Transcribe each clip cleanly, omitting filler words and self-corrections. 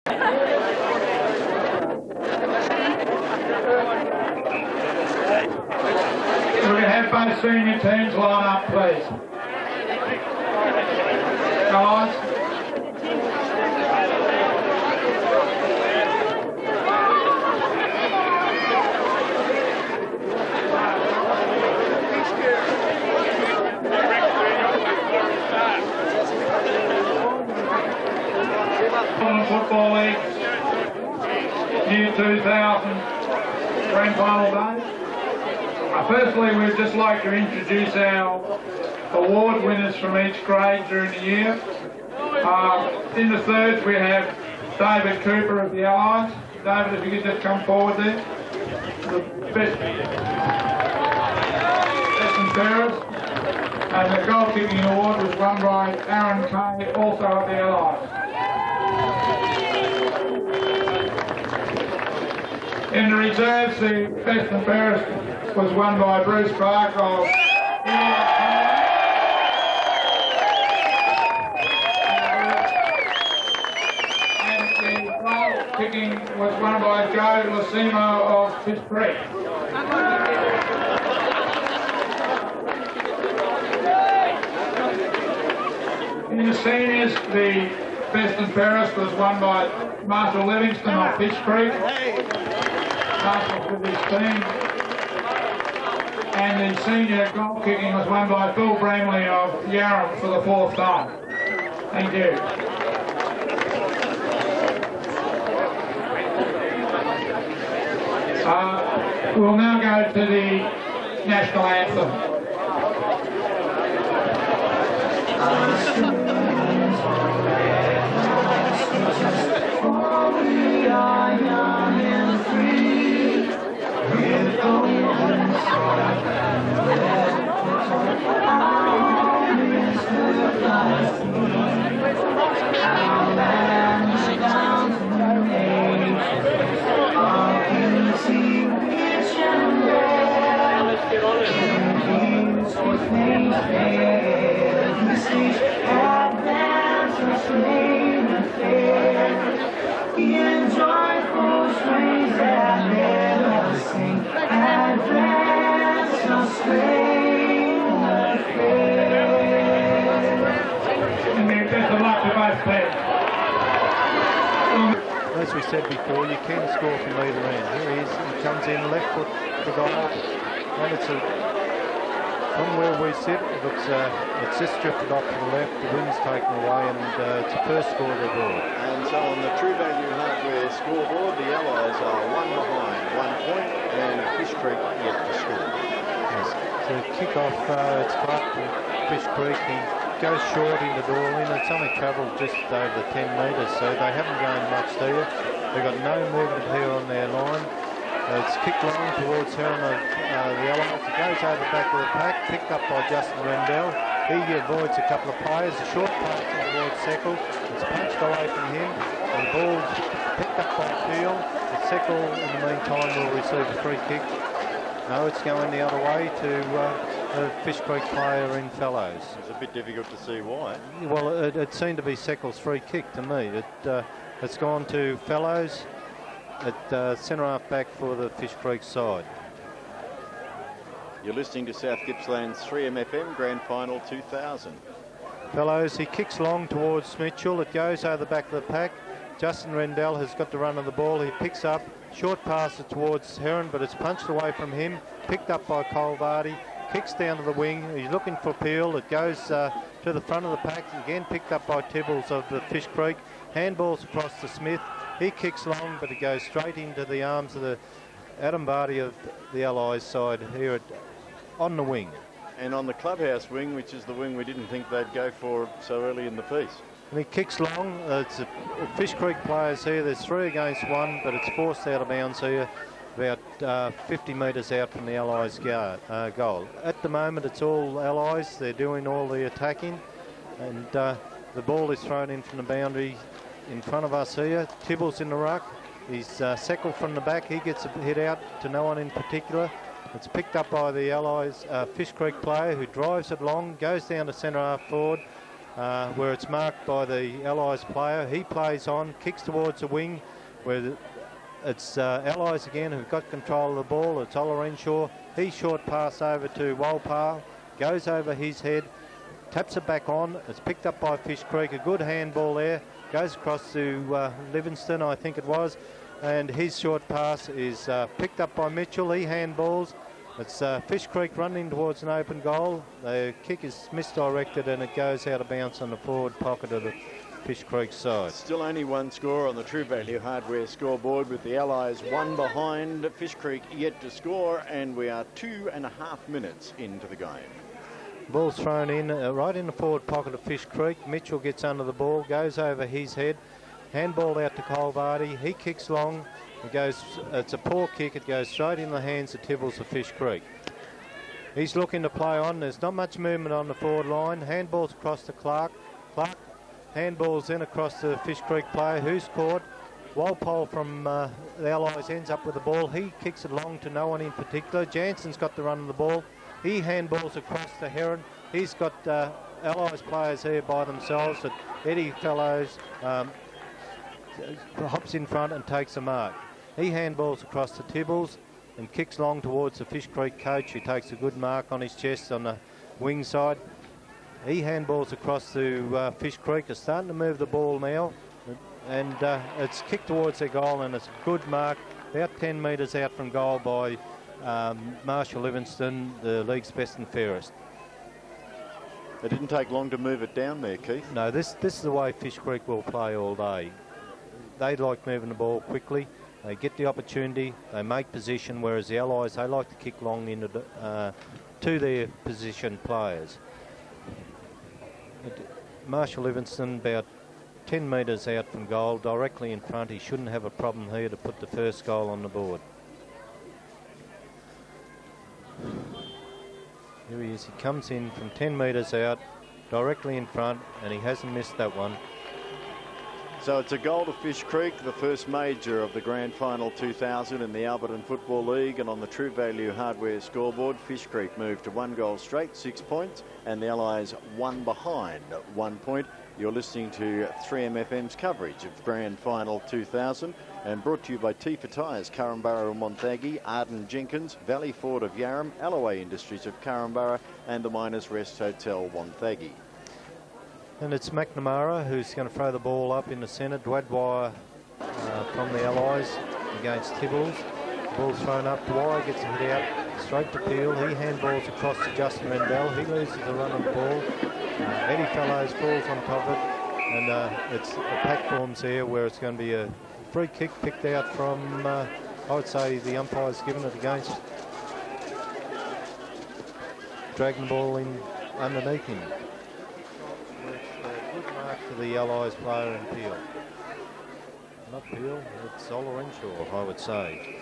We can have both senior teams line up, please. Guys. Football League, Year 2000 Grand Final Day. Firstly, we'd just like to introduce our award winners from each grade during the year. In the thirds, we have David Cooper of the Allies. David, if you could just come forward there. The best and fairest. And the goal kicking award was won by Aaron Kay, also of the Allies. In the reserves, the best and fairest was won by Bruce Clark of and the goal kicking was won by Joe Lacimo of Fish Creek. In the seniors, the best and fairest was won by Marshall Livingston of Fish Creek. Marshall with his team. And the senior goal kicking was won by Phil Bramley of Yarram for the fourth time. Thank you. We'll now go to the national anthem. As we said before, you can score from either end. Here he is, he comes in left foot for goal, and it's from where we sit, it's just drifted off to the left, the wind's taken away, and it's the first score of the ball. And so on the True Value Hardware scoreboard, the Allies are one behind, 1 point, and Fish Creek yet to score. Yes. So kick off, it's Clark to Fish Creek. He goes short into Dorlin. It's only travelled just over the 10 metres, so they haven't gained much here. They've got no movement here on their line. It's kicked long towards Heron of the Allies. It goes over the back of the pack, picked up by Justin Rendell. He avoids a couple of players. A short pass towards Seckle. It's punched away from him. And the ball's picked up by Peel. But Seckle, in the meantime, will receive a free kick. No, it's going the other way to the Fish Creek player in Fellows. It's a bit difficult to see why. Well, it seemed to be Seckle's free kick to me. It's gone to Fellows at centre half back for the Fish Creek side. You're listening to South Gippsland's 3MFM Grand Final 2000. Fellows, he kicks long towards Mitchell. It goes over the back of the pack. Justin Rendell has got the run of the ball. He picks up, short pass towards Heron, but it's punched away from him. Picked up by Cole Vardy. Kicks down to the wing. He's looking for Peel. It goes to the front of the pack. Again picked up by Tibbles of the Fish Creek. Handballs across to Smith. He kicks long, but it goes straight into the arms of the Adam Vardy of the Allies side here on the wing. And on the clubhouse wing, which is the wing we didn't think they'd go for so early in the piece. And he kicks long. It's a Fish Creek players here. There's 3 against 1, but it's forced out of bounds here, about 50 metres out from the Allies' goal. At the moment, it's all Allies. They're doing all the attacking, and the ball is thrown in from the boundary in front of us here. Tibbles in the ruck. He's Seckle from the back. He gets a hit out to no one in particular. It's picked up by the Allies Fish Creek player who drives it long, goes down to centre half forward. where it's marked by the Allies player. He plays on, kicks towards the wing, where it's Allies again who've got control of the ball. It's Ola Renshaw. He short pass over to Walpole, goes over his head, taps it back on. It's picked up by Fish Creek. A good handball there. Goes across to Livingston, I think it was. And his short pass is picked up by Mitchell. He handballs. It's Fish Creek running towards an open goal. The kick is misdirected and it goes out of bounds on the forward pocket of the Fish Creek side. Still only one score on the True Value Hardware scoreboard, with the Allies 1 behind. Fish Creek yet to score, and we are 2.5 minutes into the game. Ball's thrown in right in the forward pocket of Fish Creek. Mitchell gets under the ball, goes over his head. Handball out to Cole Vardy. He kicks long. It's a poor kick. It goes straight in the hands of Tibbles of Fish Creek. He's looking to play on. There's not much movement on the forward line. Handballs across to Clark. Clark handballs in across the Fish Creek player who's caught. Walpole from the Allies ends up with the ball. He kicks it long to no one in particular. Jansen's got the run of the ball. He handballs across to Heron. He's got Allies players here by themselves. But Eddie Fellows hops in front and takes a mark. He handballs across to Tibbles and kicks long towards the Fish Creek coach, who takes a good mark on his chest on the wing side. He handballs across to Fish Creek. Is starting to move the ball now, and it's kicked towards their goal, and it's a good mark, about 10 metres out from goal by Marshall Livingston, the league's best and fairest. It didn't take long to move it down there, Keith. No, this is the way Fish Creek will play all day. They like moving the ball quickly. They get the opportunity, they make position, whereas the Allies, they like to kick long into to their position players. Marshall Livingston about 10 metres out from goal, directly in front. He shouldn't have a problem here to put the first goal on the board. Here he is. He comes in from 10 metres out, directly in front, and he hasn't missed that one. So it's a goal to Fish Creek, the first major of the Grand Final 2000 in the Alberton Football League. And on the True Value Hardware scoreboard, Fish Creek moved to 1 goal straight, 6 points, and the Allies 1 behind, 1 point. You're listening to 3MFM's coverage of Grand Final 2000, and brought to you by T for Tyres, Currumbara and Monthaggi, Arden Jenkins, Valley Ford of Yarram, Alloway Industries of Currumbara, and the Miners Rest Hotel, Monthaggi. And it's McNamara who's going to throw the ball up in the centre. Dwadwire from the Allies against Tibbles. The ball's thrown up. Dwyer gets a hit out straight to Peel. He handballs across to Justin Rendell. He loses the run of the ball. Eddie Fellows falls on top of it. And it's the pack forms here where it's going to be a free kick picked out from, I would say the umpire's given it against. Dragging the ball in underneath him. To the Allies player in Peel. Not Peel, it's Ola Renshaw, I would say.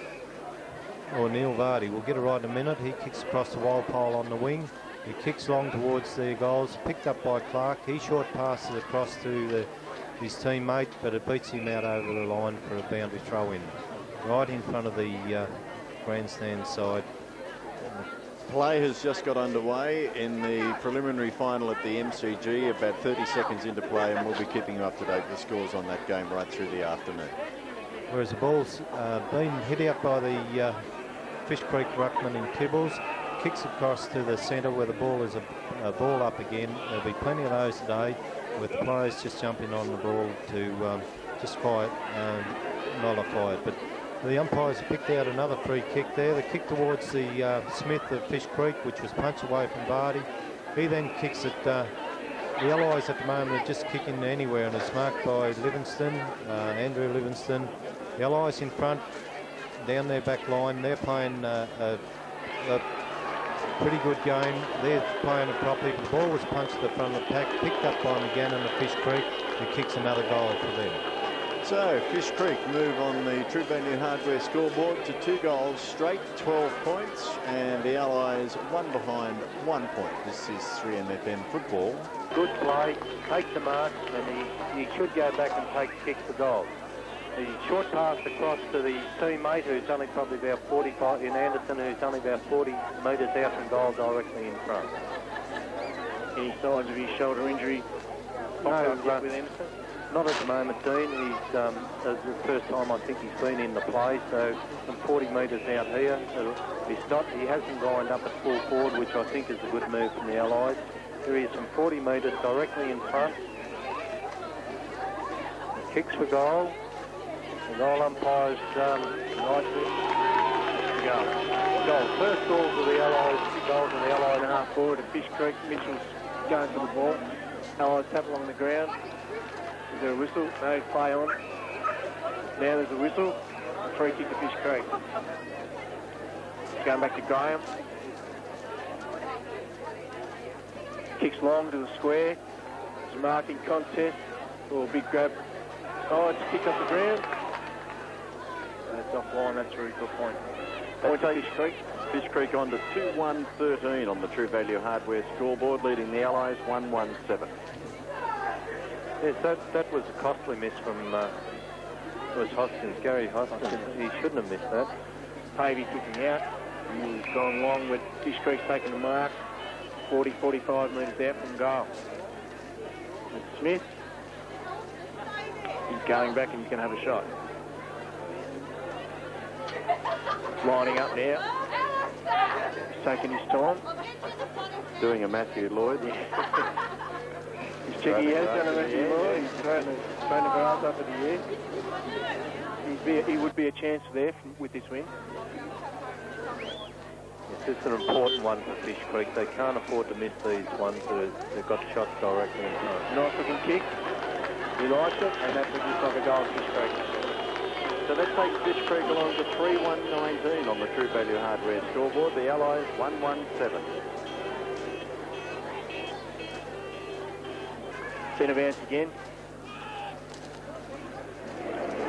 Or Neil Vardy. We'll get it right in a minute. He kicks across the Walpole on the wing. He kicks long towards their goals. Picked up by Clark. He short passes across to his teammate, but it beats him out over the line for a boundary throw in. Right in front of the grandstand side. Play has just got underway in the preliminary final at the MCG, about 30 seconds into play, and we'll be keeping you up to date with the scores on that game right through the afternoon. Whereas the ball's been hit out by the Fish Creek ruckman in Tibbles, kicks across to the centre where the ball is a ball up again. There'll be plenty of those today, with players just jumping on the ball to just quiet, nullify it. But the umpires picked out another free kick there. The kick towards the Smith of Fish Creek, which was punched away from Vardy. He then kicks it. The Allies at the moment are just kicking anywhere, and it's marked by Livingston, Andrew Livingston. The Allies in front, down their back line. They're playing a pretty good game. They're playing it properly. The ball was punched to the front of the pack, picked up by McGannon of Fish Creek, who kicks another goal for them. So Fish Creek move on the True Value Hardware scoreboard to 2 goals straight, 12 points, and the Allies 1 behind, 1 point. This is 3MFM football. Good play, take the mark, and he should go back and take kick for goal. The short pass across to the teammate, who's only probably about 45, in Anderson, who's only about 40 metres out from goal, directly in front. Any signs of his shoulder injury? No, with Emerson. Not at the moment, Dean. He's the first time I think he's been in the play, so some 40 metres out here. He hasn't lined up at full forward, which I think is a good move from the Allies. There is some 40 metres directly in front. He kicks for goal. The goal umpire's nicely. Goal. First goal for the Allies. Goal to the Allies. Half forward to Fish Creek. Mitchell's going for the ball. Allies tap along the ground. Is there a whistle? No, play on. Now there's a whistle. Free kick to Fish Creek. Going back to Graham. Kicks long to the square. It's a marking contest. Or a big grab. Oh, it's kicked off the ground. That's offline. That's a really good point. Point to Fish Creek. Fish Creek on to 2-1-13 on the True Value Hardware scoreboard, leading the Allies 1-1-7. Yes, that was a costly miss from Hoskins, Gary Hoskins. He shouldn't have missed that. Pavey kicking out. He's gone long with Fish Creek taking the mark. 40, 45 metres out from goal. And Smith. He's going back and he's going to have a shot. Lining up now. He's taking his time. Doing a Matthew Lloyd. He's checking. He has done a Matthew Lloyd. He's thrown the grass up in the air. He would be a chance there with this win. It's just an important one for Fish Creek. They can't afford to miss these ones. They've got shots directly in front. Nice looking kick. He likes it, and that looks like a goal for Fish Creek. So that takes Fish Creek along to 3-1-19 on the True Value Hardware scoreboard. The Allies 1-1-7. Centre bounce again.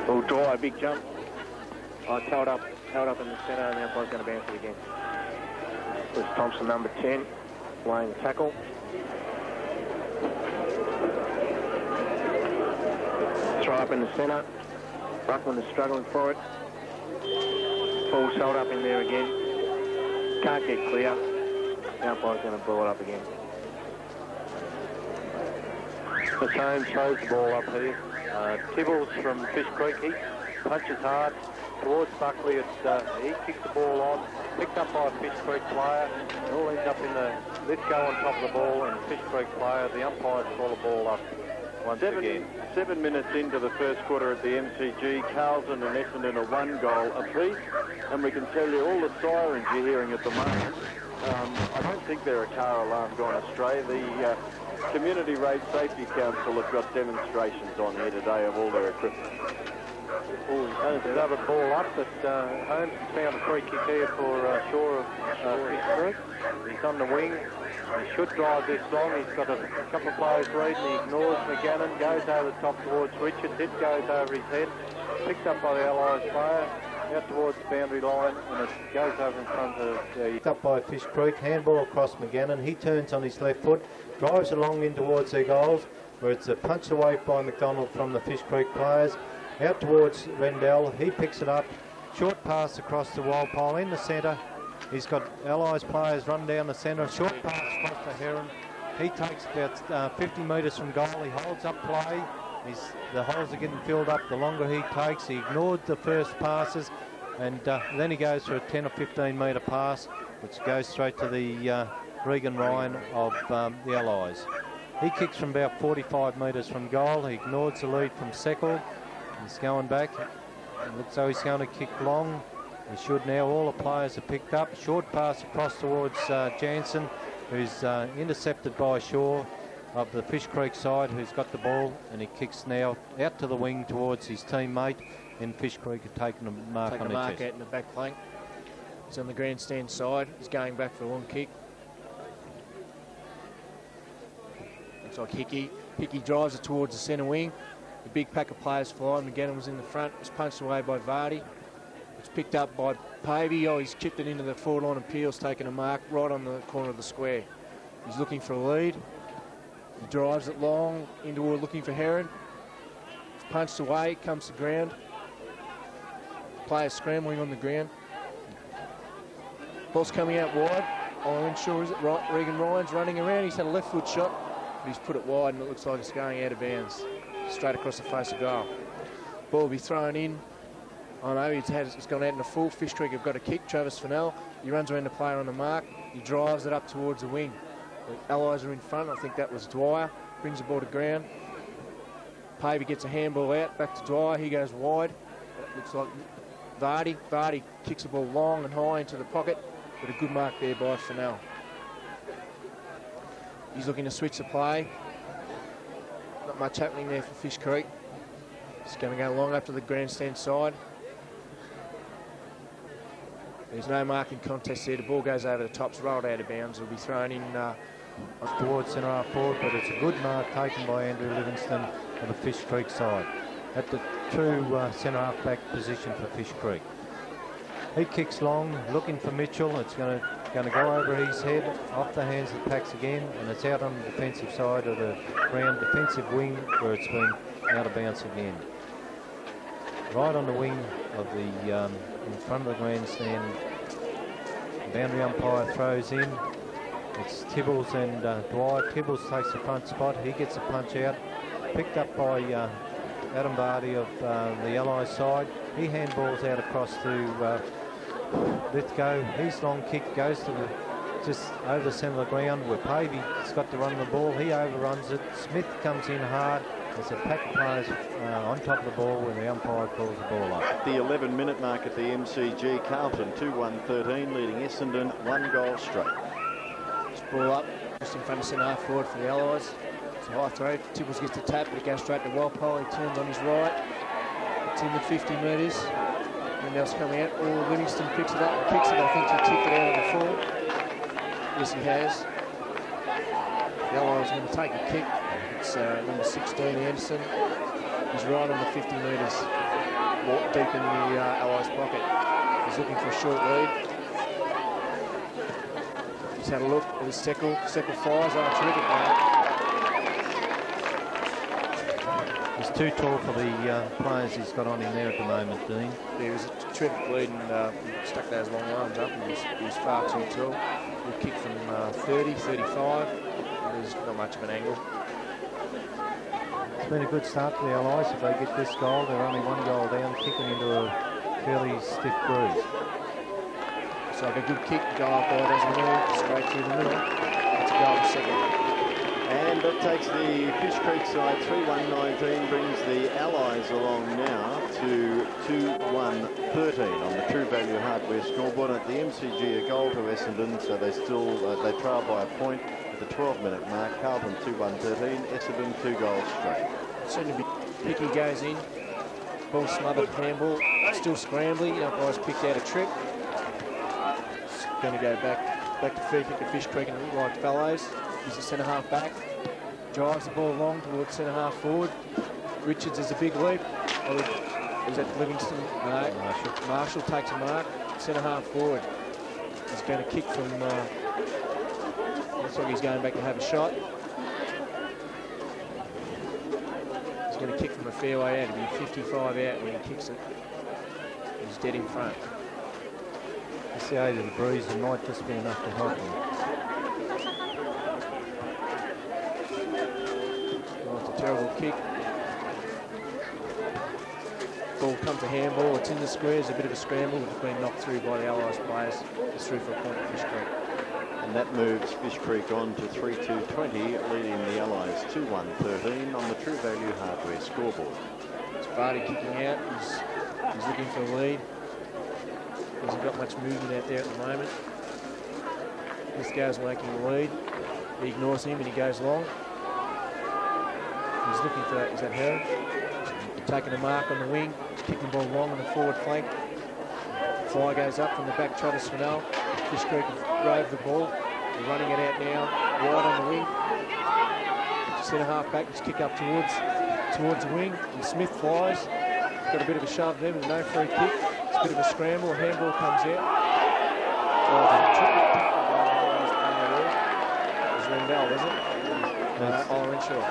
Oh, draw, a big jump. Oh, it's held up in the centre, and the umpire's going to bounce it again. There's Thompson, number 10, playing the tackle. Throw up in the centre. Ruckman is struggling for it. Ball's held up in there again. Can't get clear. The umpire's going to ball it up again. The same throws the ball up here. Tibbles from Fish Creek, he punches hard towards Buckley. He kicks the ball on, picked up by a Fish Creek player. It all ends up in the Lithgow on top of the ball, and Fish Creek player, the umpires call the ball up once again. 7 minutes into the first quarter at the MCG, Carlton and Essendon are 1 goal apiece, and we can tell you all the sirens you're hearing at the moment. I don't think there are car alarms gone astray. The Community Road Safety Council have got demonstrations on here today of all their equipment. There's another ball up, but Holmes has found a free kick here for Shaw of Fish Creek. He's on the wing. He should drive this long. He's got a couple of players leading. He ignores McGannon, goes over the top towards Richards. It goes over his head. Picked up by the Allies player. Out towards the boundary line, and it goes over in front of the... Picked up by Fish Creek, handball across McGannon. He turns on his left foot, drives along in towards their goals, where it's a punch away by McDonald from the Fish Creek players. Out towards Rendell, he picks it up. Short pass across the Welshpool in the centre. He's got Allies players run down the centre. Short pass across to Heron. He takes about 50 metres from goal. He holds up play. The holes are getting filled up the longer he takes. He ignored the first passes, and then he goes for a 10 or 15 metre pass, which goes straight to the Regan Ryan of the Allies. He kicks from about 45 metres from goal. He ignores the lead from Seckle. He's going back. It looks like he's going to kick long. He should now. All the players are picked up. Short pass across towards Jansen, who's intercepted by Shaw of the Fish Creek side, who's got the ball, and he kicks now out to the wing towards his teammate, and Fish Creek have taken a mark on their chest. Out in the back flank. He's on the grandstand side. He's going back for a long kick. Looks like Hickey. Hickey drives it towards the centre wing. The big pack of players fly. McGannon was in the front. It was punched away by Vardy. It's picked up by Pavey. Oh, he's chipped it into the forward line, and Peel's taken a mark right on the corner of the square. He's looking for a lead. He drives it long into looking for Heron. It's punched away, comes to ground. Players scrambling on the ground. Ball's coming out wide. I'm unsure, is it right? Regan Ryan's running around. He's had a left foot shot. but he's put it wide and it looks like it's going out of bounds, straight across the face of goal. Ball will be thrown in. I know it's gone out in the full. Fish Creek have got a kick. Travis Fennell, he runs around the player on the mark. He drives it up towards the wing. The Allies are in front. I think that was Dwyer. Brings the ball to ground. Pavey gets a handball out, back to Dwyer. He goes wide. It looks like Vardy. Vardy kicks the ball long and high into the pocket, but a good mark there by Fennell. He's looking to switch the play. Not much happening there for Fish Creek. He's going to go long up to the grandstand side. There's no marking contest there. The ball goes over the tops, rolled out of bounds. It'll be thrown in towards centre half forward, but it's a good mark taken by Andrew Livingston on the Fish Creek side. At the true centre half back position for Fish Creek. He kicks long, looking for Mitchell. It's going to go over his head, off the hands of Pax again, and it's out on the defensive side of the ground, defensive wing, where it's been out of bounds again. Right on the wing of the in front of the grandstand. The boundary umpire throws in. It's Tibbles and Dwyer. Tibbles takes the front spot. He gets a punch out. Picked up by Adam Vardy of the Allies side. He handballs out across to Lithgow. His long kick goes to the just over the centre of the ground where Pavey's got to run the ball. He overruns it. Smith comes in hard. There's a pack of players on top of the ball when the umpire calls the ball up. The 11-minute mark at the MCG, Carlton 2-1-13, leading Essendon 1 goal straight. This ball up just in front of centre half forward for the Allies. It's a high throw. Tibbles gets the tap, but it goes straight to Welshpool. He turns on his right. It's in the 50 metres. And else coming out. Oh, Livingston picks it up and kicks it. I think he tipped it out on the full. Yes, he has. The Allies are going to take a kick. It's number 16, Anderson. He's right on the 50 metres, deep in the Allies' pocket. He's looking for a short lead. He's had a look at his Seckle. Seckle fires. Oh, terrific mark. He's too tall for the players he's got on him there at the moment, Dean. Yeah, it was a terrific lead and he stuck those long arms up and he was far too tall. He'll kick from 30, 35. And there's not much of an angle. It's been a good start for the Allies. If they get this goal, they're only 1 goal down, kicking into a fairly stiff groove. It's like a good kick. The goal doesn't move, straight through the middle. It's a goal to second. And that takes the Fish Creek side 3-1-19, brings the Allies along now to 2-1-13 on the True Value Hardware scoreboard. At the MCG, a goal to Essendon, so they trail by a point. The 12-minute mark, Carlton 2-1-13, Essendon 2 goals straight. Soon to be Picky goes in, ball smothered, handball, still scrambling. The umpire's picked out a trip. It's going to go back to free kick at Fish Creek and look like Fellows. He's the centre half back, drives the ball long towards centre half forward. Richards is a big leap. Is that Livingston? No, Marshall takes a mark, centre half forward. He's going to kick from. Looks like he's going back to have a shot. He's going to kick from a fair way out. He'll be 55 out when he kicks it. He's dead in front. It's the age of the breeze, it might just be enough to help him. Oh, it's a terrible kick. Ball comes to handball. It's in the squares. A bit of a scramble. It's been knocked through by the Allies players. It's through for a point at Fish Creek. And that moves Fish Creek on to 3-2-20, leading the Allies 2-1-13 on the True Value Hardware scoreboard. It's Vardy kicking out. He's looking for a lead. Hasn't got much movement out there at the moment. Lithgow's making the lead. He ignores him and he goes long. He's looking for that. Is that Herring? Taking a mark on the wing. Kicking the ball long on the forward flank. Fly goes up from the back, Travis Fennell. Fish Creek rode the ball. They're running it out now, wide on the wing. Centre half back, just kick up towards the wing. And Smith flies. Got a bit of a shove there, but no free kick. It's a bit of a scramble. A handball comes out. It was Rendell, was it? Orenshaw.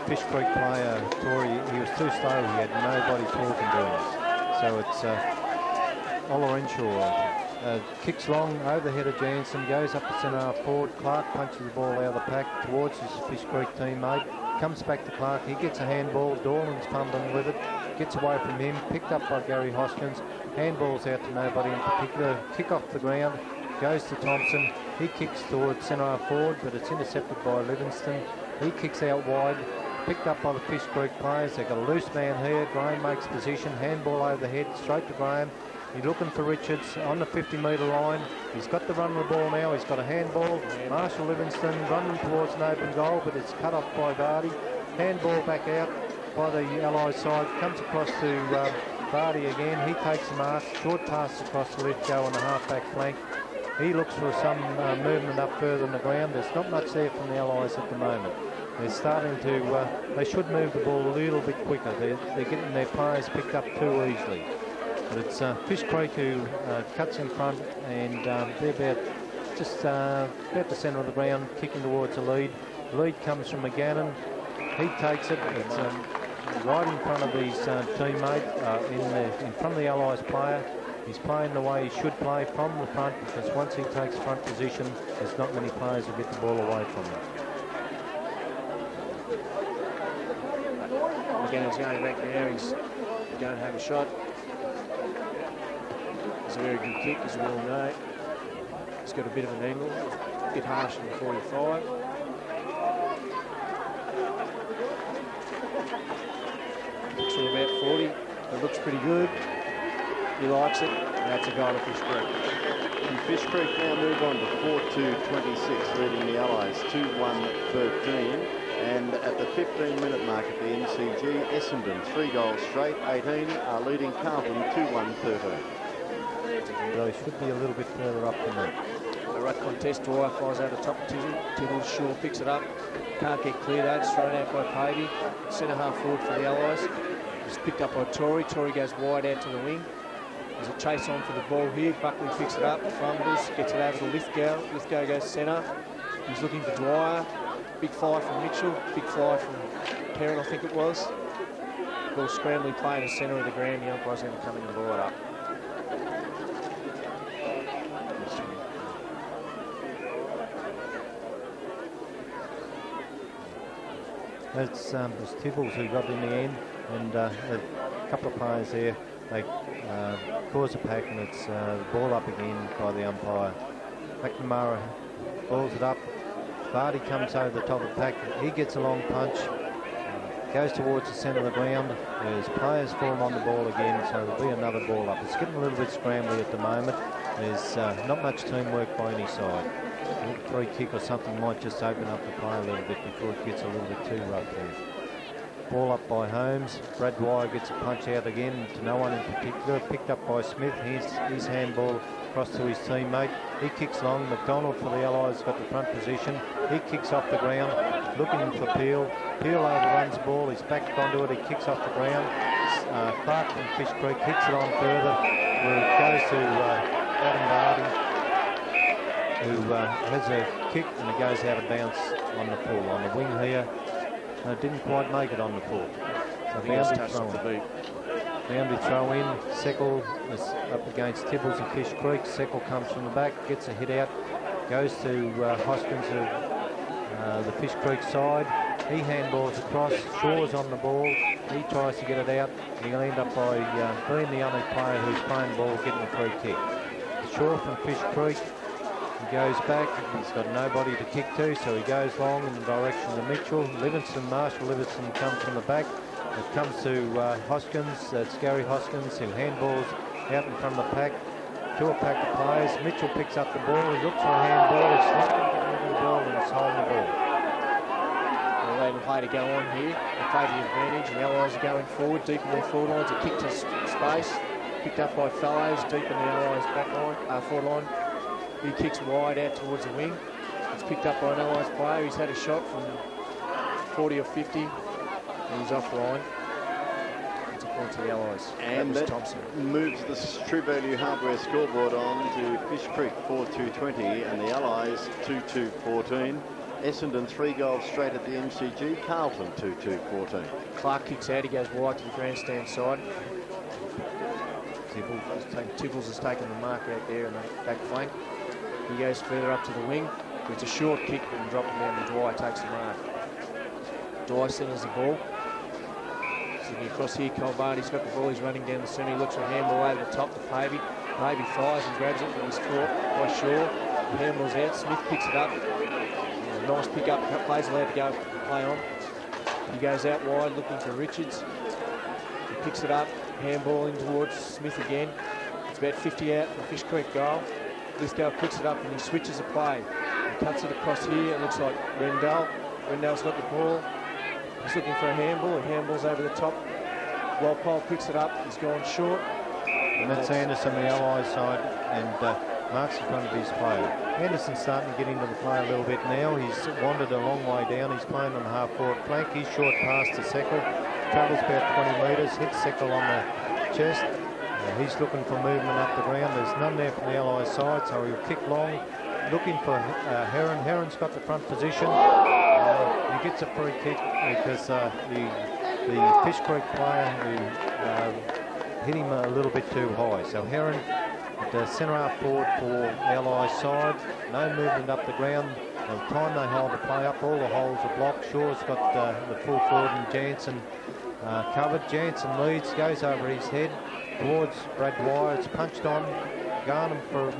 Fish Creek player, Tory, he was too slow. He had nobody talking to him. So it's Olorenshaw kicks long over the head of Jansen, goes up the centre half forward. Clark punches the ball out of the pack towards his Fish Creek teammate. Comes back to Clark, he gets a handball. Dorland's fumbling with it, gets away from him, picked up by Gary Hoskins. Handballs out to nobody in particular. Kick off the ground, goes to Thompson. He kicks towards centre half forward, but it's intercepted by Livingston. He kicks out wide, picked up by the Fish Creek players. They've got a loose man here. Graham makes position, handball over the head, straight to Graham. He's looking for Richards on the 50-metre line. He's got the run of the ball now. He's got a handball. Marshall Livingston running towards an open goal, but it's cut off by Vardy. Handball back out by the Allies side. Comes across to Vardy again. He takes a mark. Short pass across the Lithgow on the half-back flank. He looks for some movement up further on the ground. There's not much there from the Allies at the moment. They're starting to, they should move the ball a little bit quicker. They're getting their players picked up too easily. But it's Fish Creek who cuts in front, and they're about the centre of the ground, kicking towards the lead. The lead comes from McGannon. He takes it. It's right in front of his teammate, in front of the Allies player. He's playing the way he should play, from the front, because once he takes front position, there's not many players who get the ball away from him. McGannon's going back now. He's going to have a shot. It's a very good kick, as we all know. It's got a bit of an angle, a bit harsh in the 45. Looks at about 40. It looks pretty good. He likes it, and that's a goal to Fish Creek. And Fish Creek now move on to 4-2-26, leading the Allies 2-1-13. And at the 15-minute mark at the MCG, Essendon 3 goals straight, 18, are leading Carlton 2-1-13. They should be a little bit further up than that. The ruck contest, Dwyer flies out the top of Tibbles. Shaw picks it up. Can't get clear though. It's thrown out by Pavey. Centre half forward for the Allies. It's picked up by Tory. Tory goes wide out to the wing. There's a chase on for the ball here. Buckley picks it up. Fumbles. Gets it over to Lithgow. Lithgow goes centre. He's looking for Dwyer. Big fly from Mitchell. Big fly from Perrin, I think it was. Ball scrambling play in the centre of the ground. The umpire's going to come in and ball it up. It's Tibbles who got in the end, and a couple of players there. They cause a pack, and it's ball up again by the umpire. McNamara balls it up. Vardy comes over the top of the pack. He gets a long punch, goes towards the centre of the ground. There's players form on the ball again, so there'll be another ball up. It's getting a little bit scrambly at the moment. There's not much teamwork by any side. I think a free kick or something might just open up the play a little bit before it gets a little bit too rough there. Ball up by Holmes. Brad Dwyer gets a punch out again to no one in particular. Picked up by Smith. Here's his handball across to his teammate. He kicks long. McDonald for the Allies got the front position. He kicks off the ground, looking for Peel. Peel overruns the ball. He's back onto it. He kicks off the ground. Clark from Fish Creek hits it on further, where it goes to Adam Vardy, who has a kick, and it goes out of bounds on the full. On the wing here, didn't quite make it on the full. So boundary throw in. Seckle is up against Tibbles and Fish Creek. Seckle comes from the back, gets a hit out, goes to Hoskins of the Fish Creek side. He handballs across. Shaw's on the ball. He tries to get it out. He'll end up by being the only player who's playing the ball, getting a free kick. Shaw from Fish Creek. He goes back. He's got nobody to kick to, so he goes long in the direction of Mitchell. Marshall Livingston comes from the back. It comes to Hoskins. It's Gary Hoskins who handballs out in front of the pack to a pack of players. Mitchell picks up the ball. He looks for a handball. It's not getting into the ball, and it's holding the ball. Well, they play to go on here. They play the advantage, and the Allies are going forward, deep in their forward lines. A kick to space, picked up by Fellows, deep in the Allies back line, forward line. He kicks wide out towards the wing. It's picked up by an Allies player. He's had a shot from 40 or 50, and he's offline. It's a point to the Allies. And that Thompson moves the True Value Hardware scoreboard on to Fish Creek 4-2-20 and the Allies 2-2-14. Essendon 3 goals straight at the MCG. Carlton 2-2-14. Clark kicks out. He goes wide to the grandstand side. Tibbles has taken the mark out there in the back flank. He goes further up to the wing. It's a short kick and drop it down, and Dwyer takes the mark. Dwyer centres the ball. Sitting across here, Vardy's got the ball. He's running down the centre. He looks for a handball over the top to Pavey. Pavey fires and grabs it, and he's caught by Shaw. The handball's out. Smith picks it up. Nice pick up. Play's allowed to go play on. He goes out wide looking for Richards. He picks it up. Handball in towards Smith again. It's about 50 out from Fish Creek goal. Lithgow picks it up and he switches the play. He cuts it across here. It looks like Rendell. Rendell's got the ball. He's looking for a handball. The handball's over the top. Walpole picks it up. He's gone short. And that's Anderson, the Allies side, and marks in front of his player. Anderson's starting to get into the play a little bit now. He's wandered a long way down. He's playing on the half-forward flank. He's short pass to Seckle. Travels about 20 metres, hits Seckle on the chest. He's looking for movement up the ground. There's none there from the Allies side, so he'll kick long. Looking for Heron. Heron's got the front position. He gets a free kick because the Fish Creek player who hit him a little bit too high. So Heron, the centre half forward for the Allies side. No movement up the ground. By the time they hold the play up, all the holes are blocked. Shaw's got the full forward and Jansen covered. Jansen leads, goes over his head towards Brad Dwyer. It's punched on. Garnham from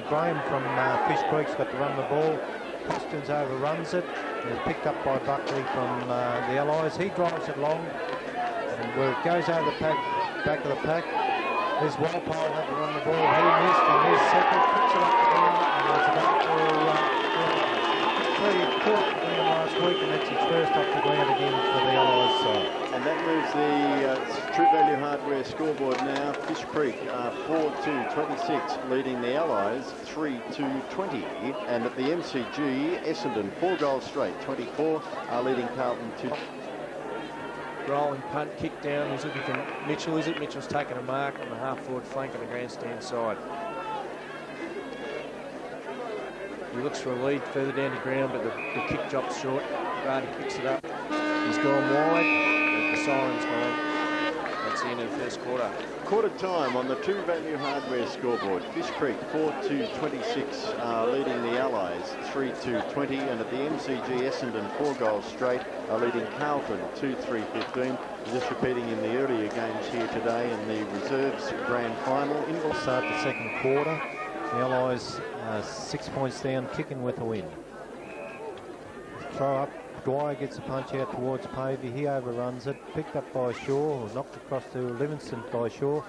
Graham from Fish Creek's got to run the ball. Christians overruns it. It's picked up by Buckley from the Allies. He drives it long, and where it goes over the back of the pack. There's Walpole had to run the ball. He missed, and there's Seckle, picks it up the ground, and there's a goal for he caught the ground last week, and that's his first off the ground again for the Allies side. And that moves the True Value Hardware scoreboard now. Fish Creek 4-2-26, leading the Allies 3-2-20. And at the MCG, Essendon 4 goals straight, 24, are leading Carlton 2. Rolling punt, kick down. He's looking for Mitchell, is it? Mitchell's taken a mark on the half-forward flank on the grandstand side. He looks for a lead further down the ground, but the kick drops short. Vardy picks it up. He's gone wide. The siren's gone. That's the end of the first quarter. Quarter time on the True Value Hardware scoreboard. Fish Creek 4-2-26 are leading the Allies 3-2-20, and at the MCG, Essendon 4 goals straight are leading Carlton 2-3-15. Just repeating in the earlier games here today in the reserves grand final. We'll start the second quarter. The Allies 6 points down, kicking with a win. Throw up. Dwyer gets a punch out towards Pavey. He overruns it. Picked up by Shaw, or knocked across to Livingston by Shaw.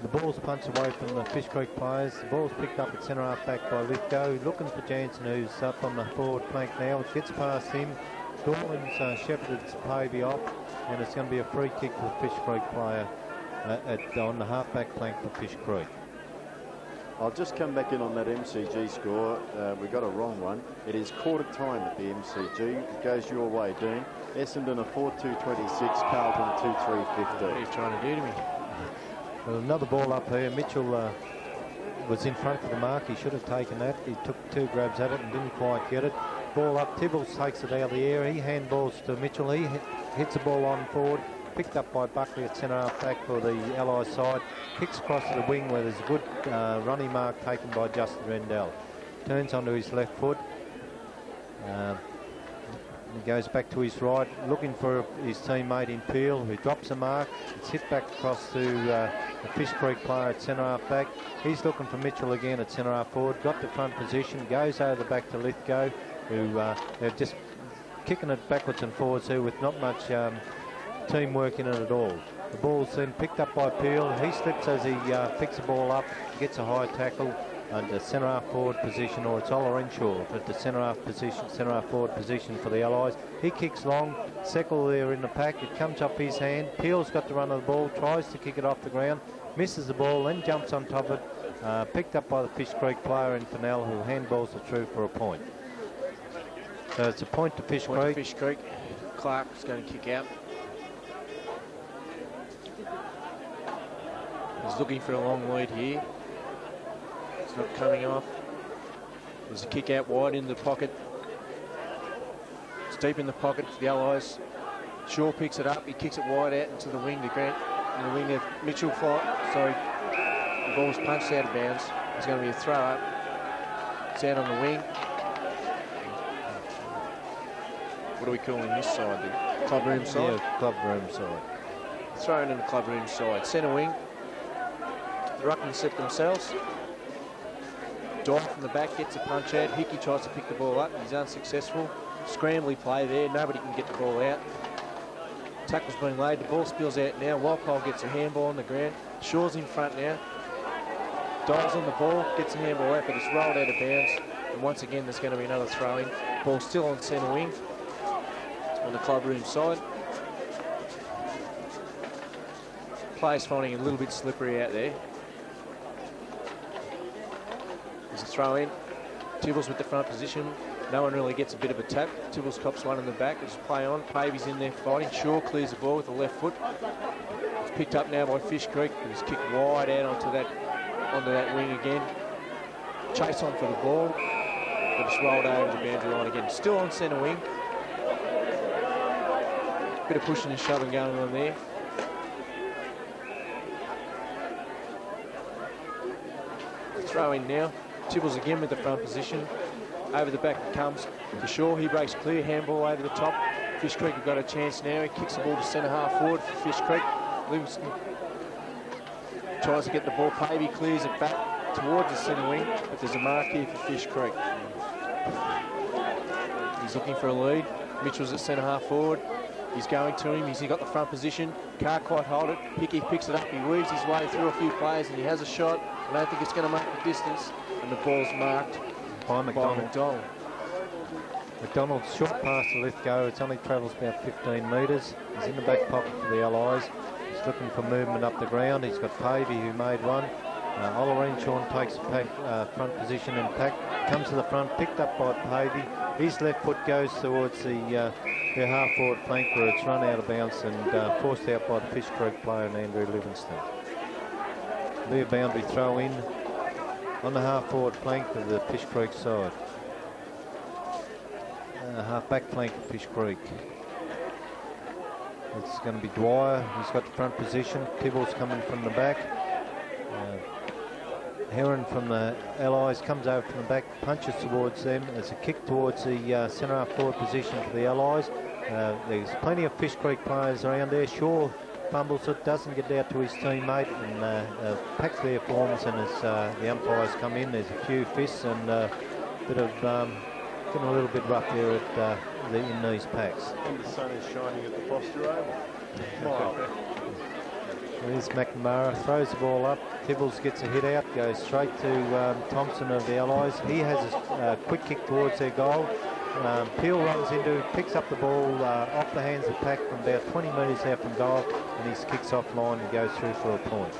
The ball's punched away from the Fish Creek players. The ball's picked up at centre half back by Lithgow. Looking for Jansen, who's up on the forward flank now. It gets past him. Dorman's shepherded Pavey off, and it's going to be a free kick for the Fish Creek player on the half back flank for Fish Creek. I'll just come back in on that MCG score. We got a wrong one. It is quarter time at the MCG. It goes your way, Dean. Essendon are 4-2-26, Carlton 2-3-15. What are you trying to do to me? Well, another ball up here. Mitchell was in front for the mark. He should have taken that. He took 2 grabs at it and didn't quite get it. Ball up. Tibbles takes it out of the air. He handballs to Mitchell. He hits the ball on forward. Picked up by Buckley at centre half back for the Allies side. Kicks across to the wing where there's a good running mark taken by Justin Rendell. Turns onto his left foot. He goes back to his right, looking for his teammate in Peel, who drops a mark. It's hit back across to the Fish Creek player at centre half back. He's looking for Mitchell again at centre half forward. Got the front position, goes over the back to Lithgow, who they're just kicking it backwards and forwards here with not much teamwork in it at all. The ball's then picked up by Peel. He slips as he picks the ball up, gets a high tackle at the centre half forward position, or it's Ola Renshaw at the centre half forward position for the Allies. He kicks long. Seckle there in the pack. It comes up his hand. Peel's got the run of the ball, tries to kick it off the ground, misses the ball, then jumps on top of it. Picked up by the Fish Creek player in Fennell, who handballs it through for a point. So it's a point to Fish Creek. Fish Creek. Clark's going to kick out. He's looking for a long lead here. It's not coming off. There's a kick out wide in the pocket. It's deep in the pocket for the Allies. Shaw picks it up. He kicks it wide out into the wing to Grant. in the wing there. Mitchell the ball was punched out of bounds. There's going to be a throw up. It's out on the wing. What are we calling this side? The club room side? Yeah, club room side. Thrown in the club room side. Centre wing. The ruckmen set themselves. Dye from the back gets a punch out. Hickey tries to pick the ball up. He's unsuccessful. Scrambly play there. Nobody can get the ball out. Tackle's been laid. The ball spills out now. Welshpool gets a handball on the ground. Shaw's in front now. Dives on the ball. Gets a handball out, but it's rolled out of bounds. And once again, there's going to be another throw-in. Ball still on centre wing. On the club room side. Players finding it a little bit slippery out there. There's a throw in. Tibbles with the front position. No one really gets a bit of a tap. Tibbles cops one in the back. Just play on. Pavey's in there fighting. Shaw clears the ball with the left foot. It's picked up now by Fish Creek. He's kicked wide out onto that wing again. Chase on for the ball. But it's rolled over the boundary line again. Still on centre wing. Bit of pushing and shoving going on there. Throw in now. Tibbles again with the front position. Over the back it comes to Shaw. He breaks clear. Handball over the top. Fish Creek have got a chance now. He kicks the ball to centre half forward for Fish Creek. Livingston tries to get the ball. Pavey clears it back towards the centre wing. But there's a mark here for Fish Creek. He's looking for a lead. Mitchell's at centre half forward. He's going to him. He's got the front position. Can't quite hold it. Hickey picks it up. He weaves his way through a few players and he has a shot. I don't think it's going to make the distance. And the ball's marked By McDonald. McDonald. McDonald's short pass to Lithgow. It only travels about 15 metres. He's in the back pocket for the Allies. He's looking for movement up the ground. He's got Pavey who made one. Ollerenshaw takes front position and comes to the front, picked up by Pavey. His left foot goes towards the half-forward flank where it's run out of bounds and forced out by the Fish Creek player and Andrew Livingston. Be a boundary throw in on the half-forward flank of the Fish Creek side. Half-back flank of Fish Creek. It's going to be Dwyer. He's got the front position. Tibbles coming from the back. Heron from the Allies comes over from the back, punches towards them. There's a kick towards the centre half forward position for the Allies. There's plenty of Fish Creek players around there. Shaw fumbles it, doesn't get out to his teammate, and packs their forms. And as the umpires come in, there's a few fists and a bit of getting a little bit rough there at in these packs. And the sun is shining at the Foster Oval. Smile. There's McNamara, throws the ball up. Tibbles gets a hit out, goes straight to Thompson of the Allies. He has a quick kick towards their goal. Peel runs into, picks up the ball off the hands of Pack from about 20 metres out from goal, and he kicks offline and goes through for a point.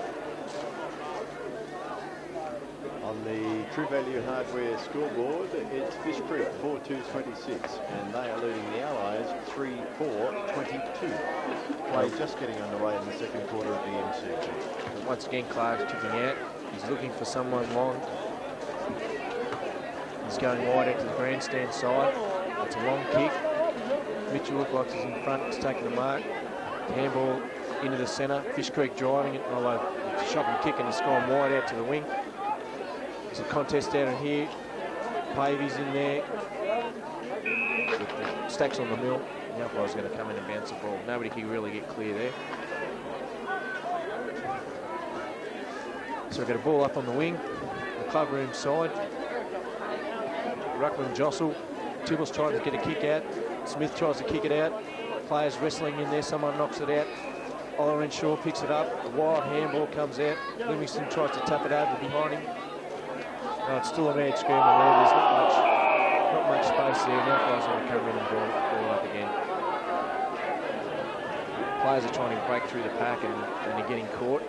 On the True Value Hardware scoreboard, it's Fish Creek 4-2-26, and they are leading the Allies 3-4-22. Play just getting underway in the second quarter of the MCG. Once again, Clark's kicking out. He's looking for someone long. He's going wide out to the grandstand side. It's a long kick. Mitchell looks like he's in front. He's taking the mark. Handball into the centre. Fish Creek driving it, although it's a shocking kick and it's gone wide out to the wing. There's a contest down in here. Pavey's in there. With the stacks on the mill. The umpire's going to come in and bounce the ball. Nobody can really get clear there. So we've got a ball up on the wing, the club room side. Ruckman jostle. Tibbles tries to get a kick out. Smith tries to kick it out. Players wrestling in there. Someone knocks it out. Ollerenshaw picks it up. A wild handball comes out. Livingston tries to tap it over behind him. No, it's still a mad scramble there. There's not much space there. Now players want to come in and ball up again. Players are trying to break through the pack and they're getting caught.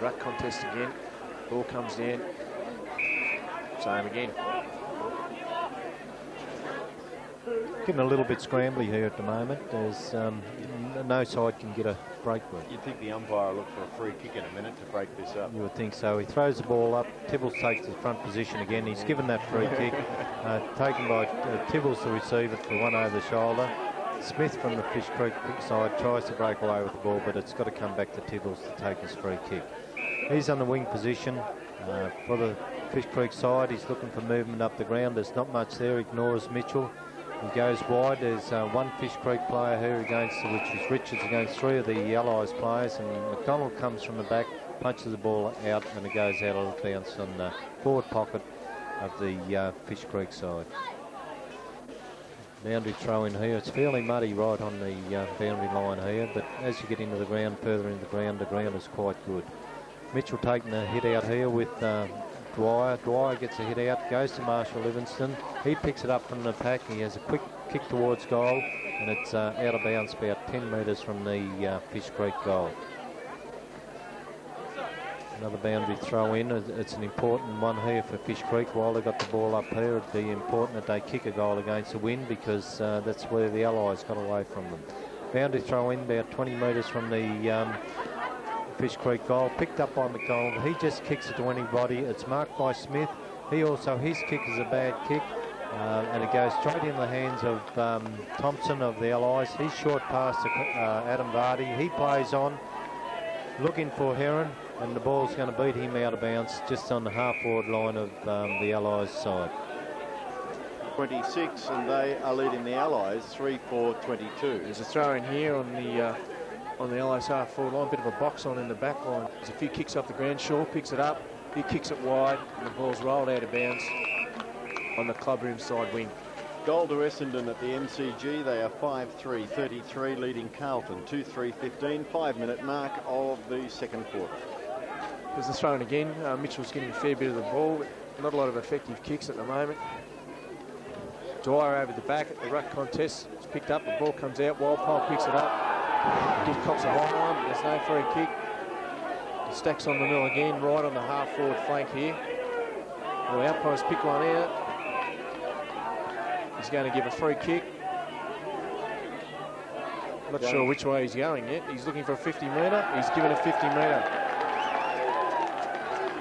Ruck contest again. Ball comes down. Same again. Getting a little bit scrambly here at the moment. There's no side can get a break with. You'd think the umpire will look for a free kick in a minute to break this up. You would think so. He throws the ball up. Tibbles takes the front position again. He's given that free kick. Taken by Tibbles to receive it for one over the shoulder. Smith from the Fish Creek side tries to break away with the ball, but it's got to come back to Tibbles to take his free kick. He's on the wing position for the Fish Creek side. He's looking for movement up the ground. There's not much there. Ignores Mitchell. He goes wide. There's one Fish Creek player here against, which is Richards against 3 of the Allies players, and McDonald comes from the back, punches the ball out, and it goes out of bounds on the forward pocket of the Fish Creek side. Boundary throw in here. It's fairly muddy right on the boundary line here, but as you get into the ground, further into the ground is quite good. Mitchell taking a hit out here with Dwyer. Dwyer gets a hit out, goes to Marshall Livingston. He picks it up from the pack. He has a quick kick towards goal, and it's out of bounds about 10 metres from the Fish Creek goal. Another boundary throw in. It's an important one here for Fish Creek. While they got the ball up here, it'd be important that they kick a goal against the wind, because that's where the Allies got away from them. Boundary throw in about 20 metres from the Fish Creek goal, picked up by McDonald. He just kicks it to anybody. It's marked by Smith. His kick is a bad kick, and it goes straight in the hands of Thompson of the Allies. He's short pass to Adam Vardy. He plays on, looking for Heron, and the ball's going to beat him out of bounds just on the half-forward line of the Allies side. 26, and they are leading the Allies 3-4-22. There's a throw in here on the Allies half-forward line, bit of a box on in the back line. There's a few kicks off the ground. Shaw picks it up, he kicks it wide, and the ball's rolled out of bounds on the clubroom side wing. Goal to Essendon at the MCG. They are 5-3-33, leading Carlton 2-3-15, 5-minute mark of the second quarter. There's the throw in again. Mitchell's getting a fair bit of the ball, but not a lot of effective kicks at the moment. Dwyer over the back at the ruck contest. It's picked up, the ball comes out, Walpole picks it up. Gives Cox a high one, there's no free kick. Stacks on the mill again, right on the half-forward flank here. Well, the umpires pick one out. He's going to give a free kick. Not sure which way he's going yet. He's looking for a 50-metre. He's given a 50-metre.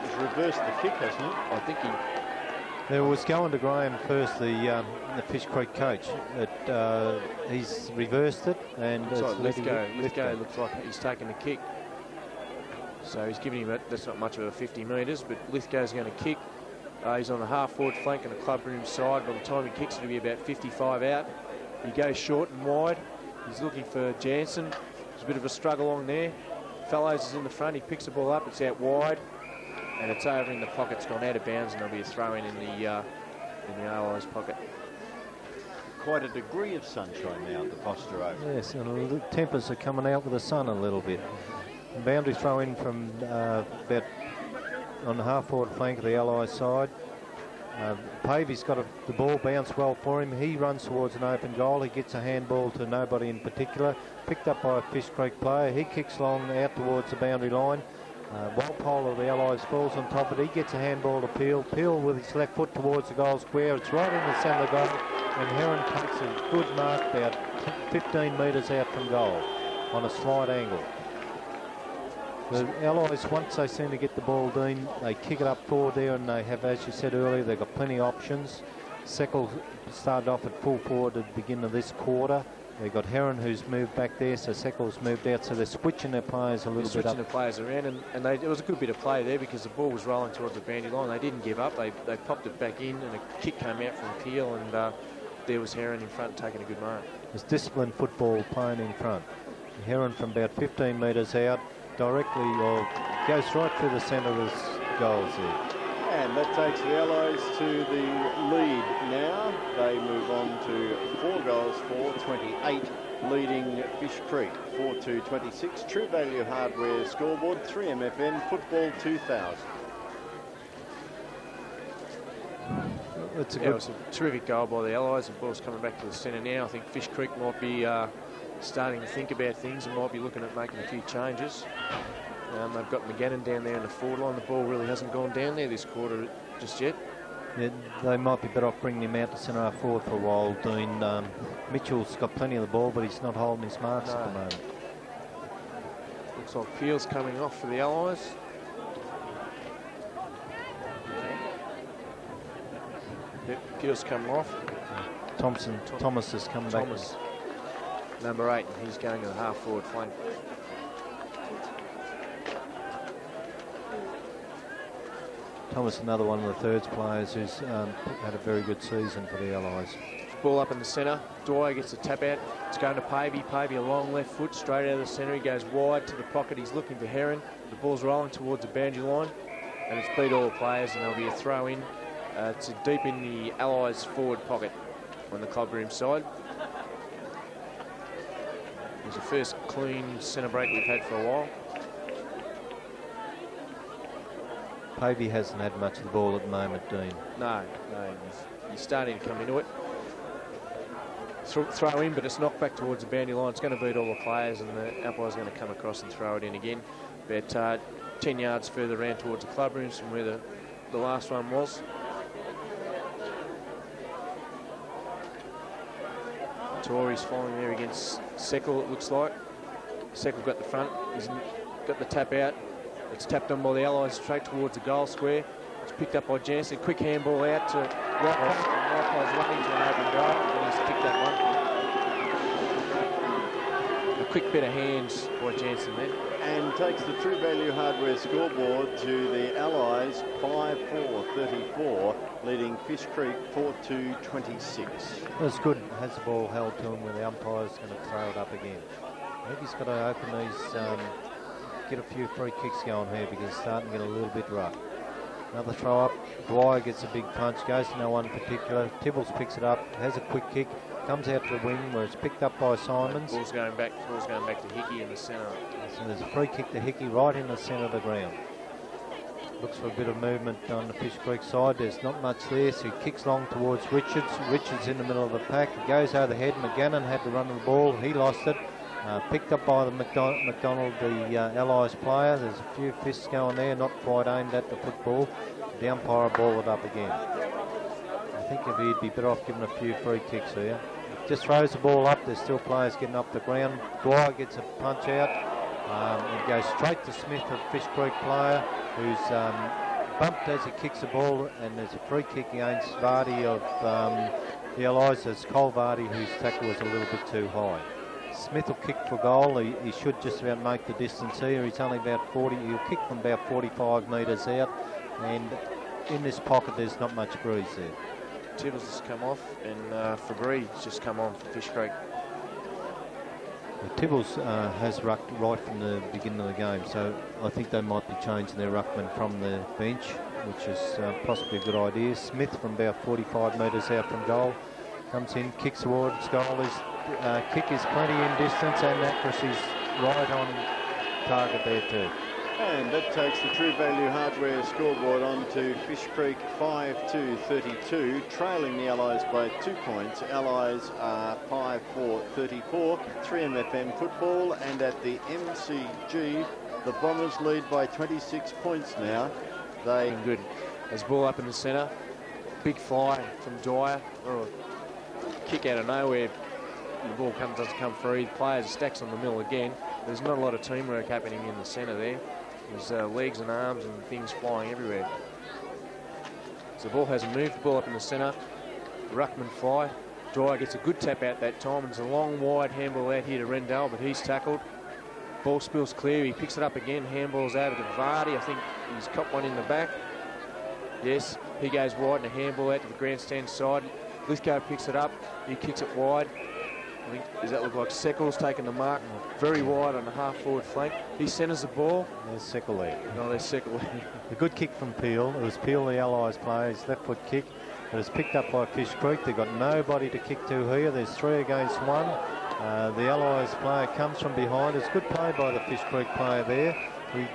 He's reversed the kick, hasn't he? I think he... It was going to Graham first, the Fish Creek coach. He's reversed it, and it's like Lithgow looks like he's taking the kick. So he's giving him it. That's not much of a 50 metres, but Lithgow's going to kick. He's on the half-forward flank on the clubroom side. By the time he kicks, it'll be about 55 out. He goes short and wide. He's looking for Jansen. There's a bit of a struggle on there. Fellows is in the front. He picks the ball up. It's out wide. And it's over in the pocket. It's gone out of bounds, and there'll be a throw in the Allies pocket. Quite a degree of sunshine now at the Foster Oval. Yes, and the tempers are coming out with the sun a little bit. Boundary throw in from about on the half-forward flank of the Allies side. Pavey's got the ball bounced well for him. He runs towards an open goal. He gets a handball to nobody in particular. Picked up by a Fish Creek player. He kicks long out towards the boundary line. Walpole of the Allies falls on top of it. He gets a handball to Peel. Peel with his left foot towards the goal square. It's right in the centre of the goal, and Heron takes a good mark about 15 metres out from goal on a slight angle. The Allies, once they seem to get the ball, Dean, they kick it up forward there, and they have, as you said earlier, they've got plenty of options. Seckle started off at full forward at the beginning of this quarter. They've got Heron, who's moved back there, so Seckle's moved out, so they're switching their players a little bit up. Switching the players around, and it was a good bit of play there because the ball was rolling towards the boundary line. They didn't give up. They popped it back in, and a kick came out from Peel, and there was Heron in front taking a good mark. There's disciplined football playing in front. Heron from about 15 metres out, directly, or goes right through the centre of the goals there. And that takes the Allies to the lead now. They move on to 4 goals for 28, leading Fish Creek 4-2-26. True Value Hardware scoreboard, 3MFN Football 2000. It was a terrific goal by the Allies. The ball's coming back to the centre now. I think Fish Creek might be starting to think about things and might be looking at making a few changes. They've got McGannon down there in the forward line. The ball really hasn't gone down there this quarter just yet. Yeah, they might be better off bringing him out to centre half forward for a while. Dean Mitchell's got plenty of the ball, but he's not holding his marks at the moment. Looks like Peel's coming off for the Allies. Yep, Peel's come off. Thomas has come back. number 8, and he's going to the half-forward flank. Thomas, another one of the thirds players who's had a very good season for the Allies. Ball up in the centre. Dwyer gets the tap out. It's going to Pavey. Pavey, a long left foot straight out of the centre. He goes wide to the pocket. He's looking for Heron. The ball's rolling towards the boundary line, and it's beat all players, and there'll be a throw in to deep in the Allies' forward pocket on the clubroom side. It's the first clean centre break we've had for a while. Pavey hasn't had much of the ball at the moment, Dean. No, he's starting to come into it. Throw in, but it's knocked back towards the boundary line. It's going to beat all the players, and the umpire's going to come across and throw it in again. About 10 yards further round towards the clubrooms from where the last one was. Tory's following there against Seckle, it looks like. Seckle got the front. He's got the tap out. It's tapped on by the Allies straight towards the goal square. It's picked up by Jansen. Quick handball out to Whitehall's running to an open goal, and he's kicked that one. A quick bit of hands by Jansen there. And takes the True Value Hardware scoreboard to the Allies 5-4-34, leading Fish Creek 4-2-26. That's good. Has the ball held to him where the umpire's going to throw it up again. I think he's got to open these, get a few free kicks going here because it's starting to get a little bit rough. Another throw up. Dwyer gets a big punch, goes to no one in particular. Tibbles picks it up, has a quick kick, comes out to the wing where it's picked up by Simons. Ball's going back to Hickey in the centre. So there's a free kick to Hickey right in the centre of the ground. Looks for a bit of movement on the Fish Creek side. There's not much there, so he kicks long towards Richards. Richards in the middle of the pack. He goes over the head. McGannon had to run the ball. He lost it. Picked up by the McDonald, the Allies player. There's a few fists going there, not quite aimed at the football. The umpire ball it up again. I think if he'd be better off giving a few free kicks here. Just throws the ball up. There's still players getting up the ground. Dwyer gets a punch out. It goes straight to Smith, a Fish Creek player, who's bumped as he kicks the ball, and there's a free kick against Vardy of the Allies. There's Cole Vardy, whose tackle was a little bit too high. Smith will kick for goal. He should just about make the distance here. He's only about 40. He'll kick from about 45 metres out, and in this pocket there's not much breeze there. Tibbles has come off, and Fabre's just come on for Fish Creek. Tibbles has rucked right from the beginning of the game, so I think they might be changing their ruckman from the bench, which is possibly a good idea. Smith from about 45 metres out from goal comes in, kicks towards goal. His kick is plenty in distance, and accuracy's right on target there too. And that takes the True Value Hardware scoreboard on to Fish Creek 5-2-32, trailing the Allies by 2 points. Allies are 5-4-34, 3MFM football, and at the MCG, the Bombers lead by 26 points now. They Been good. There's ball up in the centre. Big fly from Dwyer. Oh, kick out of nowhere. The ball doesn't come free. Players stacks on the middle again. There's not a lot of teamwork happening in the centre there. There's legs and arms and things flying everywhere. So the ball hasn't moved. The ball up in the centre. Ruckman fly. Dwyer gets a good tap out that time, and there's a long wide handball out here to Rendell, but he's tackled. Ball spills clear. He picks it up again. Handball's out to Vardy. I think he's copped one in the back. Yes, he goes wide and a handball out to the grandstand side. Lithgow picks it up. He kicks it wide. I think, does that look like Seckle's taking the mark? Very wide on the half-forward flank. He centres the ball. There's Seckle there. No, there's Seckle. A good kick from Peel. It was Peel, the Allies player, his left foot kick. It was picked up by Fish Creek. They've got nobody to kick to here. There's 3 against 1. The Allies player comes from behind. It's good play by the Fish Creek player there. He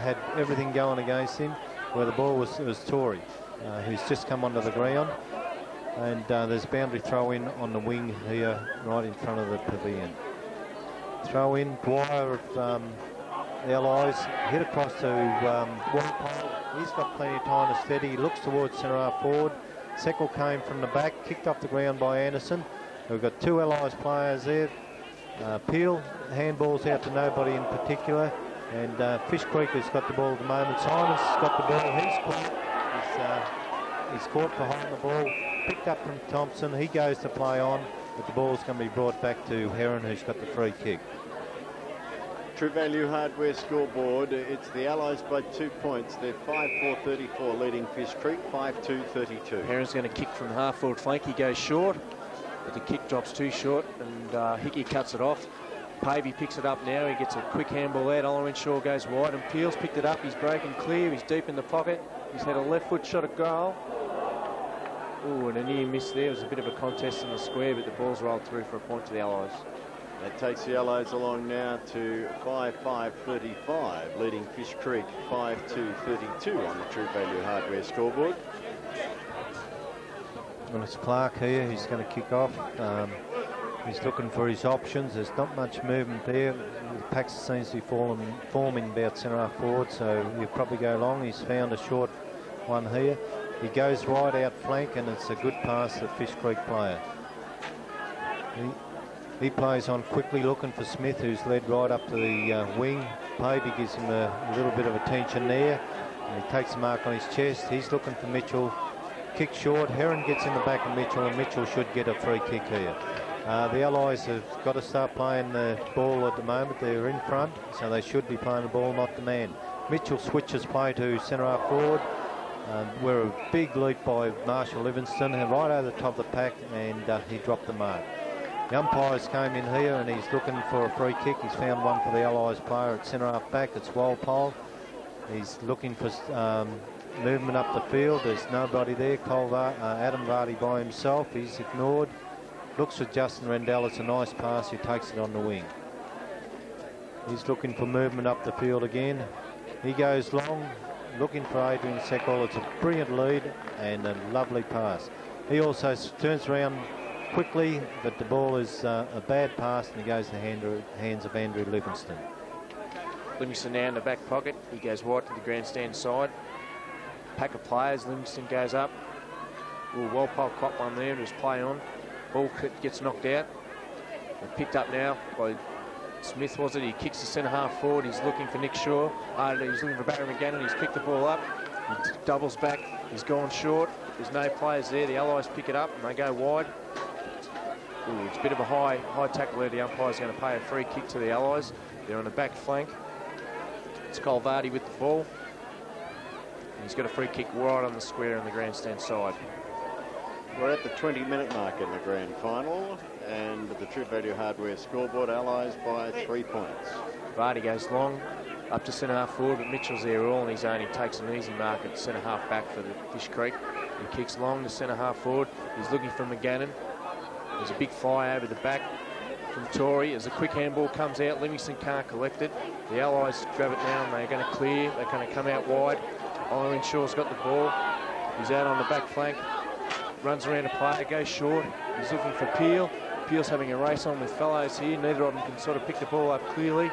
had everything going against him. Where the ball was Tory, who's just come onto the ground. And there's boundary throw in on the wing here, right in front of the pavilion. Throw in, Dwyer of the Allies, hit across to Welshpool. He's got plenty of time to steady. He looks towards centre half forward. Seckle came from the back, kicked off the ground by Anderson. We've got 2 Allies players there. Peel, handballs out to nobody in particular. And Fish Creek has got the ball at the moment. Simon's got the ball. He's caught. He's caught behind the ball. Picked up from Thompson. He goes to play on. but the ball's going to be brought back to Heron, who's got the free kick. True Value Hardware scoreboard, it's the Allies by 2 points. They're 5-4-34 leading Fish Creek, 5-2-32. Heron's going to kick from the half-forward flank. He goes short, but the kick drops too short, and Hickey cuts it off. Pavey picks it up now. He gets a quick handball out. Olorenshaw goes wide, and Peel's picked it up. He's broken clear. He's deep in the pocket. He's had a left foot shot at goal. Ooh, and a near miss there. It was a bit of a contest in the square, but the ball's rolled through for a point to the Allies. That takes the Allies along now to 5-5-35, leading Fish Creek 5-2-32 on the True Value Hardware scoreboard. Well, it's Clark here. He's going to kick off. He's looking for his options. There's not much movement there. The pack seems to be forming about centre-half forward, so he'll probably go long. He's found a short one here. He goes wide out flank, and it's a good pass to the Fish Creek player. He plays on quickly, looking for Smith, who's led right up to the wing. Pavey gives him a little bit of attention there. And he takes the mark on his chest. He's looking for Mitchell. Kick short. Heron gets in the back of Mitchell, and Mitchell should get a free kick here. The Allies have got to start playing the ball at the moment. They're in front, so they should be playing the ball, not the man. Mitchell switches play to centre-half forward. We're a big leap by Marshall Livingston, and right over the top of the pack, and he dropped the mark. The umpires came in here, and he's looking for a free kick. He's found one for the Allies player at centre-half back. It's Welshpool. He's looking for movement up the field. There's nobody there. Adam Vardy by himself. He's ignored. Looks for Justin Rendell. It's a nice pass. He takes it on the wing. He's looking for movement up the field again. He goes long, looking for Adrian Seckle. It's a brilliant lead and a lovely pass. He also turns around quickly, but the ball is a bad pass, and he goes to the hands of Andrew Livingston. Livingston now in the back pocket. He goes wide to the grandstand side. Pack of players. Livingston goes up. Walpole caught one there and just play on. Ball gets knocked out. And picked up now by Smith, was it? He kicks the centre-half forward. He's looking for Nick Shaw. He's looking for Barry McGannon. He's picked the ball up. He doubles back. He's gone short. There's no players there. The Allies pick it up and they go wide. Ooh, it's a bit of a high tackle there. The umpire's going to pay a free kick to the Allies. They're on the back flank. It's Vardy with the ball. And he's got a free kick right on the square on the grandstand side. We're at the 20-minute mark in the grand final, and the True Value Hardware scoreboard, Allies by 3 points. Vardy goes long up to centre-half forward, but Mitchell's there all on his own. He takes an easy mark at centre-half back for the Fish Creek. He kicks long to centre-half forward. He's looking for McGannon. There's a big fly over the back from Tory. As a quick handball comes out, Livingston can't collect it. The Allies grab it now, and they're going to clear. They're going to come out wide. Orenshaw's got the ball. He's out on the back flank. Runs around a player, goes short. He's looking for Peel. Peel's having a race on with fellows here. Neither of them can sort of pick the ball up clearly.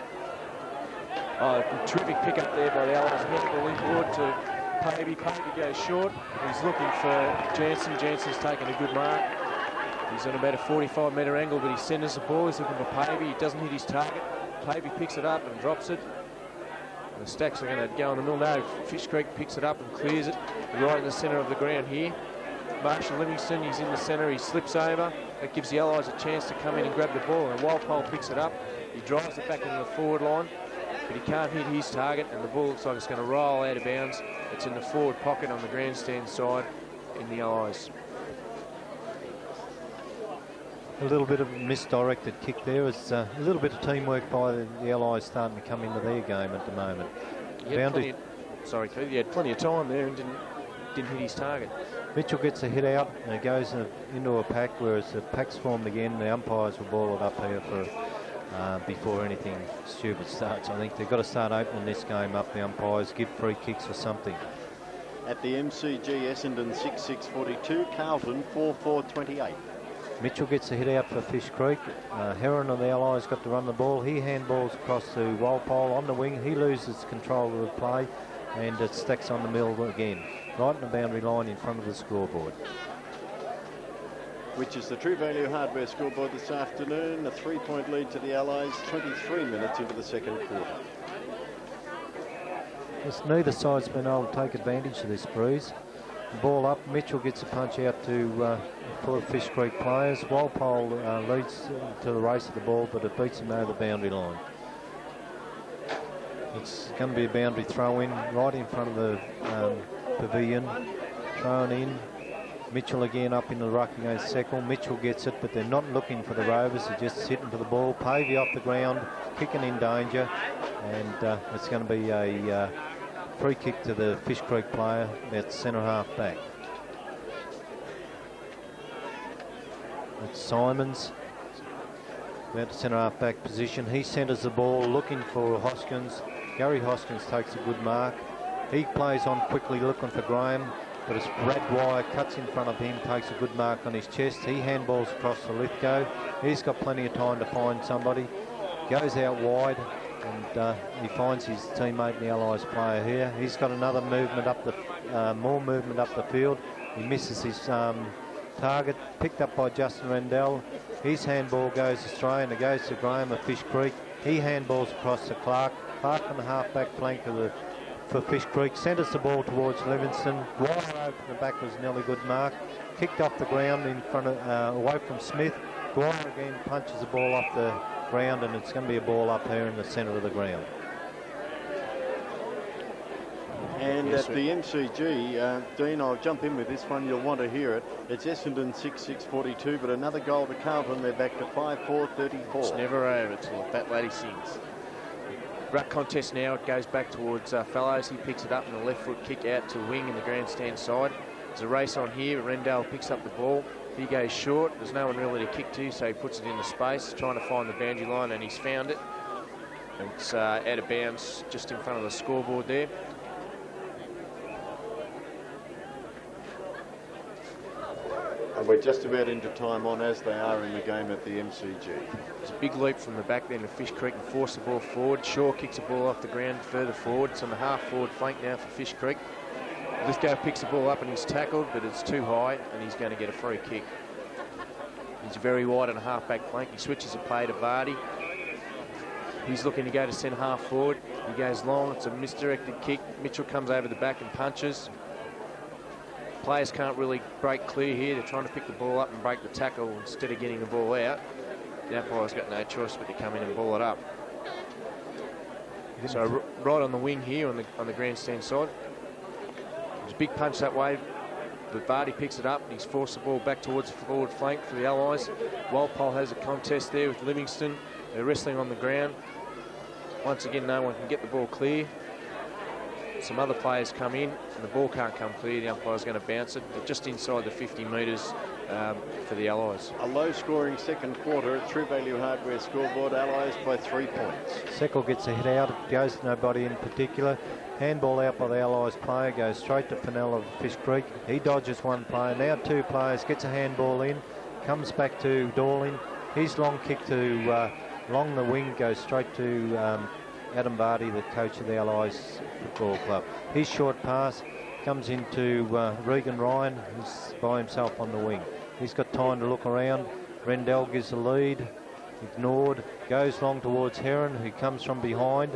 Terrific pick up there by the Allies. Handball inboard to Pavey. Pavey goes short. He's looking for Jansen. Jansen's taken a good mark. He's on about a 45-metre angle, but he centres the ball. He's looking for Pavey. He doesn't hit his target. Pavey picks it up and drops it. And the Stacks are going to go on the mill. No, Fish Creek picks it up and clears it right in the centre of the ground here. Marshall Livingston, he's in the centre. He slips over. That gives the Allies a chance to come in and grab the ball. And Walpole picks it up. He drives it back into the forward line, but he can't hit his target. And the ball looks like it's going to roll out of bounds. It's in the forward pocket on the grandstand side in the Allies. A little bit of a misdirected kick there. It's a little bit of teamwork by the Allies starting to come into their game at the moment. He had plenty of time there and didn't hit his target. Mitchell gets a hit out and it goes into a pack, whereas the pack's formed again. The umpires will ball it up here for before anything stupid starts. I think they've got to start opening this game up. The umpires give free kicks or something. At the MCG, Essendon 6-6-42, Carlton 4-4-28. Mitchell gets a hit out for Fish Creek. Heron and the Allies got to run the ball. He handballs across to Walpole on the wing. He loses control of the play, and it stacks on the middle again, right in the boundary line in front of the scoreboard. Which is the True Value Hardware scoreboard this afternoon. A 3-point lead to the Allies, 23 minutes into the second quarter. Yes, neither side's been able to take advantage of this breeze. Ball up. Mitchell gets a punch out to for the Fish Creek players. Walpole leads to the race of the ball, but it beats him over the boundary line. It's going to be a boundary throw in right in front of the pavilion. Thrown in. Mitchell again up in the ruck against Seckle. Mitchell gets it, but they're not looking for the Rovers. They're just hitting for the ball. Pavey off the ground, kicking in danger, and it's going to be a free kick to the Fish Creek player. That's centre half back. It's Simons. About the centre half back position. He centres the ball, looking for Hoskins. Gary Hoskins takes a good mark. He plays on quickly, looking for Graham. But as Brad Wire cuts in front of him, takes a good mark on his chest. He handballs across to Lithgow. He's got plenty of time to find somebody. Goes out wide, and he finds his teammate and the Allies player here. He's got another movement up the, more movement up the field. He misses his target. Picked up by Justin Rendell. His handball goes astray, and it goes to Graham of Fish Creek. He handballs across to Clark. Clark on the half-back flank of the for Fish Creek, centres the ball towards Livingston. Wide open the back was nearly good mark. Kicked off the ground in front of, away from Smith. Dwyer again punches the ball off the ground, and it's going to be a ball up here in the centre of the ground. And at the MCG, Dean, I'll jump in with this one. You'll want to hear it. It's Essendon 6-6-42, but another goal to Carlton. They're back to 5-4-34. It's never over till the fat lady sings. Ruck contest now. It goes back towards Fellows. He picks it up in the left foot kick out to wing in the grandstand side. There's a race on here. Rendell picks up the ball. He goes short. There's no one really to kick to, so he puts it into space, trying to find the boundary line, and he's found it. It's out of bounds just in front of the scoreboard there. And we're just about into time on, as they are in the game at the MCG. It's a big leap from the back then to Fish Creek and force the ball forward. Shaw kicks the ball off the ground further forward. It's on the half-forward flank now for Fish Creek. Lithgow picks the ball up and he's tackled, but it's too high and he's going to get a free kick. He's very wide on a half-back flank. He switches the play to Vardy. He's looking to go to centre half forward. He goes long. It's a misdirected kick. Mitchell comes over the back and punches. Players can't really break clear here. They're trying to pick the ball up and break the tackle instead of getting the ball out. The umpire's got no choice but to come in and ball it up. So right on the wing here on the grandstand side. There's a big punch that way, but Vardy picks it up and he's forced the ball back towards the forward flank for the Allies. Walpole has a contest there with Livingston. They're wrestling on the ground. Once again, no one can get the ball clear. Some other players come in and the ball can't come clear. The umpire's going to bounce it. They're just inside the 50 metres for the Allies. A low-scoring second quarter at True Value Hardware scoreboard. Allies by 3 points. Seckle gets a hit out. It goes to nobody in particular. Handball out by the Allies player. Goes straight to Fennell of Fish Creek. He dodges one player. Now two players. Gets a handball in. Comes back to Dorling. His long kick to along the wing goes straight to Adam Vardy, the coach of the Allies Football Club. His short pass comes into Regan Ryan, who's by himself on the wing. He's got time to look around. Rendell gives the lead, ignored, goes long towards Heron, who comes from behind.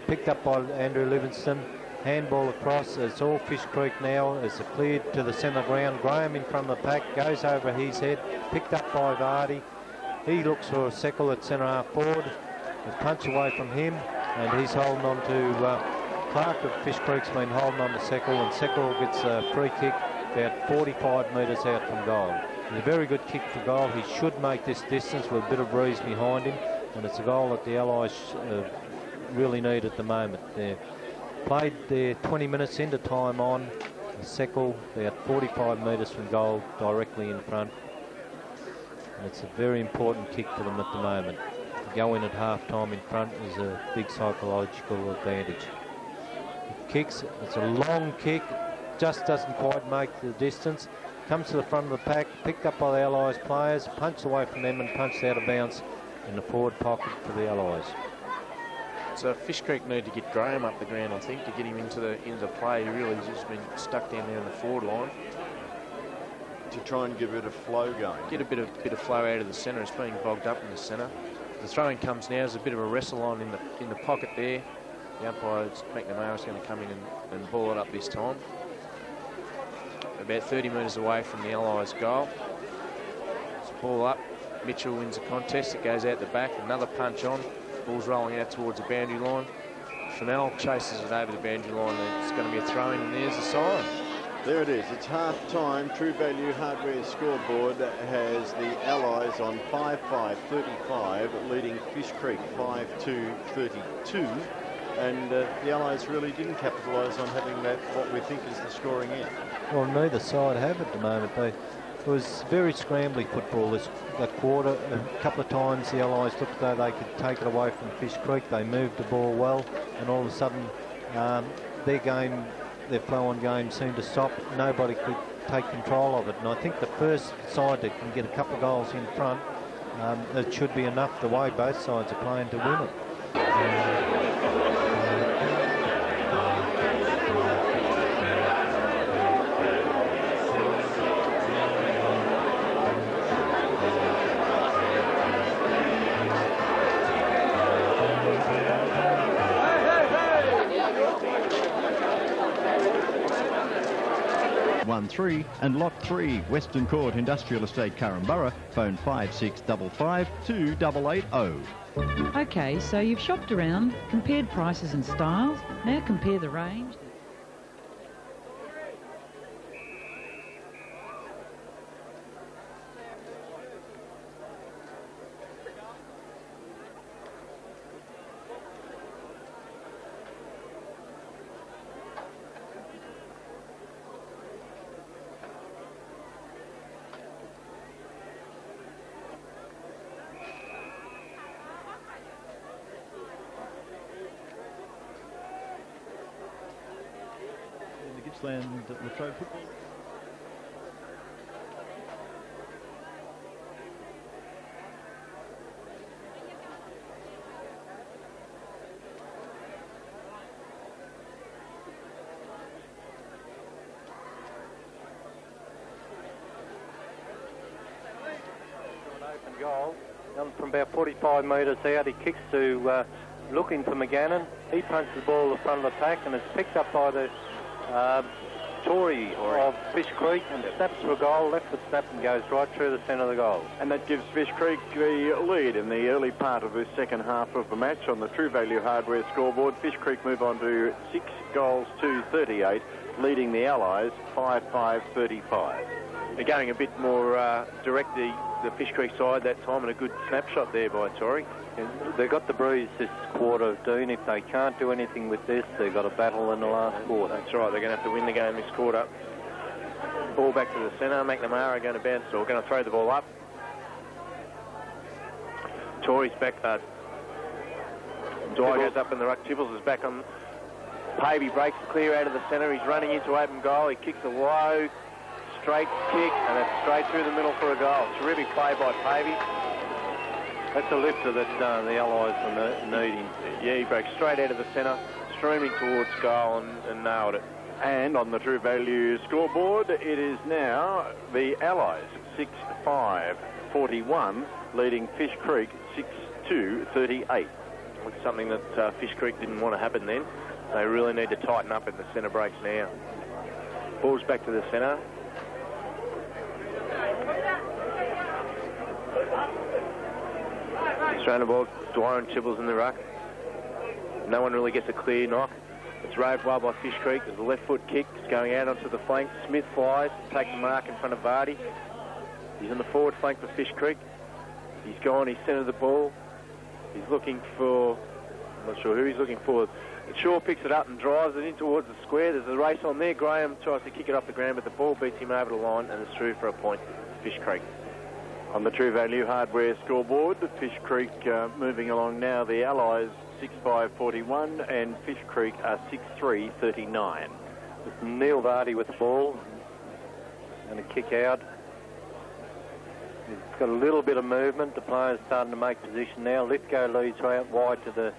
Picked up by Andrew Livingston. Handball across. It's all Fish Creek now. It's cleared to the centre ground. Graham in front of the pack, goes over his head. Picked up by Vardy. He looks for a Seckle at centre half forward. A punch away from him, and he's holding on to Clark of Fish Creek's been holding on to Seckle, and Seckle gets a free kick about 45 metres out from goal. It's a very good kick for goal. He should make this distance with a bit of breeze behind him, and it's a goal that the Allies really need at the moment. They've played their 20 minutes into time on. Seckle, they're at 45 metres from goal, directly in front. And it's a very important kick for them at the moment. To go in at half-time in front is a big psychological advantage. It kicks, it's a long kick, just doesn't quite make the distance. Comes to the front of the pack, picked up by the Allies players, punched away from them and punched out of bounds in the forward pocket for the Allies. So Fish Creek need to get Graham up the ground, I think, to get him into the play. He really has just been stuck down there on the forward line. To try and give it a flow going. Get a bit of flow out of the centre. It's being bogged up in the centre. The throw-in comes now. There's a bit of a wrestle on in the pocket there. The umpire, McNamara, is going to come in and ball it up this time. about 30 metres away from the Allies' goal. It's ball up. Mitchell wins the contest. It goes out the back. Another punch on. Ball's rolling out towards the boundary line. Fennell chases it over the boundary line. And it's going to be a throw-in, and there's the siren. There it is. It's half-time. True Value Hardware scoreboard has the Allies on 5-5-35, leading Fish Creek 5-2-32. And the Allies really didn't capitalise on having that, what we think is the scoring end. Well, neither side have at the moment. It was very scrambly football that quarter. A couple of times the Allies looked as though they could take it away from Fish Creek. They moved the ball well, and all of a sudden their flow on game seemed to stop. Nobody could take control of it. And I think the first side that can get a couple of goals in front, it should be enough the way both sides are playing to win it. 1-3 and Lot 3, Western Court Industrial Estate, Curramborough. Phone 5655 2880. Okay, so you've shopped around, compared prices and styles. Now compare the range. Gippsland Latrobe football. Open goal, done from about 45 metres out. He kicks to looking for McGannon. He punches the ball in the front of the pack and it's picked up by the Tory of Fish Creek and snaps for a goal, left foot snap and goes right through the centre of the goal. And that gives Fish Creek the lead in the early part of the second half of the match on the True Value Hardware scoreboard. Fish Creek move on to 6 goals to 38, leading the Allies 5-5-35. They're going a bit more direct, the Fish Creek side that time, and a good snapshot there by Tory. They've got the breeze this quarter, Dean. If they can't do anything with this, they've got a battle in the last quarter. That's right, they're going to have to win the game this quarter. Ball back to the centre. McNamara going to bounce, or going to throw the ball up. Tory's back. Dwyer goes up in the ruck. Tibbles is back on. Pavey breaks clear out of the centre. He's running into open goal. He kicks a low, straight kick, and it's straight through the middle for a goal. Terrific play by Pavey. That's a lifter that the Allies are needing. Yeah, he breaks straight out of the centre, streaming towards goal and nailed it. And on the True Value scoreboard, it is now the Allies 6-5-41, leading Fish Creek 6-2-38. It's something that Fish Creek didn't want to happen then. They really need to tighten up in the centre break now. Ball's back to the centre. Thrown the ball, Dwyer and Tibbles in the ruck. No one really gets a clear knock. It's roved well by Fish Creek. There's a left foot kick. It's going out onto the flank. Smith flies, takes the mark in front of Vardy. He's on the forward flank for Fish Creek. He's gone, he's centred the ball. He's looking for, I'm not sure who he's looking for. Shaw picks it up and drives it in towards the square. There's a race on there. Graham tries to kick it off the ground, but the ball beats him over the line and it's through for a point. Fish Creek. On the True Value Hardware scoreboard, the Fish Creek moving along now. The Allies 6-5-41 and Fish Creek are 6-3-39. Neil Vardy with the ball and a kick out. He's got a little bit of movement. The player's starting to make position now. Lithgow leads out wide to the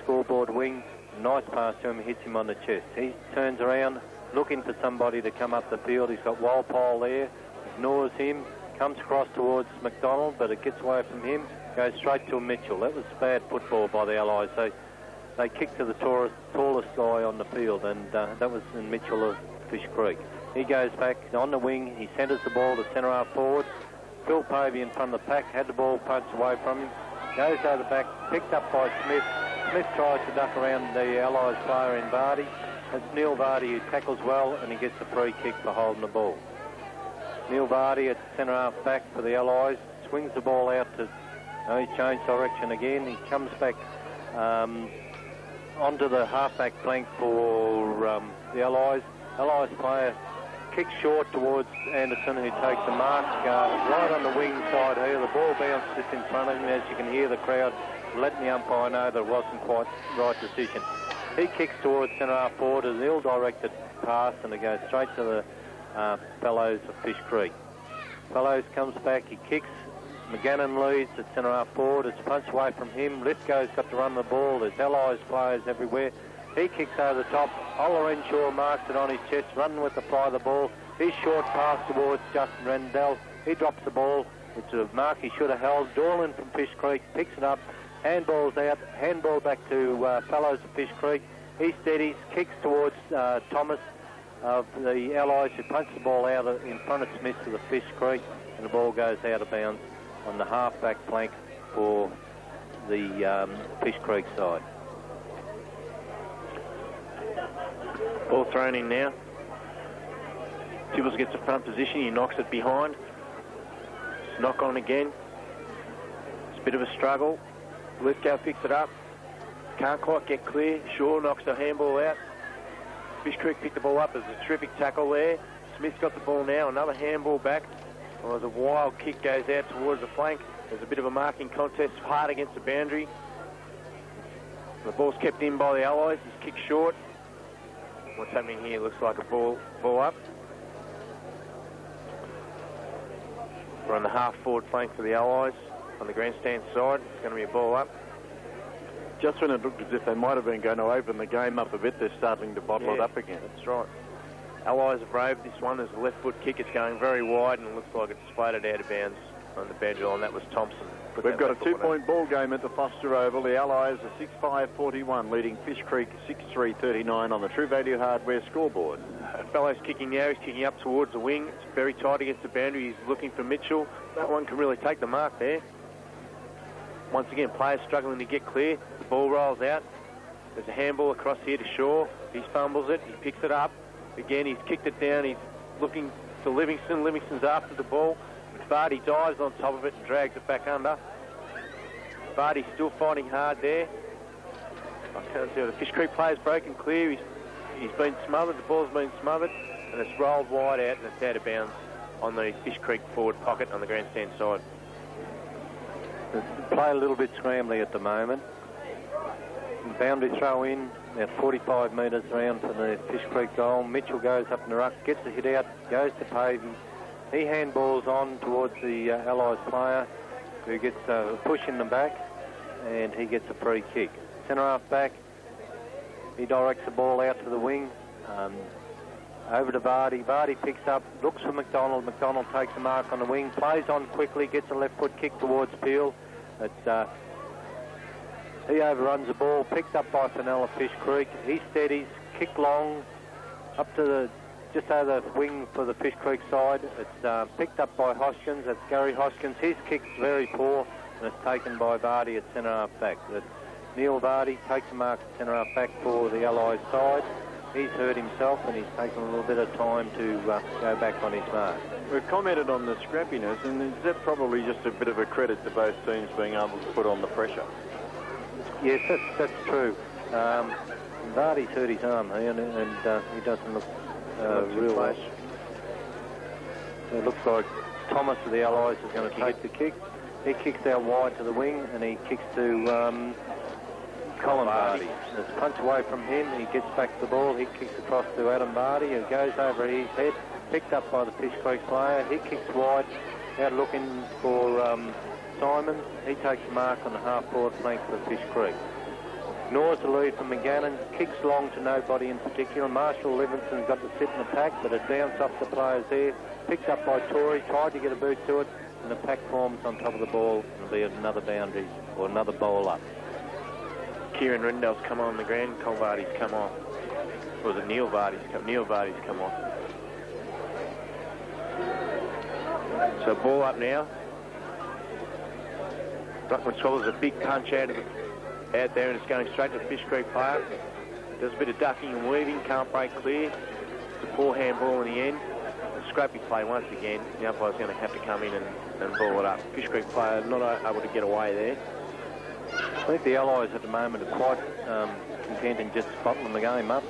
scoreboard wing. Nice pass to him, hits him on the chest. He turns around looking for somebody to come up the field. He's got Welshpool there, ignores him. Comes across towards McDonald, but it gets away from him, goes straight to Mitchell. That was bad football by the Allies. They kicked to the tallest guy on the field, and that was in Mitchell of Fish Creek. He goes back on the wing. He centres the ball to centre half forward. Phil Pavey in front of the pack, had the ball punched away from him. Goes over the back, picked up by Smith. Smith tries to duck around the Allies player in Vardy. It's Neil Vardy who tackles well, and he gets the free kick for holding the ball. Neil Vardy at centre half back for the Allies, swings the ball out to... he's changed direction again. He comes back onto the half-back flank for the Allies. Allies player kicks short towards Anderson, who takes the mark right on the wing side here. The ball bounces just in front of him, as you can hear the crowd letting the umpire know that it wasn't quite the right decision. He kicks towards centre half forward, an ill-directed pass, and it goes straight to the Fellows of Fish Creek. Fellows comes back, he kicks. McGannon leads at centre half forward. It's punched away from him. Lithgow's got to run the ball. There's Allies players everywhere. He kicks over the top. Ola Renshaw marks it on his chest, running with the fly of the ball. His short pass towards Justin Rendell. He drops the ball. It's a mark he should have held. Dorland from Fish Creek picks it up. Handball's out. Handball back to Fellows of Fish Creek. He steadies, kicks towards Thomas of the Allies, who punches the ball out in front of Smith to the Fish Creek, and the ball goes out of bounds on the half-back flank for the Fish Creek side. Ball thrown in now. Tibbles gets the front position. He knocks it behind. It's knock on again. It's a bit of a struggle. Lithgow picks it up. Can't quite get clear. Shaw knocks the handball out. Fish Creek picked the ball up. There's a terrific tackle there. Smith's got the ball now. Another handball back. Well, there's a wild kick goes out towards the flank. There's a bit of a marking contest, hard against the boundary. The ball's kept in by the Allies. He's kicked short. What's happening here looks like a ball up. We're on the half-forward flank for the Allies on the grandstand side. It's going to be a ball up. Just when it looked as if they might have been going to open the game up a bit, they're starting to bottle it up again. That's right. Allies have braved this one. There's a left foot kick. It's going very wide, and it looks like it's floated out of bounds on the boundary line. That was Thompson. We've got a 2-point ball game at the Foster Oval. The Allies are 6-5-41, leading Fish Creek 6-3-39 on the True Value Hardware scoreboard. Fellows kicking now. He's kicking up towards the wing. It's very tight against the boundary. He's looking for Mitchell. That one can really take the mark there. Once again, players struggling to get clear. The ball rolls out. There's a handball across here to Shaw. He fumbles it. He picks it up. Again, he's kicked it down. He's looking to Livingston. Livingston's after the ball. Vardy dives on top of it and drags it back under. Vardy's still fighting hard there. I can't see the Fish Creek player's broken clear. He's been smothered. The ball's been smothered, and it's rolled wide out, and it's out of bounds on the Fish Creek forward pocket on the grandstand side. Play a little bit scrambly at the moment. Boundary throw in, about 45 metres around for the Fish Creek goal. Mitchell goes up in the ruck, gets a hit out, goes to Pavey. He handballs on towards the Allies player, who gets a push in the back, and he gets a free kick. Centre half back, he directs the ball out to the wing, over to Vardy. Vardy picks up, looks for McDonald. McDonald takes a mark on the wing, plays on quickly, gets a left foot kick towards Peel. He overruns the ball, picked up by Fenella Fish Creek. He steadies, kick long, up to the just over the wing for the Fish Creek side. It's picked up by Hoskins. That's Gary Hoskins. His kick's very poor, and it's taken by Vardy at centre half back. That's Neil Vardy takes a mark at centre half back for the Allies side. He's hurt himself, and he's taken a little bit of time to go back on his mark. We've commented on the scrappiness, and is that probably just a bit of a credit to both teams being able to put on the pressure? Yes, that's true. Vardy's hurt his arm here, and he doesn't look real well. It looks like Thomas of the Allies is going to take the kick. He kicks out wide to the wing, and he kicks to Colin Vardy. There's a punch away from him. He gets back to the ball. He kicks across to Adam Vardy, who goes over his head, picked up by the Fish Creek player. He kicks wide, out looking for Simon. He takes the mark on the half-forward flank for Fish Creek. Ignores the lead from McGannon, kicks long to nobody in particular. Marshall Livingston's got to sit in the pack, but it bounced off the players there. Picked up by Tory, tried to get a boot to it, and the pack forms on top of the ball. It'll be another boundary or another bowl up. Kieran Rendell's come on the ground. Cole Vardy's come on. Or was it Neil Vardy's come on? So ball up now. Ruckman swallows a big punch out there, and it's going straight to the Fish Creek player. Does a bit of ducking and weaving, can't break clear. The poor handball in the end. A scrappy play once again. The umpire's going to have to come in and ball it up. Fish Creek player not able to get away there. I think the Allies at the moment are quite content in just bottling the game up.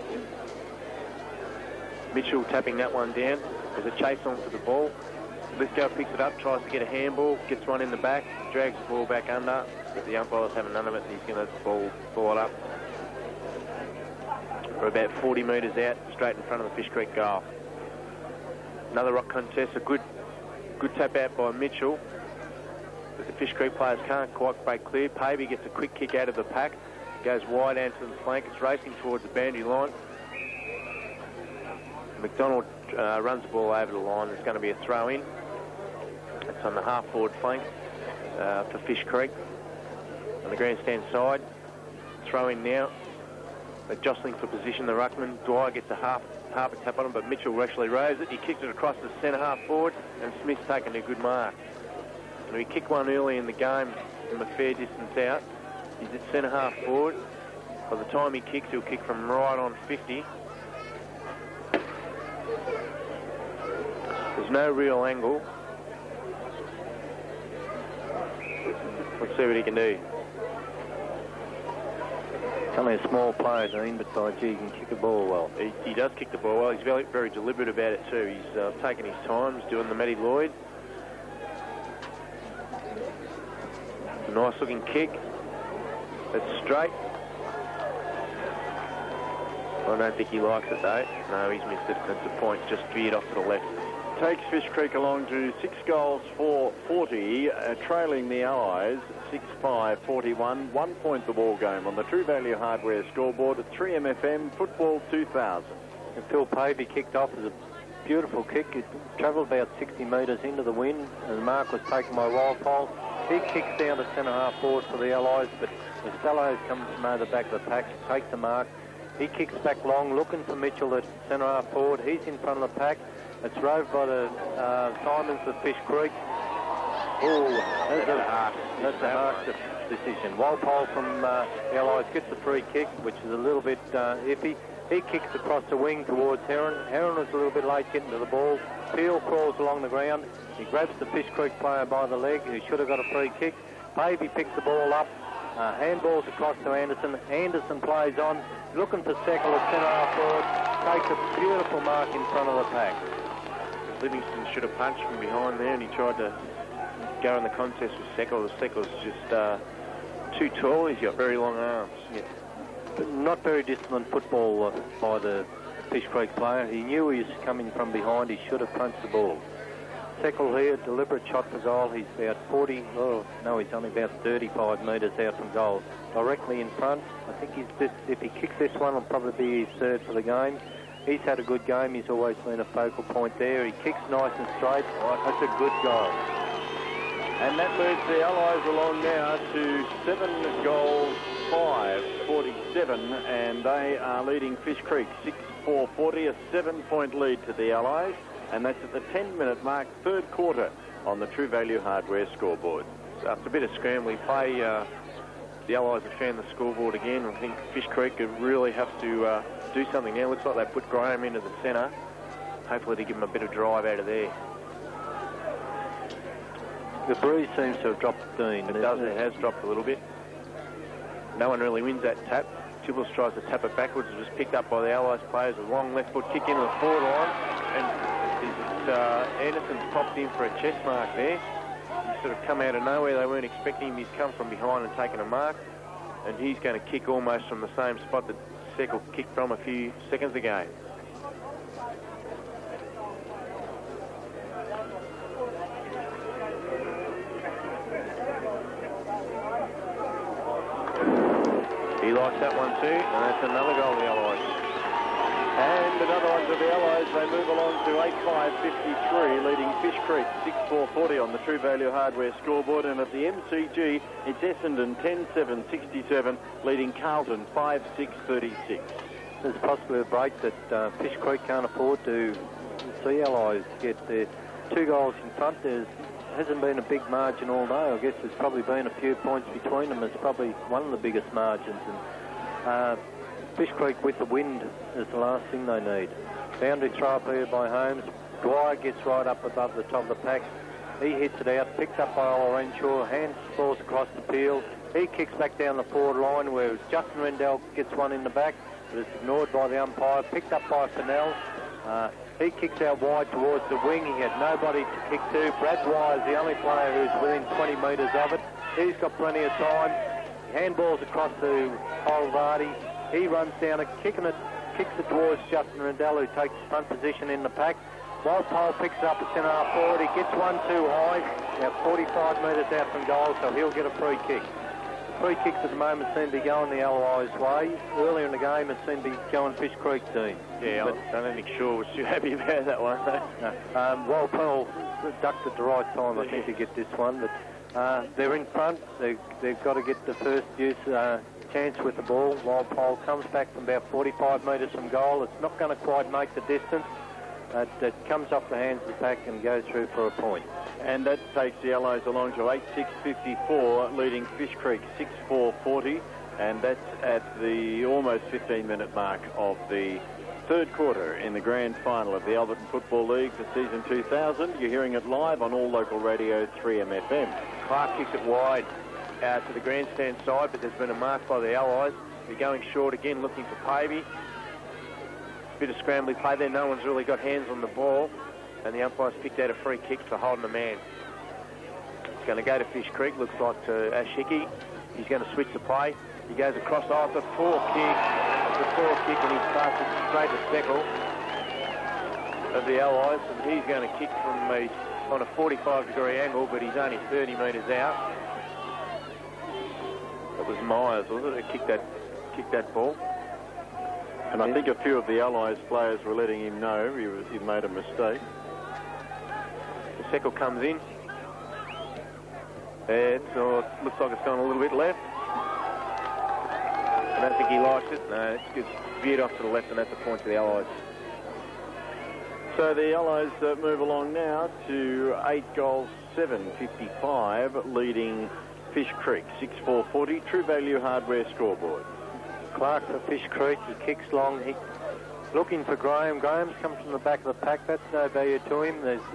Mitchell tapping that one down. There's a chase on for the ball. Lithgow picks it up, tries to get a handball, gets one in the back, drags the ball back under, but the umpire's having none of it, and he's going to ball it up. We're about 40 metres out, straight in front of the Fish Creek goal. Another rock contest, a good tap out by Mitchell, but the Fish Creek players can't quite break clear. Pavey gets a quick kick out of the pack, goes wide out to the flank, it's racing towards the boundary line. McDonald runs the ball over the line, there's going to be a throw in. It's on the half-forward flank for Fish Creek. On the grandstand side, throw in now. They're jostling for position, the ruckman. Dwyer gets a half a tap on him, but Mitchell actually rows it. He kicks it across the centre half forward, and Smith's taken a good mark. And he kicked one early in the game from a fair distance out. He's at centre half forward. By the time he kicks, he'll kick from right on 50. There's no real angle. Let's see what he can do. It's only a small player, Dean, but by gee, he can kick the ball well. He does kick the ball well. He's very, very deliberate about it too. He's taking his time. He's doing the Matty Lloyd. A nice looking kick. It's straight. I don't think he likes it though. No, he's missed it. That's the point. Just veered off to the left. Takes Fish Creek along to 6 goals for 40, trailing the Allies 6-5-41. 1 point the ball game on the True Value Hardware scoreboard at 3MFM Football 2000. And Phil Pavey kicked off as a beautiful kick. It travelled about 60 metres into the wind, and the mark was taken by Welshpool. He kicks down to centre half forward for the Allies, but the Fellows come from over the back of the pack, takes the mark. He kicks back long, looking for Mitchell at centre half forward. He's in front of the pack. It's roved by the Simons of Fish Creek. Oh, that's a harsh decision. Walpole from the Allies gets the free kick, which is a little bit iffy. He kicks across the wing towards Heron. Heron was a little bit late getting to the ball. Peel crawls along the ground. He grabs the Fish Creek player by the leg, who should have got a free kick. Pavey picks the ball up. Handballs across to Anderson. Anderson plays on, looking for Seckle at centre half forward. Takes a beautiful mark in front of the pack. Livingston should have punched from behind there, and he tried to go in the contest with Seckle. Seckle's just too tall. He's got very long arms. Yeah. But not very disciplined football by the Fish Creek player. He knew he was coming from behind. He should have punched the ball. Seckle here, deliberate shot for goal. He's about 40, oh no, he's only about 35 metres out from goal. Directly in front. I think if he kicks this one, it'll probably be his third for the game. He's had a good game. He's always been a focal point there. He kicks nice and straight. That's a good goal. And that moves the Allies along now to 7 goals, 5-47, and they are leading Fish Creek 6-4-40, a 7-point lead to the Allies, and that's at the 10-minute mark, third quarter on the True Value Hardware scoreboard. So after a bit of scrambling play, the Allies have found the scoreboard again. I think Fish Creek really have to do something now. Looks like they put Graham into the centre, hopefully to give him a bit of drive out of there. The breeze seems to have dropped, Dean. It does. It has dropped a little bit. No one really wins that tap. Tibbles tries to tap it backwards. It was picked up by the Allies players. A long left foot kick into the forward line. And Anderson's popped in for a chest mark there. He's sort of come out of nowhere. They weren't expecting him. He's come from behind and taken a mark. And he's going to kick almost from the same spot that Seckle kicked from a few seconds ago. He likes that one too, and that's another goal of the Allies. And another one to the Allies. They move along to 8-5-53, leading Fish Creek 6-4-40 on the True Value Hardware scoreboard. And at the MCG, it's Essendon 10-7-67, leading Carlton 5-6-36. There's possibly a break that Fish Creek can't afford to see Allies get there. 2 goals in front. There hasn't been a big margin all day. I guess there's probably been a few points between them. It's probably one of the biggest margins. And Fish Creek with the wind is the last thing they need. Boundary throw up here by Holmes. Dwyer gets right up above the top of the pack. He hits it out, picked up by Lorenshaw, hands falls across the field. He kicks back down the forward line where Justin Rendell gets one in the back, but it's ignored by the umpire, picked up by Fennell. He kicks out wide towards the wing. He had nobody to kick to. Brad Dwyer is the only player who's within 20 metres of it. He's got plenty of time. Handballs across to Vardy. He runs down it, kicks it towards Justin Rendell, who takes front position in the pack. Welshpool picks it up at centre half forward. He gets one too high, about 45 metres out from goal, so he'll get a free kick. The free kicks at the moment seem to be going the Allies' way. Earlier in the game, it seemed to be going Fish Creek's team. Yeah, I don't think Shaw was too happy about that one. No. Welshpool ducked at the right time, I think, to get this one. But they're in front. They've got to get the first chance with the ball. Welshpool comes back from about 45 metres from goal. It's not going to quite make the distance. That comes off the hands of the pack and goes through for a point. And that takes the Allies along to 8-6-54, leading Fish Creek 6-4-40, and that's at the almost 15-minute mark of the third quarter in the grand final of the Alberton Football League for season 2000. You're hearing it live on all local radio 3MFM. Clark kicks it wide to the grandstand side, but there's been a mark by the Allies. They're going short again, looking for Pavey. Bit of scrambling play there. No one's really got hands on the ball, and the umpire's picked out a free kick for holding a man. It's going to go to Fish Creek. Looks like to Ash Hickey. He's going to switch the play. He goes across the four kick, and he starts it straight to Speckle of the Allies, and he's going to kick from on a 45-degree angle, but he's only 30 metres out. It was Myers, was it? Who kicked that ball. And I think a few of the Allies players were letting him know he made a mistake. The Seckle comes in. It looks like it's gone a little bit left. I don't think he likes it. No, it's veered off to the left, and that's a point to the Allies. So the Allies move along now to 8-7-55, leading Fish Creek 6-4-40. True Value Hardware scoreboard. Clark for Fish Creek. He kicks long. He looking for Graham. Graham's come from the back of the pack. That's no value to him. There's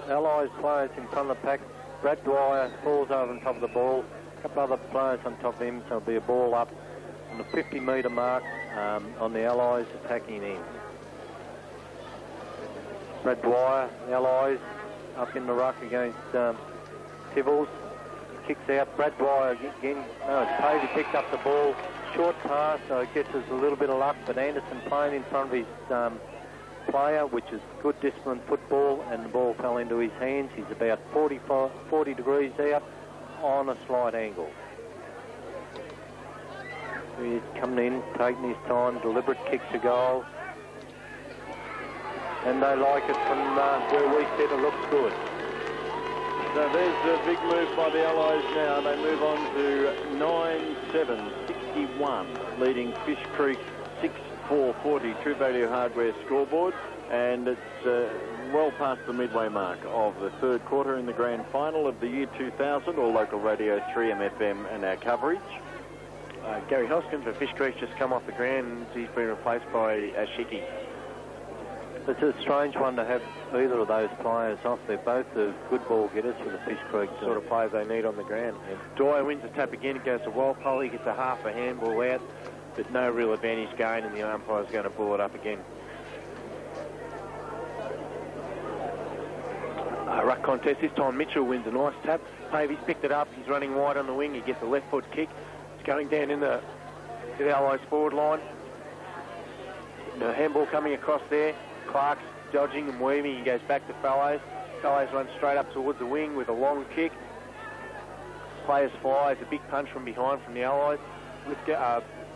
Allies players in front of the pack. Brad Dwyer falls over on top of the ball. A couple other players on top of him, so it'll be a ball up on the 50-metre mark on the Allies attacking end. Brad Dwyer, Allies, up in the ruck against Tibbles. Kicks out. Brad Dwyer again. No, it's Pavey picked up the ball. Short pass, so it gets us a little bit of luck, but Anderson playing in front of his player, which is good disciplined football, and the ball fell into his hands. He's about 40 degrees out on a slight angle. He's coming in, taking his time, deliberate kick to goal. And they like it from where we said it looks good. So there's a big move by the Allies now. They move on to 9-7-61, leading Fish Creek 6-4-40. True Value Hardware scoreboard, and it's well past the midway mark of the third quarter in the grand final of the year 2000. All local radio 3MFM and our coverage. Gary Hoskins for Fish Creek just come off the ground, and he's been replaced by Ashiki. It's a strange one to have either of those players off. They're both the good ball getters for the Fish Creek. Sort of players they need on the ground. And Dwyer wins the tap again. It goes to Welshpool. He gets a half a handball out, but no real advantage gain, and the umpire's going to ball it up again. Ruck contest. This time Mitchell wins a nice tap. Pavey's picked it up. He's running wide on the wing. He gets a left foot kick. It's going down in to the Allies forward line. The handball coming across there. Clark's dodging and weaving. He goes back to Fellows. Fellows runs straight up towards the wing with a long kick. Players fly. It's a big punch from behind from the Allies.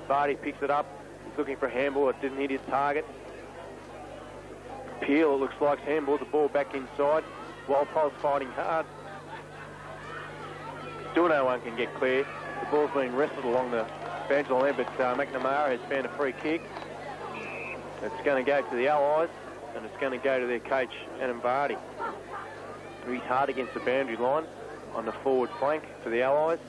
Vardy picks it up. He's looking for a handball. It didn't hit his target. Peel, it looks like, handballs the ball back inside. Welshpool's fighting hard. Still no one can get clear. The ball's being wrestled along the boundary line, but McNamara has found a free kick. It's going to go to the Allies, and it's going to go to their coach, Adam Vardy. He's hard against the boundary line on the forward flank for the Allies.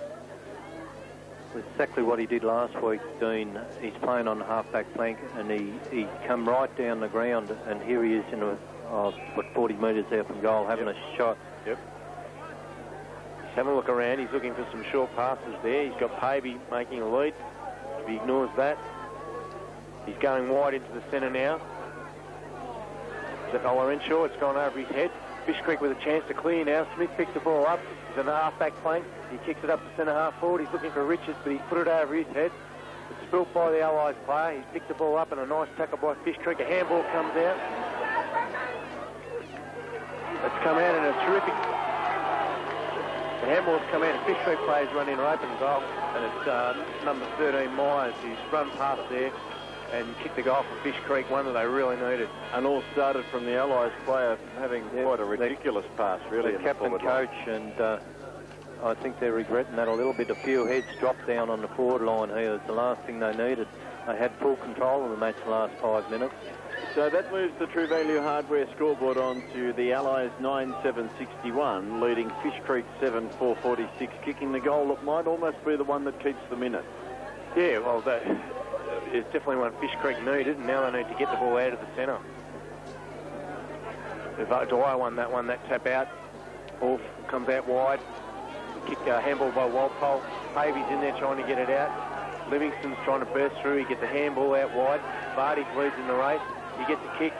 It's exactly what he did last week, Dean. He's playing on the half-back flank, and he come right down the ground, and here he is in 40 metres out from goal, having a shot. Yep. He's having a look around. He's looking for some short passes there. He's got Pavey making a lead. If he ignores that, he's going wide into the centre now. Is that Noah Renshaw? It's gone over his head. Fish Creek with a chance to clear now. Smith picks the ball up. He's on the half-back flank. He kicks it up to centre-half forward. He's looking for Richards, but he's put it over his head. It's spilt by the Allies player. He's picked the ball up, and a nice tackle by Fish Creek. A handball comes out. It's come out in a terrific... The handball's come out, and Fish Creek players run in open goal, and it's number 13, Myers, who's run past there and kicked the goal for Fish Creek, one that they really needed. And all started from the Allies player having quite a ridiculous pass, really. The captain coach, and I think they're regretting that a little bit. A few heads dropped down on the forward line here. It's the last thing they needed. They had full control of the match the last 5 minutes. So that moves the True Value Hardware scoreboard on to the Allies 9-7-61, leading Fish Creek 7-4-46, kicking the goal that might almost be the one that keeps them in it. Yeah, well, that is definitely one Fish Creek needed, and now they need to get the ball out of the centre. Dwyer won that one, that tap out. Ball comes out wide. Kick handball by Walpole. Pavey's in there trying to get it out. Livingston's trying to burst through. He gets a handball out wide. Vardy leads in the race. He gets a kick.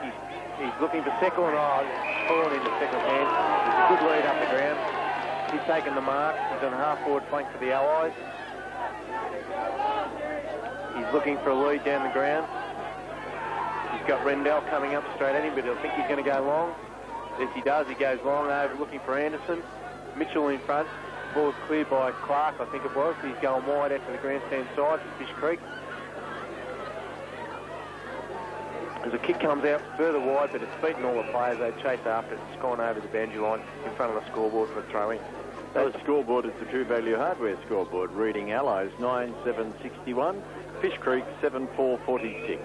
He's looking for Seckle, and fallen into Seckle's hands. There's a good lead up the ground. He's taken the mark. He's on half-forward flank for the Allies. He's looking for a lead down the ground. He's got Rendell coming up straight at him, but he'll think he's going to go long. Yes, he does. He goes long over, looking for Anderson. Mitchell in front. Ball cleared by Clark, I think it was. He's going wide out to the grandstand side for Fish Creek. As a kick comes out further wide, but it's beaten all the players. They chase after it. It's gone over the boundary line in front of the scoreboard for a throw-in. The scoreboard is the True Value Hardware scoreboard, reading Allies 9-7-61, Fish Creek 7-4-46.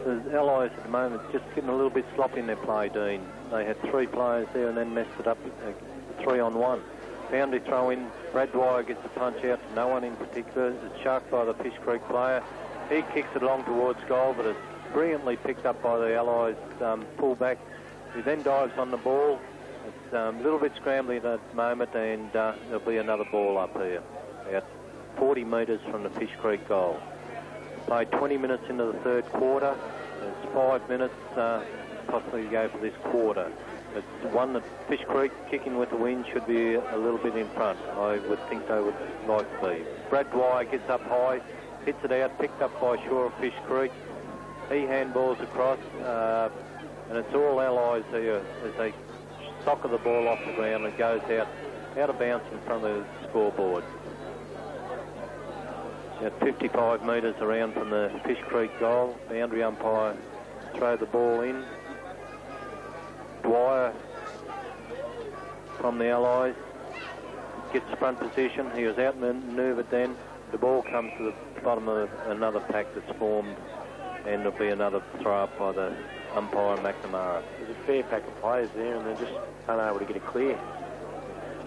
The Allies at the moment just getting a little bit sloppy in their play, Dean. They had 3 players there and then messed it up 3-on-1. Boundary throw in. Brad Dwyer gets a punch out to no one in particular. It's sharked by the Fish Creek player. He kicks it along towards goal, but it's brilliantly picked up by the Allies fullback, who then dives on the ball. It's a little bit scrambly at the moment, and there'll be another ball up here, about 40 metres from the Fish Creek goal. Played 20 minutes into the third quarter. It's 5 minutes possibly to go for this quarter. It's one that Fish Creek, kicking with the wind, should be a little bit in front. I would think they would like to be. Brad Dwyer gets up high, hits it out, picked up by Shaw of Fish Creek. He handballs across, and it's all Allies here as they soccer the ball off the ground and goes out of bounds in front of the scoreboard. About 55 metres around from the Fish Creek goal. Boundary umpire throw the ball in. Dwyer from the Allies gets front position. He was outmanoeuvred then. The ball comes to the bottom of another pack that's formed, and there'll be another throw up by the umpire McNamara. There's a fair pack of players there, and they're just unable to get it clear.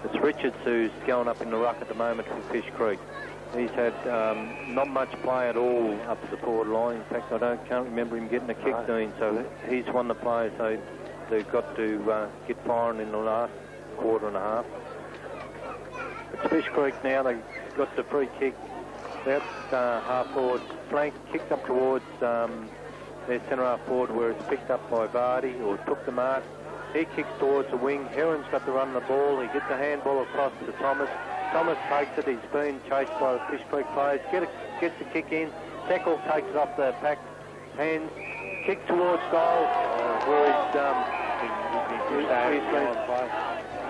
It's Richards who's going up in the ruck at the moment for Fish Creek. He's had not much play at all up at the forward line. In fact, can't remember him getting a kick, Dean. So he's one of the players they've got to get firing in the last quarter and a half. It's Fish Creek now. They've got the free kick. That half-forward flank kicked up towards their centre-half forward, where it's picked up by Vardy, or took the mark. He kicks towards the wing. Heron's got to run the ball. He gets a handball across to Thomas. Thomas takes it. He's been chased by the Fish Creek players. Gets the kick in. Seckle takes it off the pack hands. Kick towards goal.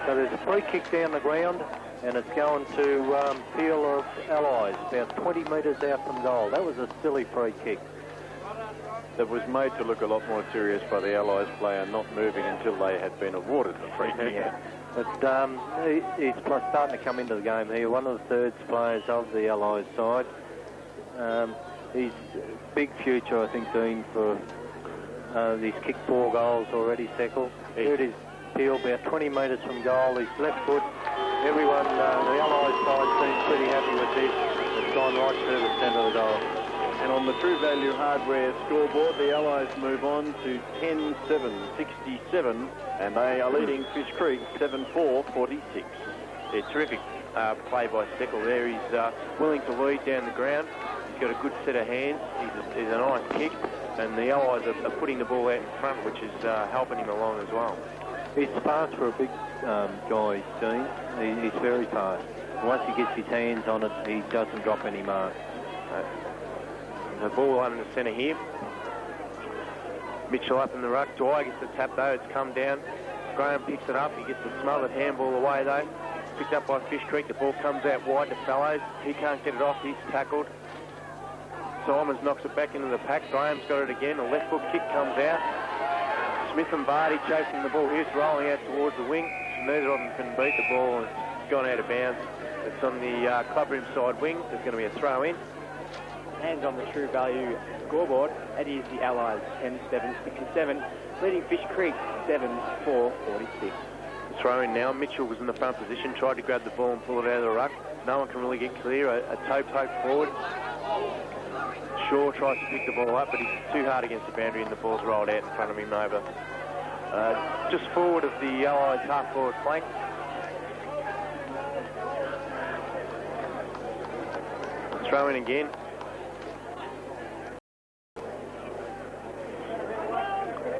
So there's a free kick down the ground, and it's going to field of Allies, about 20 metres out from goal. That was a silly free kick. That was made to look a lot more serious by the Allies player not moving until they had been awarded the free kick. Yeah. But he's starting to come into the game here. One of the thirds players of the Allies side. He's big future, I think, Dean, for he's kicked 4 goals already, Seckle. 30 appeal, about 20 metres from goal. His left foot. Everyone, the Allies side seems pretty happy with this. It's gone right through the centre of the goal. And on the True Value Hardware scoreboard, the Allies move on to 10-7-67, and they are leading Fish Creek 7-4-46. Yeah, terrific play by Steckle there. He's willing to lead down the ground. He's got a good set of hands. He's a nice kick, and the Allies are putting the ball out in front, which is helping him along as well. He's fast for a big guy, Dean. He's very fast. Once he gets his hands on it, he doesn't drop any marks. The ball under the centre here. Mitchell up in the ruck. Dwyer gets the tap though. It's come down. Graham picks it up. He gets the smothered handball away though. Picked up by Fish Creek. The ball comes out wide to Fellows. He can't get it off. He's tackled. Simons knocks it back into the pack. Graham's got it again. A left foot kick comes out. Smith and Vardy chasing the ball. Here's rolling out towards the wing. Neither of them can beat the ball, and it's gone out of bounds. It's on the clubroom side wing. There's going to be a throw in. And on the True Value scoreboard, it is the Allies 10-7-67, leading Fish Creek 7-4-46. Throw in now. Mitchell was in the front position, tried to grab the ball and pull it out of the ruck. No one can really get clear. A toe poke forward. Shaw tries to pick the ball up, but he's too hard against the boundary, and the ball's rolled out in front of him over just forward of the Allies half-forward flank. Throw in again.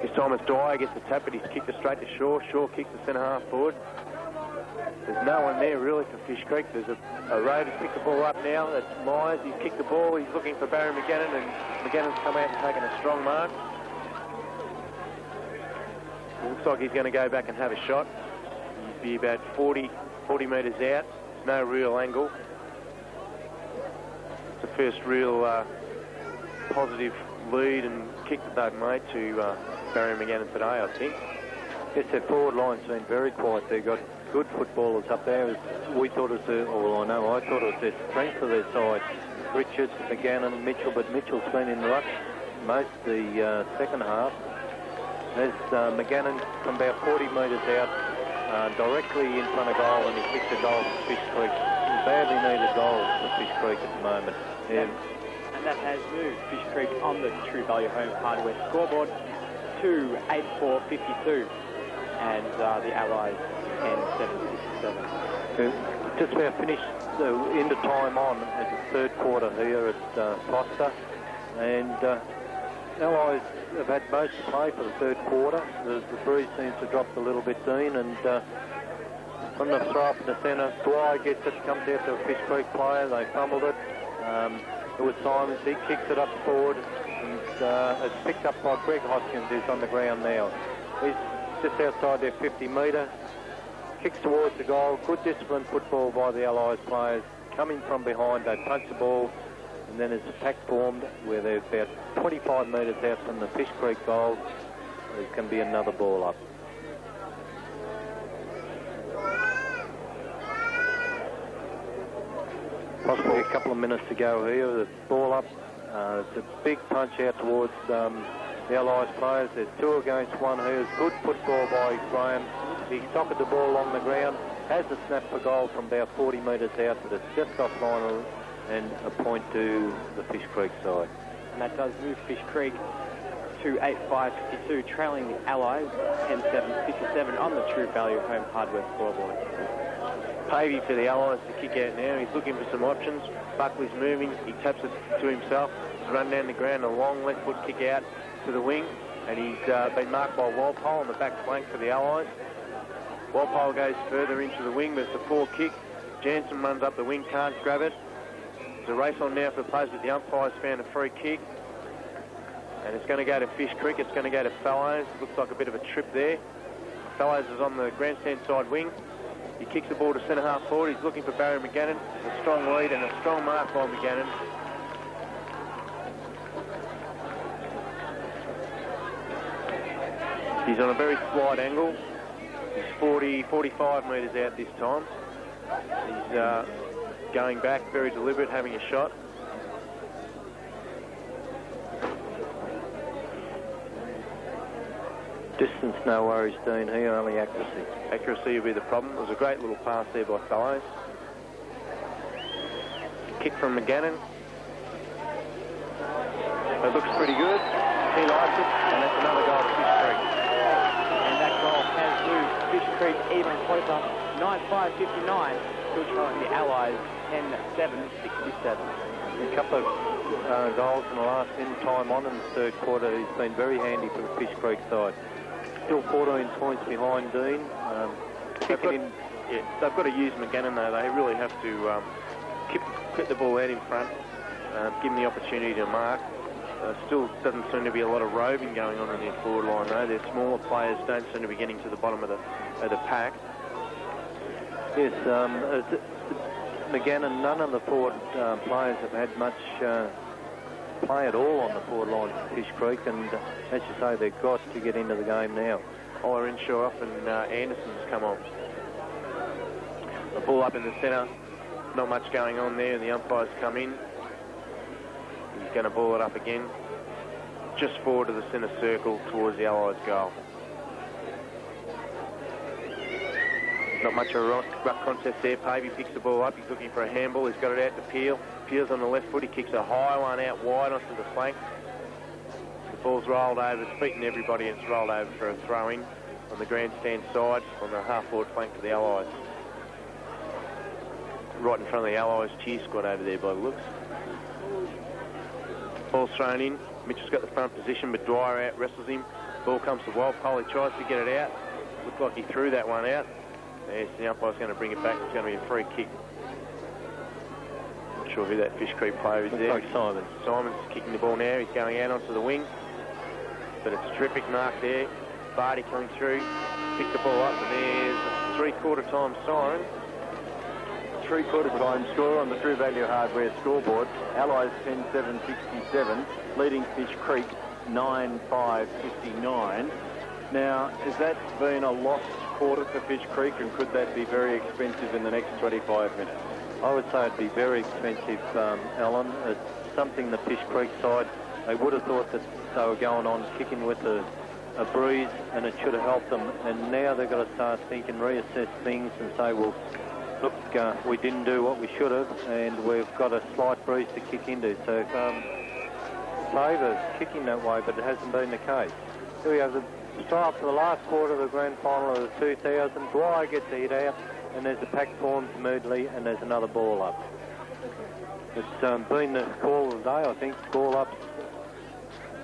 This time it's Dwyer gets the tap, but he's kicked it straight to Shaw. Shaw kicks the centre half forward. There's no one there really for Fish Creek. There's a road has picked the ball up now. That's Myers. He's kicked the ball. He's looking for Barry McGannon, and McGannon's come out and taken a strong mark. It looks like he's going to go back and have a shot. He'd be about 40 metres out. There's no real angle. It's the first real positive lead and kick that they've made to Barry McGannon today, I think. Yes, their forward line's been very quiet. They've got good footballers up there. We thought it was, I thought it was their strength of their side. Richards, McGannon, Mitchell, but Mitchell's been in the ruck most of the second half. There's McGannon from about 40 metres out, directly in front of goal, and he kicked a goal for Fish Creek. Badly needed goal for Fish Creek at the moment. Yeah. And that has moved Fish Creek on the True Value Home Hardware scoreboard to 8-4-52, and the Allies 10-7-67. Just about finished into time on at the third quarter here at Foster, and Allies have had most to play for the third quarter. The breeze seems to drop a little bit, Dean, and from the throw up in the centre, Dwyer gets it, comes out to a Fish Creek player. They fumbled it. It was Simons. He kicks it up forward, and it's picked up by Greg Hoskins, who's on the ground now. He's just outside their 50-metre. Kicks towards the goal. Good disciplined football by the Allies players. Coming from behind, they punch the ball, and then there's a pack formed where they're about 25 metres out from the Fish Creek goal. There can be another ball up. Possibly a couple of minutes to go here. The ball up. It's a big punch out towards the Allies players. There's 2 against 1 here. Good football by Graham. He socked the ball along the ground. Has a snap for goal from about 40 metres out, but it's just offline, and a point to the Fish Creek side. And that does move Fish Creek to 8-5-52, trailing the Allies 10-7-57 on the True Value Home Hardware scoreboard. Pavey for the Allies to kick out now. He's looking for some options. Buckley's moving. He taps it to himself. He's run down the ground. A long left foot kick out to the wing. And he's been marked by Walpole on the back flank for the Allies. Walpole goes further into the wing. There's the 4 kick. Jansen runs up the wing. Can't grab it. There's a race on now for the players, but the umpires found a free kick. And it's going to go to Fish Creek. It's going to go to Fellows. Looks like a bit of a trip there. Fellows is on the grandstand side wing. He kicks the ball to centre half forward. He's looking for Barry McGannon. A strong lead and a strong mark by McGannon. He's on a very slight angle. He's 45 metres out this time. He's going back, very deliberate, having a shot. Distance, no worries, Dean, here, only accuracy. Accuracy will be the problem. It was a great little pass there by Fellows. Kick from McGannon. It looks pretty good. He likes it, and that's another goal to Fish Creek. And that goal has moved Fish Creek even closer. 9-5-59. Still trying the Allies 10-7-67. A couple of goals in the last time on in the third quarter. He's been very handy for the Fish Creek side. Still 14 points behind Dean. They've got to use McGannon though. They really have to keep the ball out in front, give him the opportunity to mark. Still doesn't seem to be a lot of roving going on in their forward line though. Their smaller players don't seem to be getting to the bottom of the pack. Yes, McGannon, none of the forward players have had much play at all on the forward line for Fish Creek, and as you say, they've got to get into the game now. Ola Inshaw and Anderson's come on. The ball up in the centre, not much going on there, and the umpires come in. He's going to ball it up again, just forward to the centre circle towards the Allies' goal. Not much of a rough contest there. Pavey picks the ball up. He's looking for a handball. He's got it out to Peel. Peel's on the left foot. He kicks a high one out wide onto the flank. The ball's rolled over. It's beaten everybody, and it's rolled over for a throw-in on the grandstand side on the half-forward flank for the Allies. Right in front of the Allies cheer squad over there by the looks. Ball's thrown in. Mitchell's got the front position, but Dwyer out wrestles him. Ball comes to Welshpool. He tries to get it out. Looked like he threw that one out. Yes, the umpire's going to bring it back. It's going to be a free kick. Not sure who that Fish Creek player is there. Like Simon. Simon's kicking the ball now. He's going out onto the wing. But it's a terrific mark there. Vardy coming through. Pick the ball up, and there's a three-quarter time siren. Three-quarter time score on the True Value Hardware scoreboard. Allies 10-7-67, leading Fish Creek 9-5-59. Now, has that been a lost quarter for Fish Creek, and could that be very expensive in the next 25 minutes? I would say it'd be very expensive, Alan. It's something the Fish Creek side, they would have thought that they were going on kicking with a breeze, and it should have helped them. And now they've got to start thinking, reassess things and say, well, look, we didn't do what we should have, and we've got a slight breeze to kick into. So favours kicking that way, but it hasn't been the case. Here we have the start for the last quarter of the grand final of the 2000. Dwyer gets a hit out, and there's a pack formed immediately, and there's another ball up. It's been the call of the day, I think. Ball up.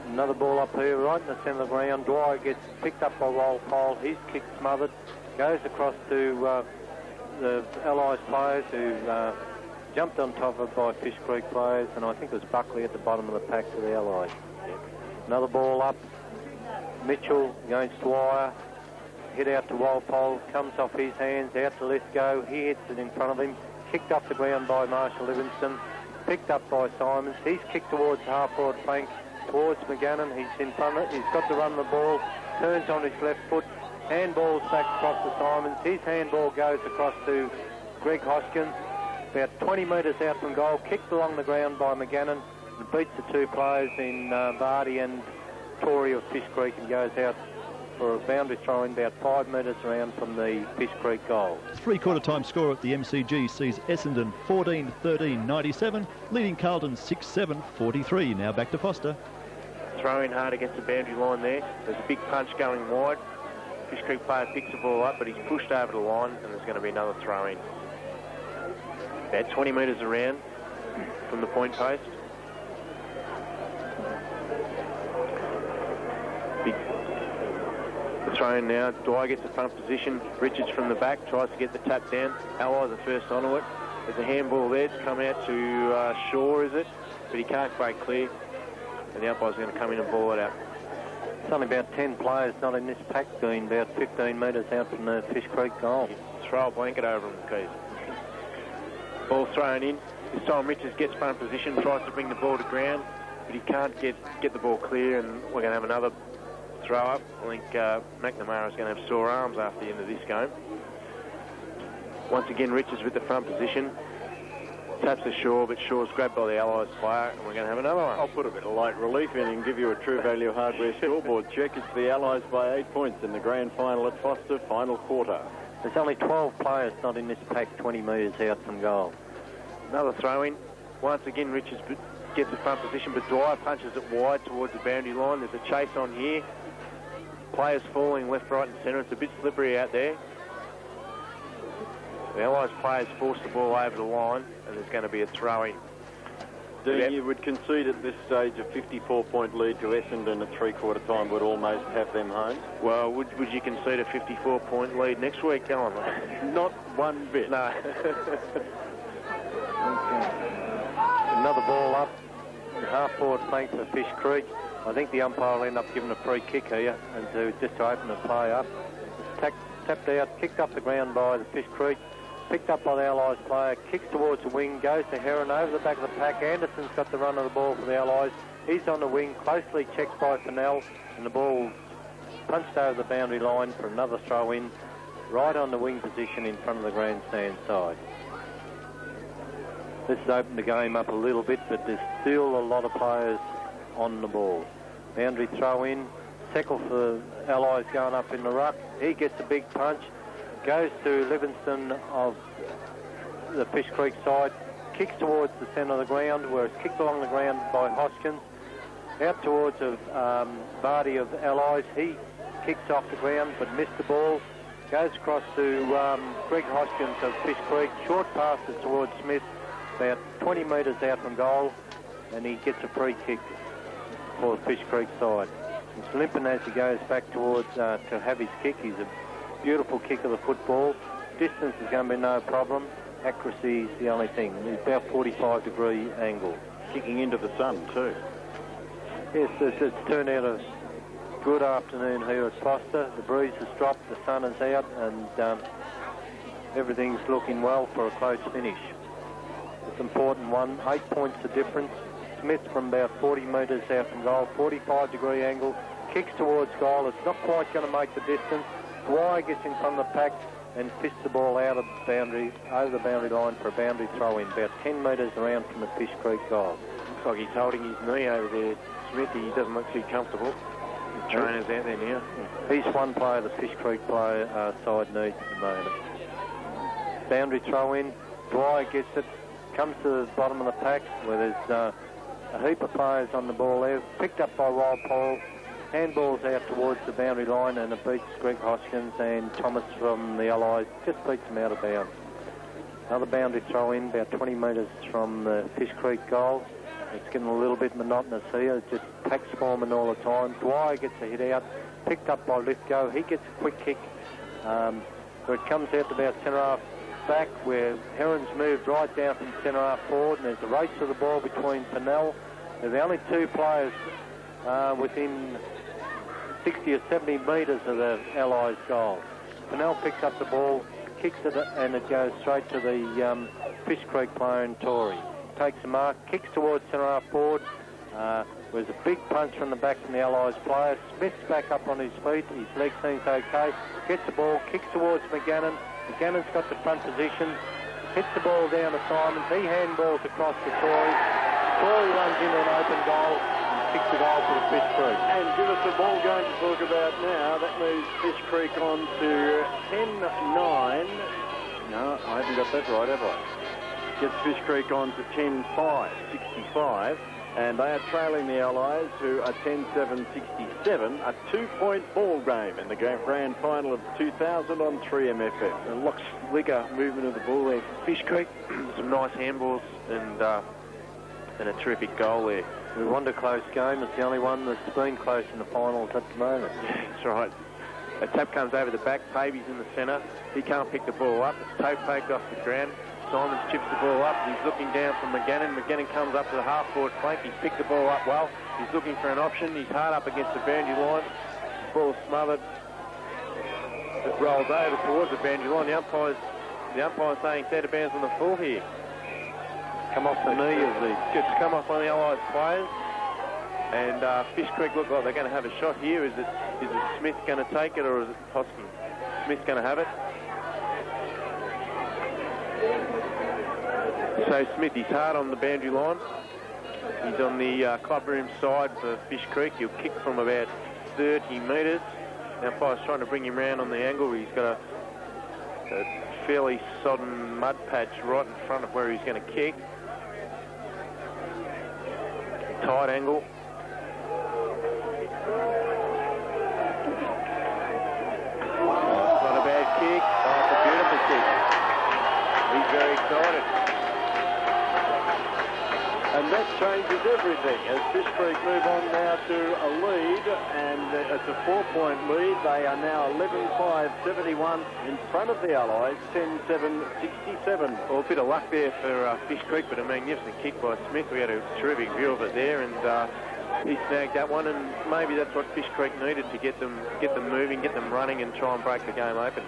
Another ball up here, right in the centre of the ground. Dwyer gets picked up by Welshpool. His kick smothered. Goes across to the Allies players who jumped on top of it by Fish Creek players, and I think it was Buckley at the bottom of the pack to the Allies. Another ball up. Mitchell against Dwyer. Hit out to Welshpool. Comes off his hands. Out to Lithgow. He hits it in front of him. Kicked up the ground by Marshall Livingston. Picked up by Simons. He's kicked towards the half-forward flank. Towards McGannon. He's in front of it. He's got to run the ball. Turns on his left foot. Handball's back across to Simons. His handball goes across to Greg Hoskins. About 20 metres out from goal. Kicked along the ground by McGannon. And beats the two players in Vardy and Tory of Fish Creek, and goes out for a boundary throw in about 5 metres around from the Fish Creek goal. Three-quarter time score at the MCG sees Essendon 14-13-97, leading Carlton 6-7-43. Now back to Foster. Throw in hard against the boundary line there. There's a big punch going wide. Fish Creek player picks the ball up, but he's pushed over the line, and there's going to be another throw in. About 20 metres around from the point post. Big throw in now. Dwyer gets the front position. Richards from the back tries to get the tap down. Allies are first onto it. There's a handball there. It's come out to Shaw, is it? But he can't break clear. And the umpire's going to come in and ball it out. It's only about 10 players not in this pack, being about 15 metres out from the Fish Creek goal. Throw a blanket over him, Keith. Ball thrown in. This time Richards gets front position, tries to bring the ball to ground, but he can't get the ball clear, and we're going to have another throw up. I think McNamara's going to have sore arms after the end of this game. Once again, Richards with the front position. Taps to Shaw, but Shaw's grabbed by the Allies player, and we're going to have another one. I'll put a bit of light relief in and give you a True Value Hardware scoreboard check. It's the Allies by 8 points in the grand final at Foster, final quarter. There's only 12 players not in this pack 20 metres out from goal. Another throw-in. Once again, Richards gets the front position, but Dwyer punches it wide towards the boundary line. There's a chase on here. Players falling left, right and centre. It's a bit slippery out there. The Allies players force the ball over the line, and there's going to be a throw-in. Dean, you would concede at this stage a 54-point lead to Essendon at three-quarter time would almost have them home? Well, would you concede a 54-point lead next week, Alan? Not one bit. No. Another ball up, half-forward flank for Fish Creek. I think the umpire will end up giving a free kick here and just to open the play up. Tapped out, kicked up the ground by the Fish Creek, picked up by the Allies player, kicks towards the wing, goes to Heron over the back of the pack. Anderson's got the run of the ball for the Allies. He's on the wing, closely checked by Fennell, and the ball punched over the boundary line for another throw-in, right on the wing position in front of the grandstand side. This has opened the game up a little bit, but there's still a lot of players on the ball. Boundary throw-in, Seckle for Allies going up in the ruck. He gets a big punch, goes to Livingston of the Fish Creek side, kicks towards the centre of the ground, where it's kicked along the ground by Hoskins. Out towards Vardy of Allies. He kicks off the ground but missed the ball. Goes across to Greg Hoskins of Fish Creek. Short passes towards Smith, about 20 metres out from goal, and he gets a free kick for the Fish Creek side. He's limping as he goes back towards to have his kick. He's a beautiful kick of the football. Distance is going to be no problem. Accuracy is the only thing. It's about 45-degree angle. Kicking into the sun too. Yes, it's turned out a good afternoon here at Foster. The breeze has dropped, the sun is out, and everything's looking well for a close finish. It's an important one. 8 points the difference. Smith from about 40 metres out from goal, 45-degree angle, kicks towards goal. It's not quite going to make the distance. Dwyer gets in front of the pack and fists the ball out of the boundary, over the boundary line for a boundary throw-in, about 10 metres around from the Fish Creek goal. Looks like he's holding his knee over there, Smith. He doesn't look too comfortable. The trainer's out there now. He's one player the Fish Creek player side needs at the moment. Boundary throw-in. Dwyer gets it, comes to the bottom of the pack where there's a heap of players on the ball there, picked up by Welshpool, handballs out towards the boundary line, and it beats Greg Hoskins, and Thomas from the Allies just beats him out of bounds. Another boundary throw in, about 20 metres from the Fish Creek goal. It's getting a little bit monotonous here, it's just packs forming all the time. Dwyer gets a hit out, picked up by Lithgow, he gets a quick kick, where it comes out to about centre-half back, where Heron's moved right down from centre-half forward, and there's a race for the ball between Fennell. They're the only two players within 60 or 70 metres of the Allies' goal. Fennell picks up the ball, kicks it, and it goes straight to the Fish Creek player in Tory. Takes the mark, kicks towards centre-half forward. There's a big punch from the back from the Allies player. Smith's back up on his feet. His leg seems okay. Gets the ball, kicks towards McGannon. McGannon's got the front position. Hits the ball down to Simons. He handballs across to Tory. Tory runs into an open goal and kicks the goal for the Fish Creek. And give us the ball game to talk about now. That moves Fish Creek on to 10-9. No, I haven't got that right, have I? Gets Fish Creek on to 10-5, 65. And they are trailing the Allies, who are 10-7, 67. A 2-point ball game in the grand final of 2000 on 3MFM. It looks like a movement of the ball there. Fish Creek, some nice handballs and a terrific goal there. We want a close game. It's the only one that's been close in the finals at the moment. Yeah, that's right. A tap comes over the back. Pavey's in the centre. He can't pick the ball up. It's toe poked off the ground. Simons chips the ball up. He's looking down from McGannon. McGannon comes up to the half-forward flank. He's picked the ball up well. He's looking for an option. He's hard up against the boundary line. The ball smothered. It rolls over towards the boundary line. The umpire's saying set of bounds on the full here. Come off the knee of the... Just come off one of the Allies players. And Fish Creek look like they're going to have a shot here. Is it Smith going to take it, or is it Hoskins? Smith's going to have it. So Smith, he's hard on the boundary line. He's on the clubroom side for Fish Creek. He'll kick from about 30 metres. Now, if I was trying to bring him round on the angle, he's got a fairly sodden mud patch right in front of where he's going to kick. Tight angle. Not a bad kick. Oh, it's a beautiful kick. He's very excited. And that changes everything as Fish Creek move on now to a lead, and it's a 4-point lead. They are now 11-5-71 in front of the Allies, 10-7-67. Well, a bit of luck there for Fish Creek, but a magnificent kick by Smith. We had a terrific view of it there, and he snagged that one, and maybe that's what Fish Creek needed to get them moving, get them running, and try and break the game open.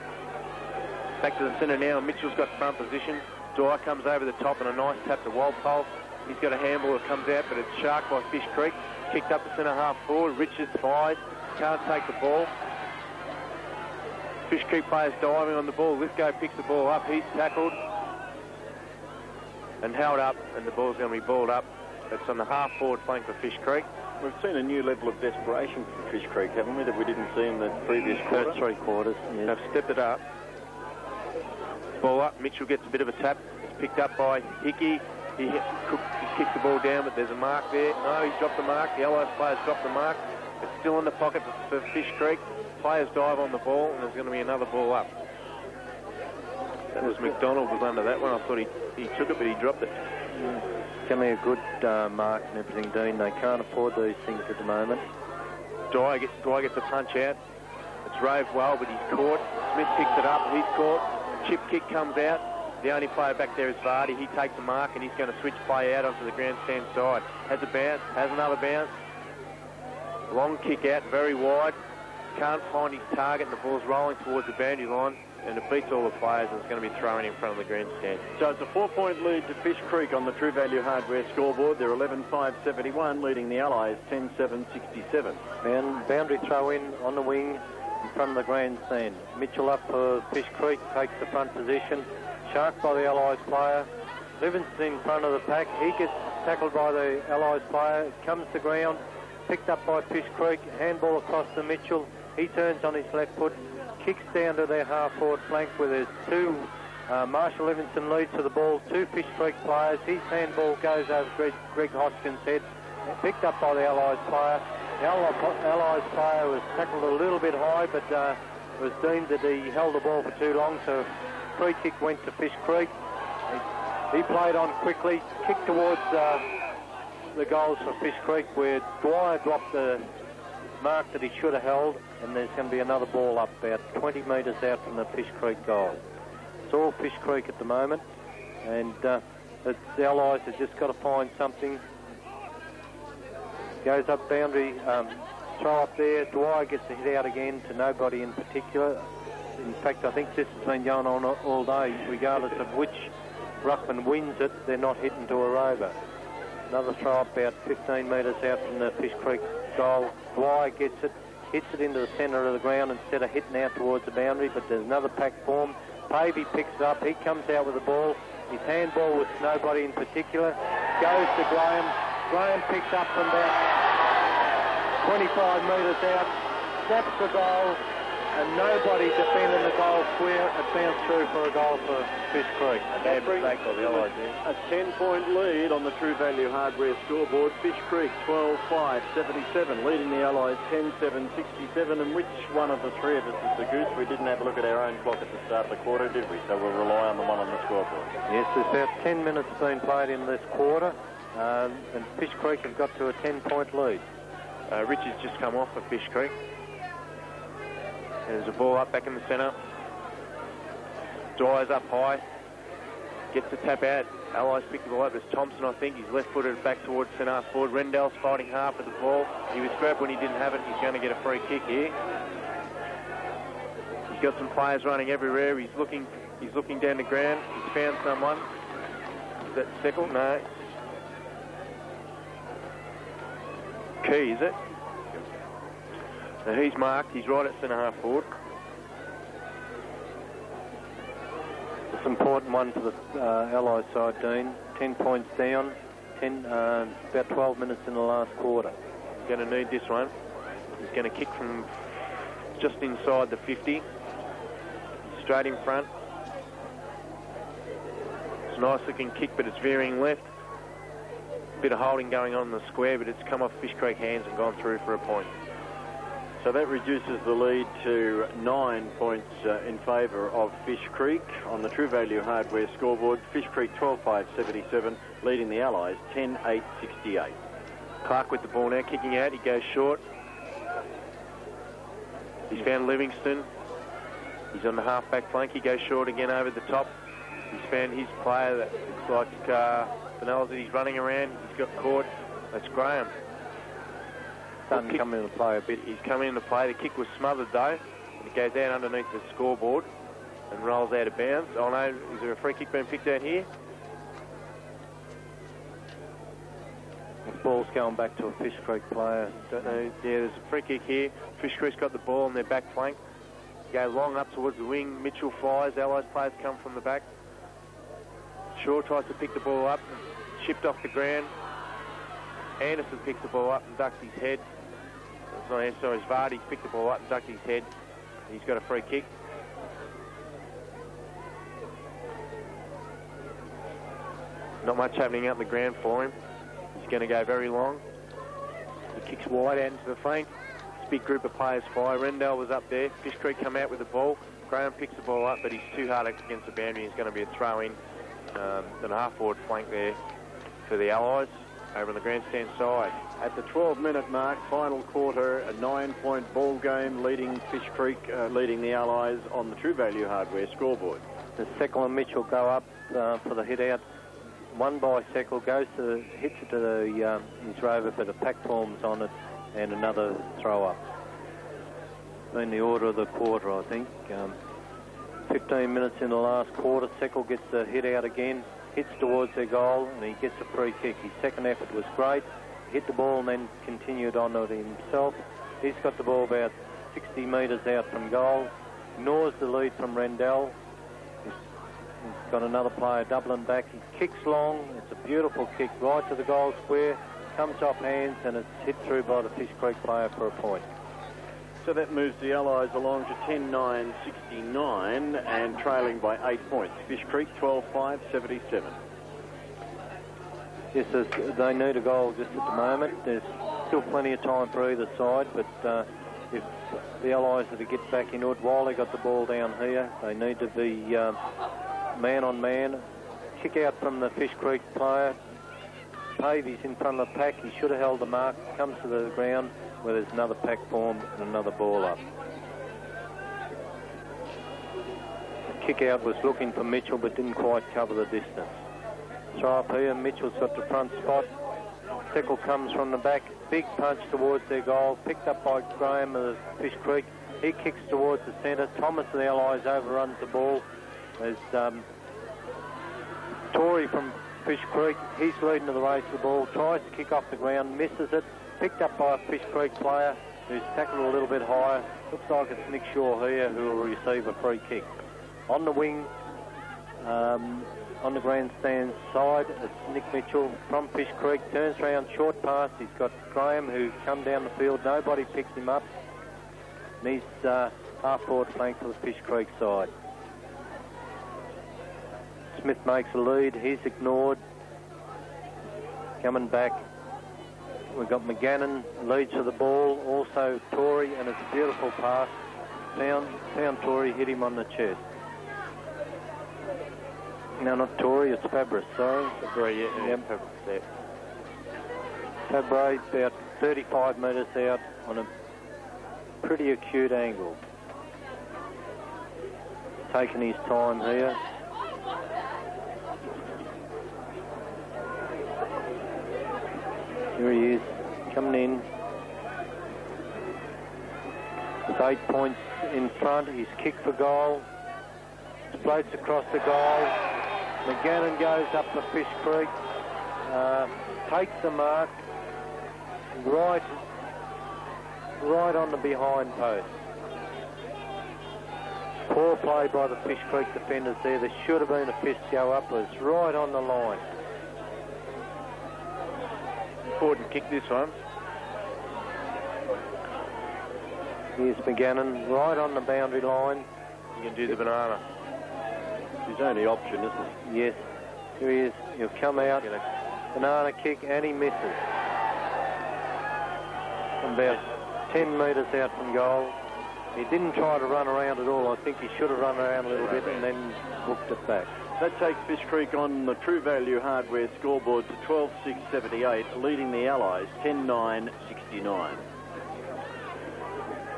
Back to the centre now. Mitchell's got front position. Dwyer comes over the top and a nice tap to Welshpool. He's got a handball that comes out, but it's sharked by Fish Creek. Kicked up the centre half forward. Richards flies. Can't take the ball. Fish Creek players diving on the ball. Lithgow picks the ball up. He's tackled and held up, and the ball's going to be balled up. It's on the half forward flank for Fish Creek. We've seen a new level of desperation from Fish Creek, haven't we, that we didn't see in the previous quarter? First 3 quarters. Yes. They've stepped it up. Ball up. Mitchell gets a bit of a tap. It's picked up by Hickey. He kicks the ball down, but there's a mark there. No, he's dropped the mark. The Allies players dropped the mark. It's still in the pocket for Fish Creek. Players dive on the ball, and there's going to be another ball up. That was McDonald was under that one. I thought he took it, but he dropped it. It's going to be a good mark and everything, Dean. They can't afford these things at the moment. Dwyer gets a punch out. It's roved well, but he's caught. Smith picks it up. He's caught. A chip kick comes out. The only player back there is Vardy. He takes a mark, and he's going to switch play out onto the grandstand side. Has a bounce, has another bounce. Long kick out, very wide. Can't find his target, and the ball's rolling towards the boundary line, and it beats all the players, and it's going to be thrown in front of the grandstand. So it's a 4-point lead to Fish Creek on the True Value Hardware scoreboard. They're 11-5-71, leading the Allies 10-7-67. And boundary throw in on the wing in front of the grandstand. Mitchell up for Fish Creek, takes the front position. Sharked by the Allies player. Livingston in front of the pack. He gets tackled by the Allies player. Comes to ground. Picked up by Fish Creek. Handball across to Mitchell. He turns on his left foot. Kicks down to their half-forward flank where there's 2 Marshall Livingston leads for the ball. 2 Fish Creek players. His handball goes over Greg Hoskins' head. Picked up by the Allies player. The Allies player was tackled a little bit high, but was deemed that he held the ball for too long, so free kick went to Fish Creek. He played on quickly, kicked towards the goals for Fish Creek, where Dwyer dropped the mark that he should have held, and there's going to be another ball up about 20 metres out from the Fish Creek goal. It's all Fish Creek at the moment, and the Allies have just got to find something. Goes up boundary, throw up there. Dwyer gets the hit out again to nobody in particular. In fact, I think this has been going on all day. Regardless of which ruckman wins it, they're not hitting to a rover. Another throw up about 15 metres out from the Fish Creek goal. Dwyer gets it, hits it into the centre of the ground instead of hitting out towards the boundary, but there's another pack form. Pavey picks it up. He comes out with the ball. His handball with nobody in particular. Goes to Graham. Graham picks up from about 25 metres out. Snaps the goal. And nobody defending the goal square. It bounced through for a goal for Fish Creek. That brings a 10-point lead on the True Value Hardware scoreboard. Fish Creek 12-5-77, leading the Allies 10-7-67. And which one of the 3 of us is the goose? We didn't have a look at our own clock at the start of the quarter, did we? So we'll rely on the one on the scoreboard. Yes, there's about 10 minutes been played in this quarter, and Fish Creek have got to a 10-point lead. Richards just come off for Fish Creek. There's a ball up back in the centre. Dwyer's up high. Gets the tap out. Allies pick the ball up. There's Thompson, I think. He's left-footed back towards centre half forward. Rendell's fighting hard for the ball. He was grabbed when he didn't have it. He's going to get a free kick here. He's got some players running everywhere. He's looking down the ground. He's found someone. Is that Steckle? No. Key, is it? Now he's marked. He's right at centre half forward. The Most important one for the Allied side, Dean. 10 points down, about 12 minutes in the last quarter. He's going to need this one. He's going to kick from just inside the 50, straight in front. It's a nice looking kick, but it's veering left. Bit of holding going on in the square, but it's come off Fish Creek hands and gone through for a point. So that reduces the lead to 9 points in favour of Fish Creek on the True Value Hardware scoreboard. Fish Creek 12-5-77, leading the Allies 10-8-68. Clark with the ball now, kicking out. He goes short. He's found Livingston. He's on the half-back flank. He goes short again over the top. He's found his player that looks like Benel's that he's running around. He's got caught. That's Graham. Starting to come into play a bit. He's coming into play. The kick was smothered though. And it goes out underneath the scoreboard and rolls out of bounds. Oh no, is there a free kick being picked out here? The ball's going back to a Fish Creek player. Don't know. Yeah, there's a free kick here. Fish Creek's got the ball on their back flank. Go long up towards the wing. Mitchell fires. Allies players come from the back. Shaw tries to pick the ball up. Chipped off the ground. Anderson picks the ball up and ducks his head. It's not Anderson, it's Vardy picked the ball up and ducked his head. He's got a free kick. Not much happening out on the ground for him. He's going to go very long. He kicks wide out into the flank. This big group of players fire. Rendell was up there. Fish Creek come out with the ball. Graham picks the ball up, but he's too hard against the boundary. He's going to be a throw-in. The half-forward flank there for the Allies over on the grandstand side. At the 12-minute mark, final quarter, a 9-point ball game, leading Fish Creek, leading the Allies on the True Value Hardware scoreboard. The Seckle and Mitchell go up for the hit out. One by Seckle goes to hits it to his rover, but a pack forms on it, and another throw up. In the order of the quarter, I think. 15 minutes in the last quarter, Seckle gets the hit out again, hits towards their goal, and he gets a free kick. His second effort was great. He hit the ball and then continued on it himself. He's got the ball about 60 metres out from goal. Gnaws the lead from Rendell. He's got another player doubling back. He kicks long. It's a beautiful kick right to the goal square. Comes off hands and it's hit through by the Fish Creek player for a point. So that moves the Allies along to 10-9-69 and trailing by 8 points. Fish Creek 12-5-77. Yes, they need a goal just at the moment. There's still plenty of time for either side, but if the Allies are to get back into it, while they got the ball down here, they need to be man on man. Kick out from the Fish Creek player. Pavey's in front of the pack. He should have held the mark. Comes to the ground where there's another pack formed and another ball up. The kick out was looking for Mitchell but didn't quite cover the distance. Throw up here. Mitchell's got the front spot. Seckle comes from the back. Big punch towards their goal. Picked up by Graham of Fish Creek. He kicks towards the centre. Thomas of the Allies overruns the ball. There's Tory from Fish Creek. He's leading to the race of the ball. Tries to kick off the ground. Misses it. Picked up by a Fish Creek player who's tackled a little bit higher. Looks like it's Nick Shaw here who will receive a free kick. On the wing, on the grandstand side, it's Nick Mitchell from Fish Creek. Turns around, short pass. He's got Graham who come down the field. Nobody picks him up. And he's half-forward flank for the Fish Creek side. Smith makes a lead. He's ignored. Coming back. We've got McGannon leads to the ball. Also Tory, and it's a beautiful pass. Found Tory, hit him on the chest. No, not Tory, it's Fabris, sorry. Fabre, yeah. Fabre about 35 metres out on a pretty acute angle. Taking his time here. Here he is, coming in. With 8 points in front. He's kicked for goal. Floats across the goal. McGannon goes up the Fish Creek. Takes the mark. Right on the behind post. Poor play by the Fish Creek defenders there. There should have been a fist go up. It was right on the line. Important kick this one. Here's McGannon right on the boundary line. You can do the banana. His only option, isn't it? Yes, here he is. He'll come out. Banana kick, and he misses. About 10 metres out from goal. He didn't try to run around at all. I think he should have run around a little bit and then booked it back. That takes Fish Creek on the True Value Hardware scoreboard to 12.678, leading the Allies 10.969.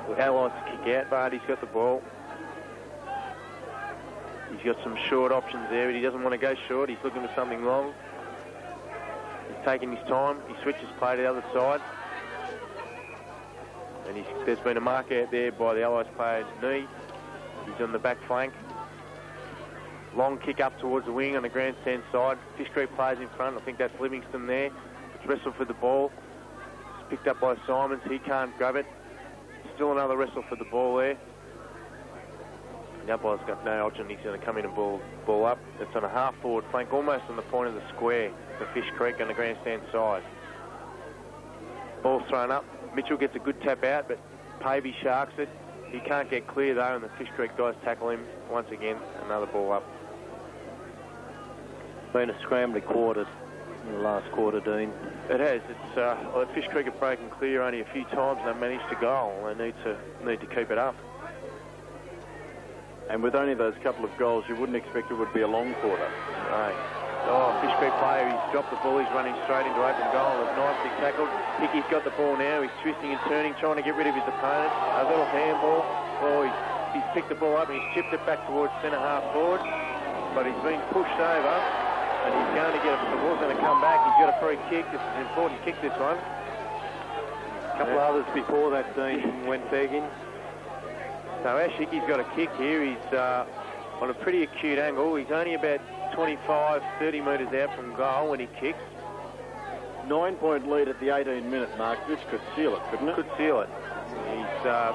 The Allies kick out. Vardy's got the ball. He's got some short options there, but he doesn't want to go short. He's looking for something long. He's taking his time. He switches play to the other side. And there's been a mark out there by the Allies player's knee. He's on the back flank. Long kick up towards the wing on the grandstand side. Fish Creek plays in front. I think that's Livingston there. It's wrestle for the ball. It's picked up by Simons. He can't grab it. Still another wrestle for the ball there. The umpire's got no option. He's going to come in and ball up. It's on a half-forward flank, almost on the point of the square for Fish Creek on the grandstand side. Ball's thrown up. Mitchell gets a good tap out, but Pavey sharks it. He can't get clear, though, and the Fish Creek guys tackle him once again. Another ball up. Been a scrambly quarter in the last quarter, Dean. It has. It's well, Fish Creek have broken clear only a few times and they've managed to goal. They need to keep it up. And with only those couple of goals, you wouldn't expect it would be a long quarter. No. Oh, Fish Creek player, he's dropped the ball, he's running straight into open goal. It's nicely tackled. Hickey's got the ball now, he's twisting and turning, trying to get rid of his opponent. A little handball. Oh, he's picked the ball up and he's chipped it back towards centre half forward. But he's been pushed over and he's going to get it. The ball's going to come back. He's got a free kick. It's an important kick, this one. A couple others before that, Dean, went begging. So Ash Hickey's got a kick here. He's on a pretty acute angle. He's only about 25, 30 metres out from goal when he kicks. 9-point lead at the 18-minute mark. This could seal it, couldn't it? Could seal it. He's a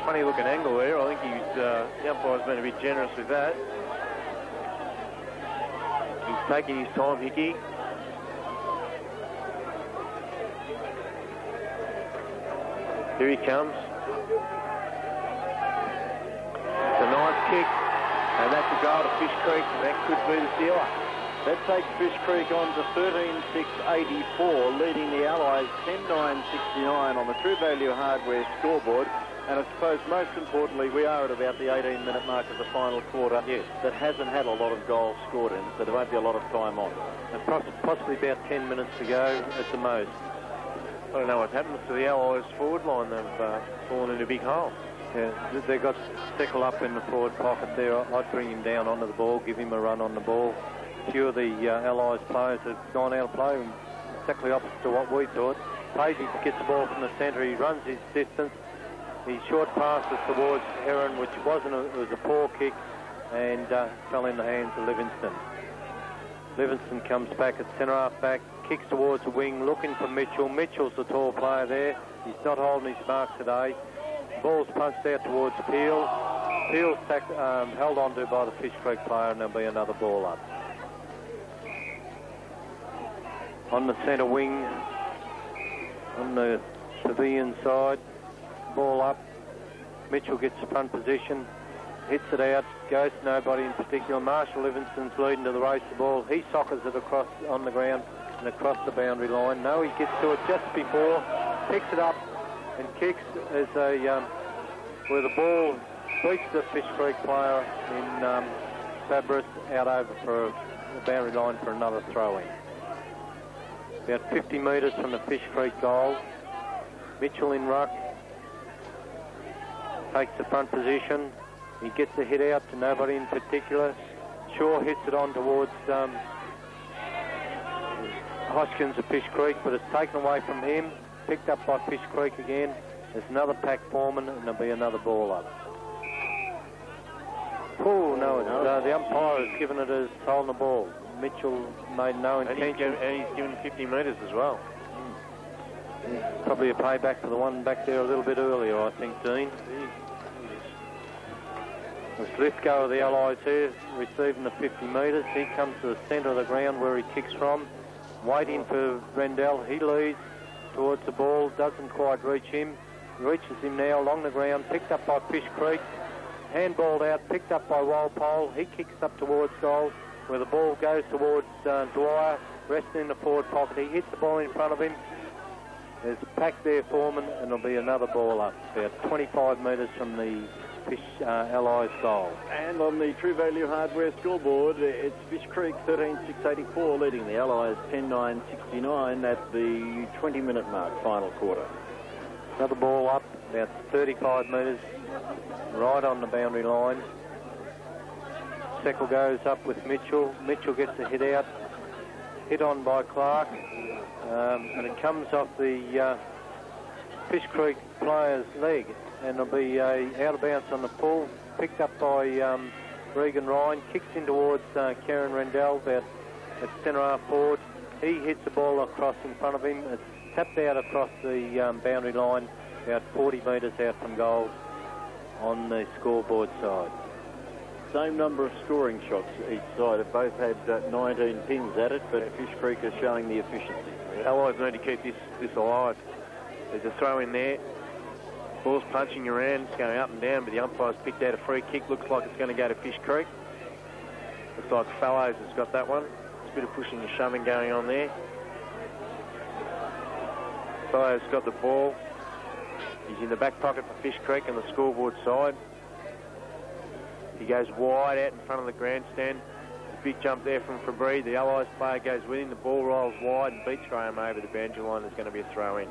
funny-looking angle there. I think the umpire's been a bit generous with that. He's taking his time, Hickey. Here he comes. It's a nice kick. And that's a goal to Fish Creek, and that could be the sealer. That takes Fish Creek on to 13.684, leading the Allies 10.969 on the True Value Hardware scoreboard. And I suppose most importantly, we are at about the 18-minute mark of the final quarter. Yes. That hasn't had a lot of goals scored in, so there won't be a lot of time on. And possibly about 10 minutes to go at the most. I don't know what happens to the Allies forward line. They've fallen in a big hole. Yeah, they got Stickle up in the forward pocket there. I'd bring him down onto the ball, give him a run on the ball. A few of the Allies players have gone out of play, exactly opposite to what we thought. Pavey gets the ball from the centre. He runs his distance. He short passes towards Heron, which it was a poor kick, and fell in the hands of Livingston. Livingston comes back at centre half back, kicks towards the wing, looking for Mitchell. Mitchell's the tall player there. He's not holding his mark today. Ball's punched out towards Peel. Peel's held onto by the Fish Creek player, and there'll be another ball up. On the centre wing, on the pavilion side, ball up. Mitchell gets the front position, hits it out, goes to nobody in particular. Marshall Livingston's leading to the race the ball. He soccers it across on the ground and across the boundary line. No, he gets to it just before, picks it up and kicks as where the ball beats the Fish Creek player in Fabris out over for the boundary line for another throw-in. About 50 metres from the Fish Creek goal. Mitchell in ruck. Takes the front position. He gets a hit out to nobody in particular. Shaw hits it on towards Hoskins of Fish Creek, but it's taken away from him. Picked up by Fish Creek again. There's another pack foreman, and there'll be another ball up. Oh, no, the umpire has given it as holding the ball. Mitchell made no intention. And he's given 50 metres as well. Probably a payback for the one back there a little bit earlier, I think, Dean. There's Lithgow of the Allies here, receiving the 50 metres. He comes to the centre of the ground where he kicks from, waiting for Rendell. He leads towards the ball, doesn't quite reach him. Reaches him now along the ground, picked up by Fish Creek. Handballed out, picked up by Welshpool. He kicks up towards goal, where the ball goes towards Dwyer, resting in the forward pocket. He hits the ball in front of him. There's a pack there for him, and there'll be another ball up, about 25 metres from the Fish Allies goal. And on the True Value Hardware scoreboard, it's Fish Creek 13,684 leading the Allies 10,969 at the 20-minute mark, final quarter. Another ball up, about 35 metres, right on the boundary line. Seckle goes up with Mitchell. Mitchell gets a hit out, hit on by Clark, and it comes off the Fish Creek player's leg, and it'll be out of bounds on the full, picked up by Regan Ryan, kicks in towards Karen Rendell, about at centre half forward. He hits the ball across in front of him. It's tapped out across the boundary line, about 40 metres out from goal on the scoreboard side. Same number of scoring shots each side. Both had 19 pins at it, but Fish Creek is showing the efficiency. The Allies need to keep this alive. There's a throw in there. Ball's punching around, it's going up and down, but the umpire's picked out a free kick. Looks like it's going to go to Fish Creek. Looks like Fallows has got that one. There's a bit of pushing and shoving going on there. Fallows got the ball. He's in the back pocket for Fish Creek on the scoreboard side. He goes wide out in front of the grandstand. A big jump there from Fabry. The Allies player goes with him. The ball rolls wide and beats Graham over the boundary line. There's going to be a throw in.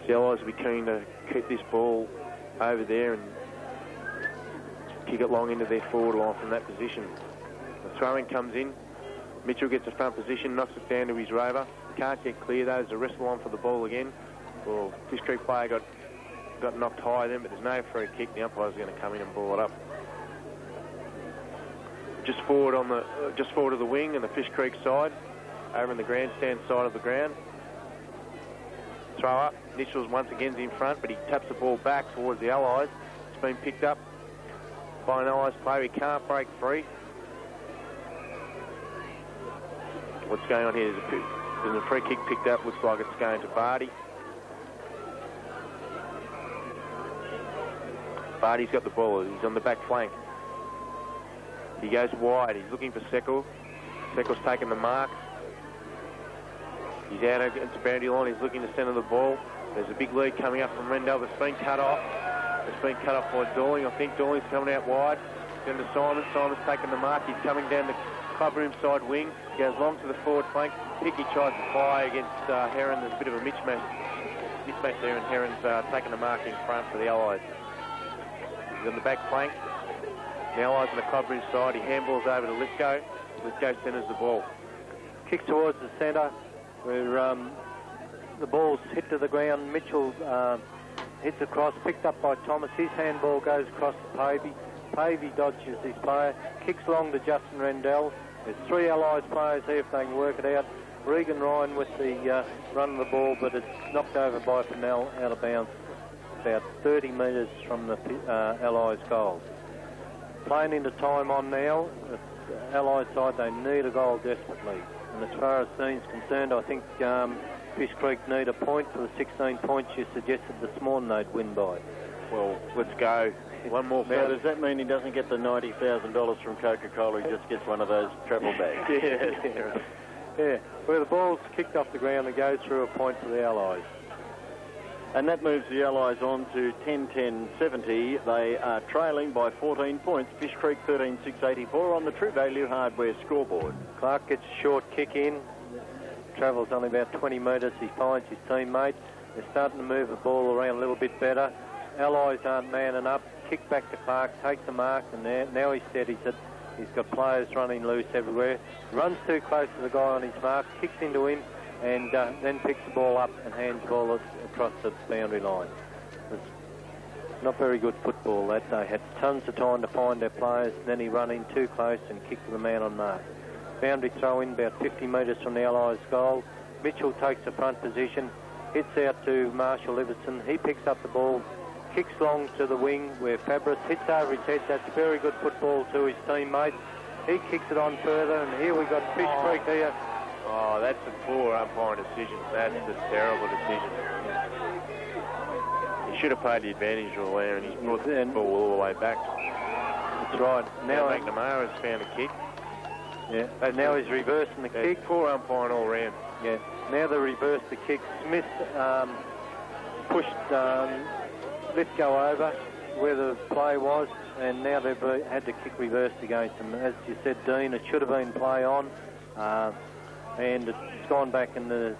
The Allies will be keen to keep this ball over there and kick it long into their forward line from that position. The throw-in comes in. Mitchell gets a front position, knocks it down to his rover. Can't get clear though. There's a wrestle on for the ball again. Well, Fish Creek player got knocked high then, but there's no free kick. The umpire's going to come in and ball it up. Just forward of the wing and the Fish Creek side, over in the grandstand side of the ground. Throw up. Mitchell's once again in front, but he taps the ball back towards the Allies. It's been picked up by an Allies player. He can't break free. What's going on here? There's a free kick picked up. Looks like it's going to Vardy. Vardy's got the ball. He's on the back flank. He goes wide. He's looking for Seckle. Seckle's taking the mark. He's out against the boundary line. He's looking to centre the ball. There's a big lead coming up from Rendell. It's been cut off. It's been cut off by Dorling. I think Dorling's coming out wide. Then to Simon. Simon's taking the mark. He's coming down the clubroom side wing. Goes long to the forward flank. Hickey tries to fly against Heron. There's a bit of a mismatch there, and Heron's taking the mark in front for the Allies. He's on the back flank. The Allies on the clubroom side. He handballs over to Lithgow. Lithgow centres the ball. Kicks towards the centre, where the ball's hit to the ground. Mitchell hits across, picked up by Thomas. His handball goes across to Pavey. Pavey dodges his player, kicks long to Justin Rendell. There's three Allies players here if they can work it out. Regan Ryan with the run of the ball, but it's knocked over by Fennell out of bounds, about 30 metres from the Allies goal. Playing into time on now. The Allies side, they need a goal desperately. And as far as Dean's concerned, I think Fish Creek need a point for the 16 points you suggested this morning they'd win by. Well, let's go. One more. Now, does that mean he doesn't get the $90,000 from Coca-Cola? He just gets one of those travel bags? Yeah. Where the ball's kicked off the ground and goes through a point for the Allies. And that moves the Allies on to 10-10-70. They are trailing by 14 points. Fish Creek 13-684 on the True Value Hardware scoreboard. Clark gets a short kick in. Travels only about 20 metres. He finds his teammate. They're starting to move the ball around a little bit better. Allies aren't manning up. Kick back to Clark, takes the mark, and now he's steadies it. He's got players running loose everywhere. Runs too close to the guy on his mark, kicks into him, and then picks the ball up and hands the ball across the boundary line. It's not very good football that. They had tons of time to find their players, then he run in too close and kicked to the man on mark. Boundary throw in about 50 metres from the Allies goal. Mitchell takes the front position. hits out to Marshall Livingston. He picks up the ball, kicks long to the wing where Fabris hits over his head. That's very good football to his teammate. He kicks it on further, and here we got Fish Creek here. Oh, that's a poor umpiring decision. That's a terrible decision. He should have played the advantage rule there, and he's brought the ball all the way back. That's right. Now McNamara has found a kick. Yeah, and now he's reversing the kick. Poor umpiring all round. Yeah, now they reverse the kick. Smith pushed Lithgow over where the play was, and now they've had the kick reversed against them. As you said, Dean, it should have been play on, and it's gone back and the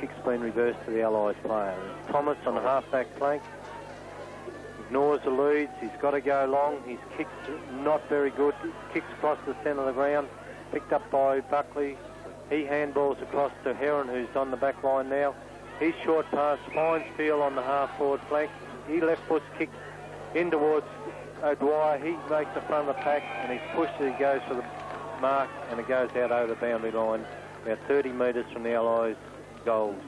kick's been reversed to the Allies player. Thomas on the half-back flank ignores the leads. He's got to go long. His kick's not very good. Kicks across the centre of the ground, picked up by Buckley. He handballs across to Heron, who's on the back line now. He's short pass, finds Field on the half-forward flank. He left foot kicks in towards O'Dwyer. He makes the front of the pack, and he's pushed it. He goes for the mark, and it goes out over the boundary line, about 30 metres from the Allies' goals.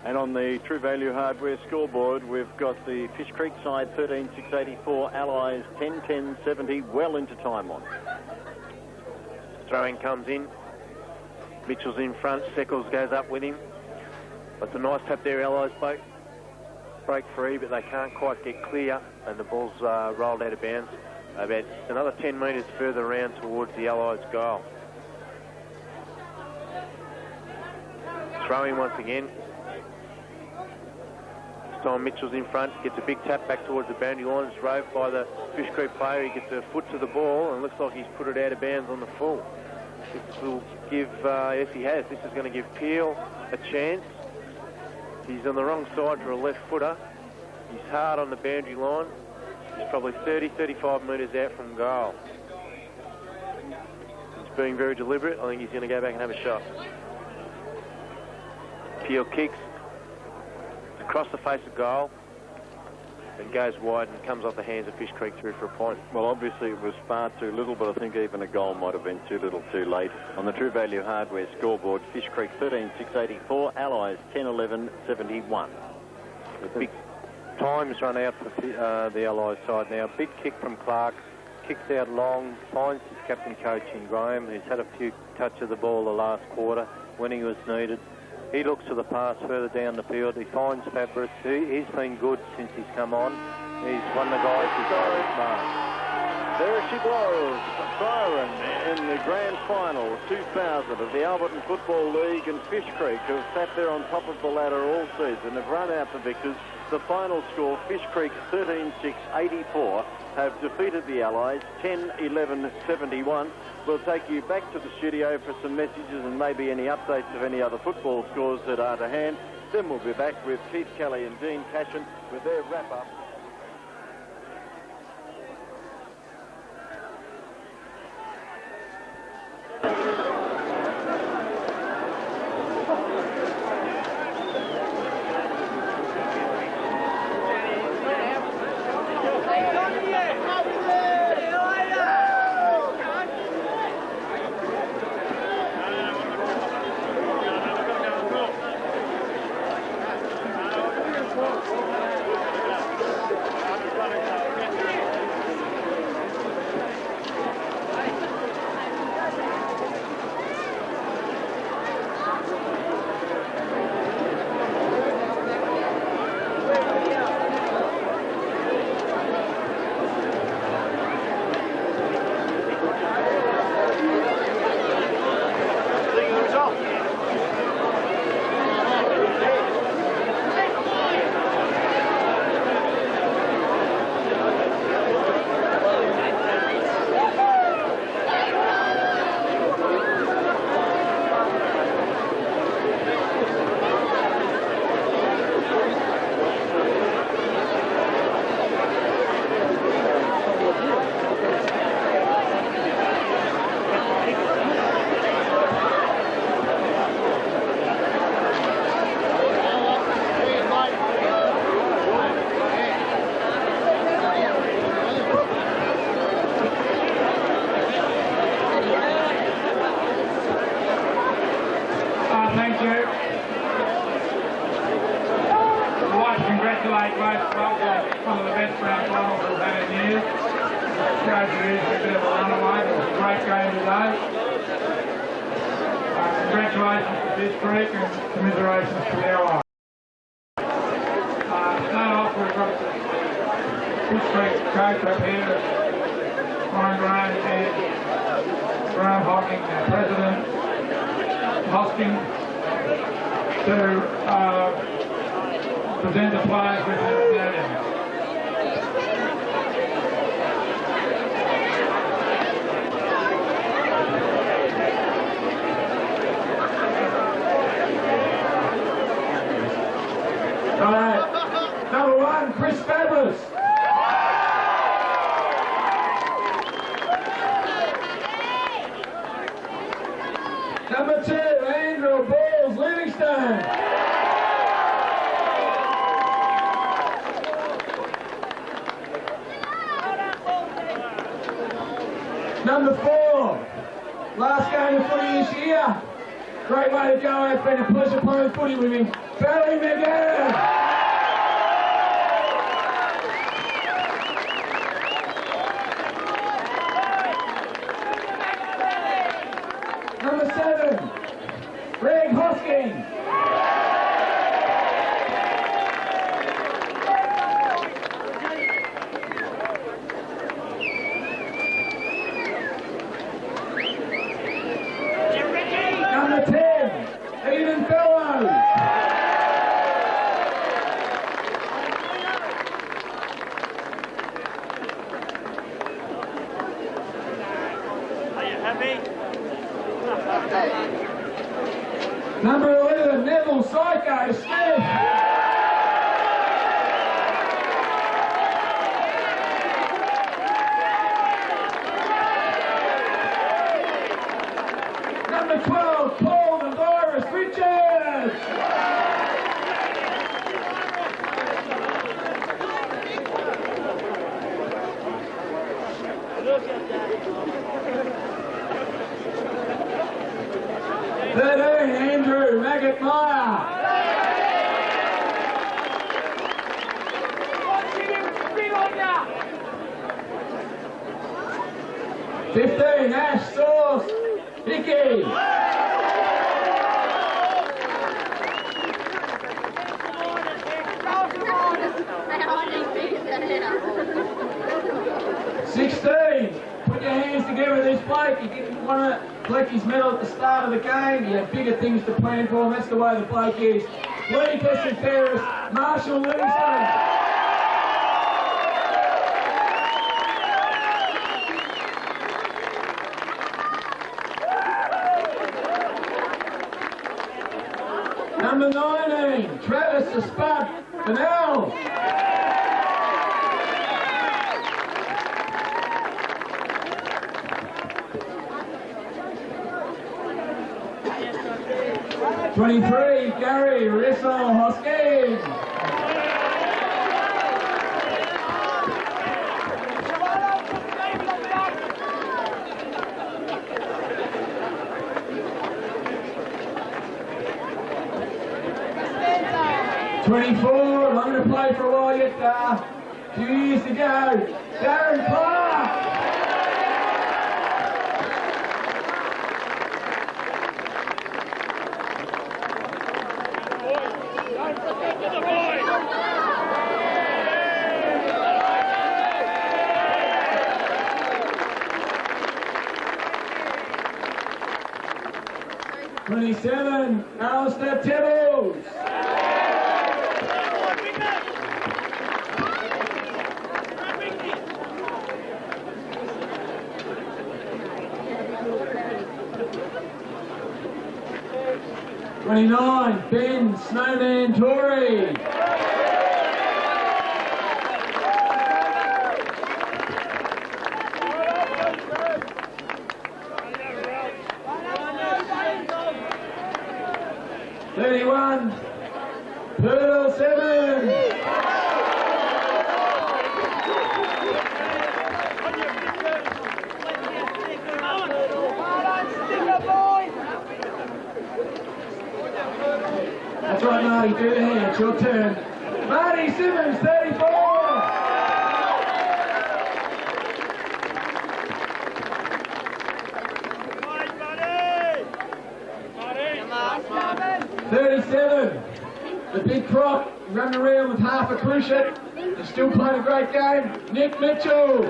And on the True Value Hardware scoreboard, we've got the Fish Creek side 13-6-84, Allies 10-10-70, well into time on. Throwing comes in. Mitchell's in front. Seckles goes up with him. That's a nice tap there. Allies break free, but they can't quite get clear, and the ball's rolled out of bounds about another 10 metres further around towards the Allies' goal. Throwing once again. This time Mitchell's in front, gets a big tap back towards the boundary line. It's roved by the Fish Creek player. He gets a foot to the ball, and looks like he's put it out of bounds on the full. This will give, yes he has, this is going to give Peel a chance. He's on the wrong side for a left footer. He's hard on the boundary line. He's probably 30-35 metres out from goal. He's being very deliberate. I think he's going to go back and have a shot. Peel kicks across the face of goal and goes wide and comes off the hands of Fish Creek through for a point. Well, obviously it was far too little, but I think even a goal might have been too little too late. On the True Value Hardware scoreboard, Fish Creek 13-6-84, Allies 10-11-71. Big times run out for the Allies side now. Big kick from Clark, kicks out long, finds his captain coach in Graham, who's had a few touches of the ball the last quarter when he was needed. He looks to the pass further down the field. He finds Fabris. He's been good since he's come on. He's one of the guys who's got his mark. There she blows, siren in the grand final 2000 of the Alberton Football League, and Fish Creek, who have sat there on top of the ladder all season, have run out the victors. The final score, Fish Creek 13-6-84, have defeated the Allies 10-11-71. We'll take you back to the studio for some messages and maybe any updates of any other football scores that are to hand. Then we'll be back with Keith Kelly and Dean Cashin with their wrap-up. final for 10 years. Tragedy is a bit of a runaway, but it was a great game today. Congratulations to Fish Creek and commiserations to the Allies. Start off, we've got the Fish Creek coach up here, Wron and Graham Hocking, our president, Hosking, to present the players with the medallions. Number 1, Chris Fabulous. Number 2, Andrew Balls Livingstone. Number 4, last game of footy this year. Great way to go. It's been a pleasure playing footy with him. Barry McGann. Number 7, Greg Hosking. Number 10, Eden Fellows. Number 11, Neville Psycho Smith. Number 12, Paul the Virus Richards. Andrew Maggot Meyer. 15, Ash Sauce Hickey. 16, put your hands together with this bloke. He didn't want to collect his medal at the start of the game. He had bigger things to plan for, and that's the way the bloke is. Lucas and Ferris, Marshall Livingston. Number 19, Travis the Spud Fennell. 23, Gary Rissell Hoskins. 24, I'm going to play for a while yet, a few years to go. Darren Clark. 27, Alistair Tibbles. 29, Ben Snowman Tory. 31, Pearl Simmons. 'That's right, Marty, do the hand, it's your turn. Marty Simmons, 34. the big croc, running around with half a cruciate, and still playing a great game, Nick Mitchell.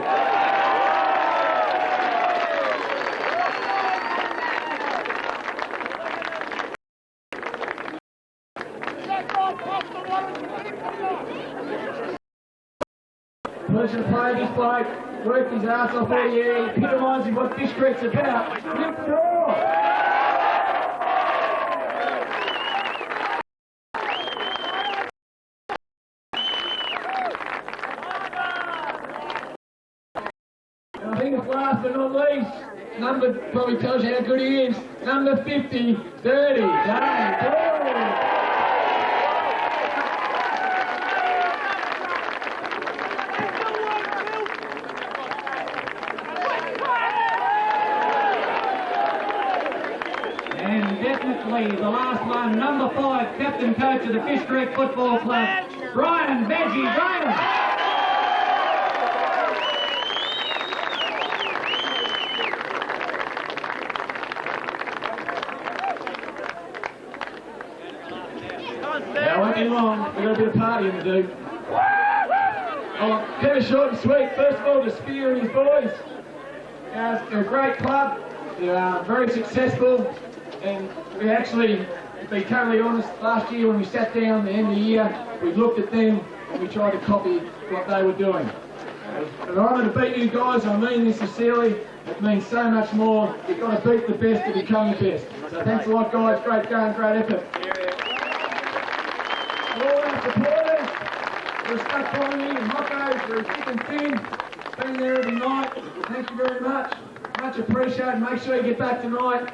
Pleasure to play this bloke, worked his ass off all year, he epitomises what Fish Creek's about. Nick Mitchell. I think it's last but not least, number probably tells you how good he is, number 50, 30, Dave. And definitely the last one, number 5, captain coach of the Fish Creek Football Club, Brian Veggie Graham. Now, won't be long. We've got a bit of partying to do. I'll keep it short and sweet. First of all, to Spear and his boys. They're a great club. They're very successful. And we actually, to be totally honest, last year when we sat down at the end of the year, we looked at them and we tried to copy what they were doing. It's an honour to beat you guys. I mean this sincerely. It means so much more. You've got to beat the best to become the best. So thanks a lot, guys. Great game, great effort. All our supporters who are stuck by me and Mockos, through thick and thin, been there every night. Thank you very much. Much appreciated. Make sure you get back tonight.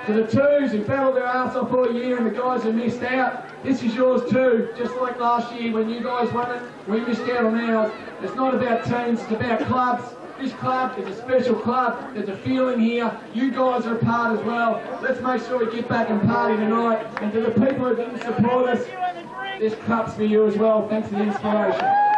To the twos who battled their arse off all year and the guys who missed out, this is yours too. Just like last year when you guys won it, we missed out on ours. It's not about teams, it's about clubs. This club is a special club. There's a feeling here. You guys are a part as well. Let's make sure we get back and party tonight. And to the people who didn't support us, this cup's for you as well. Thanks for the inspiration.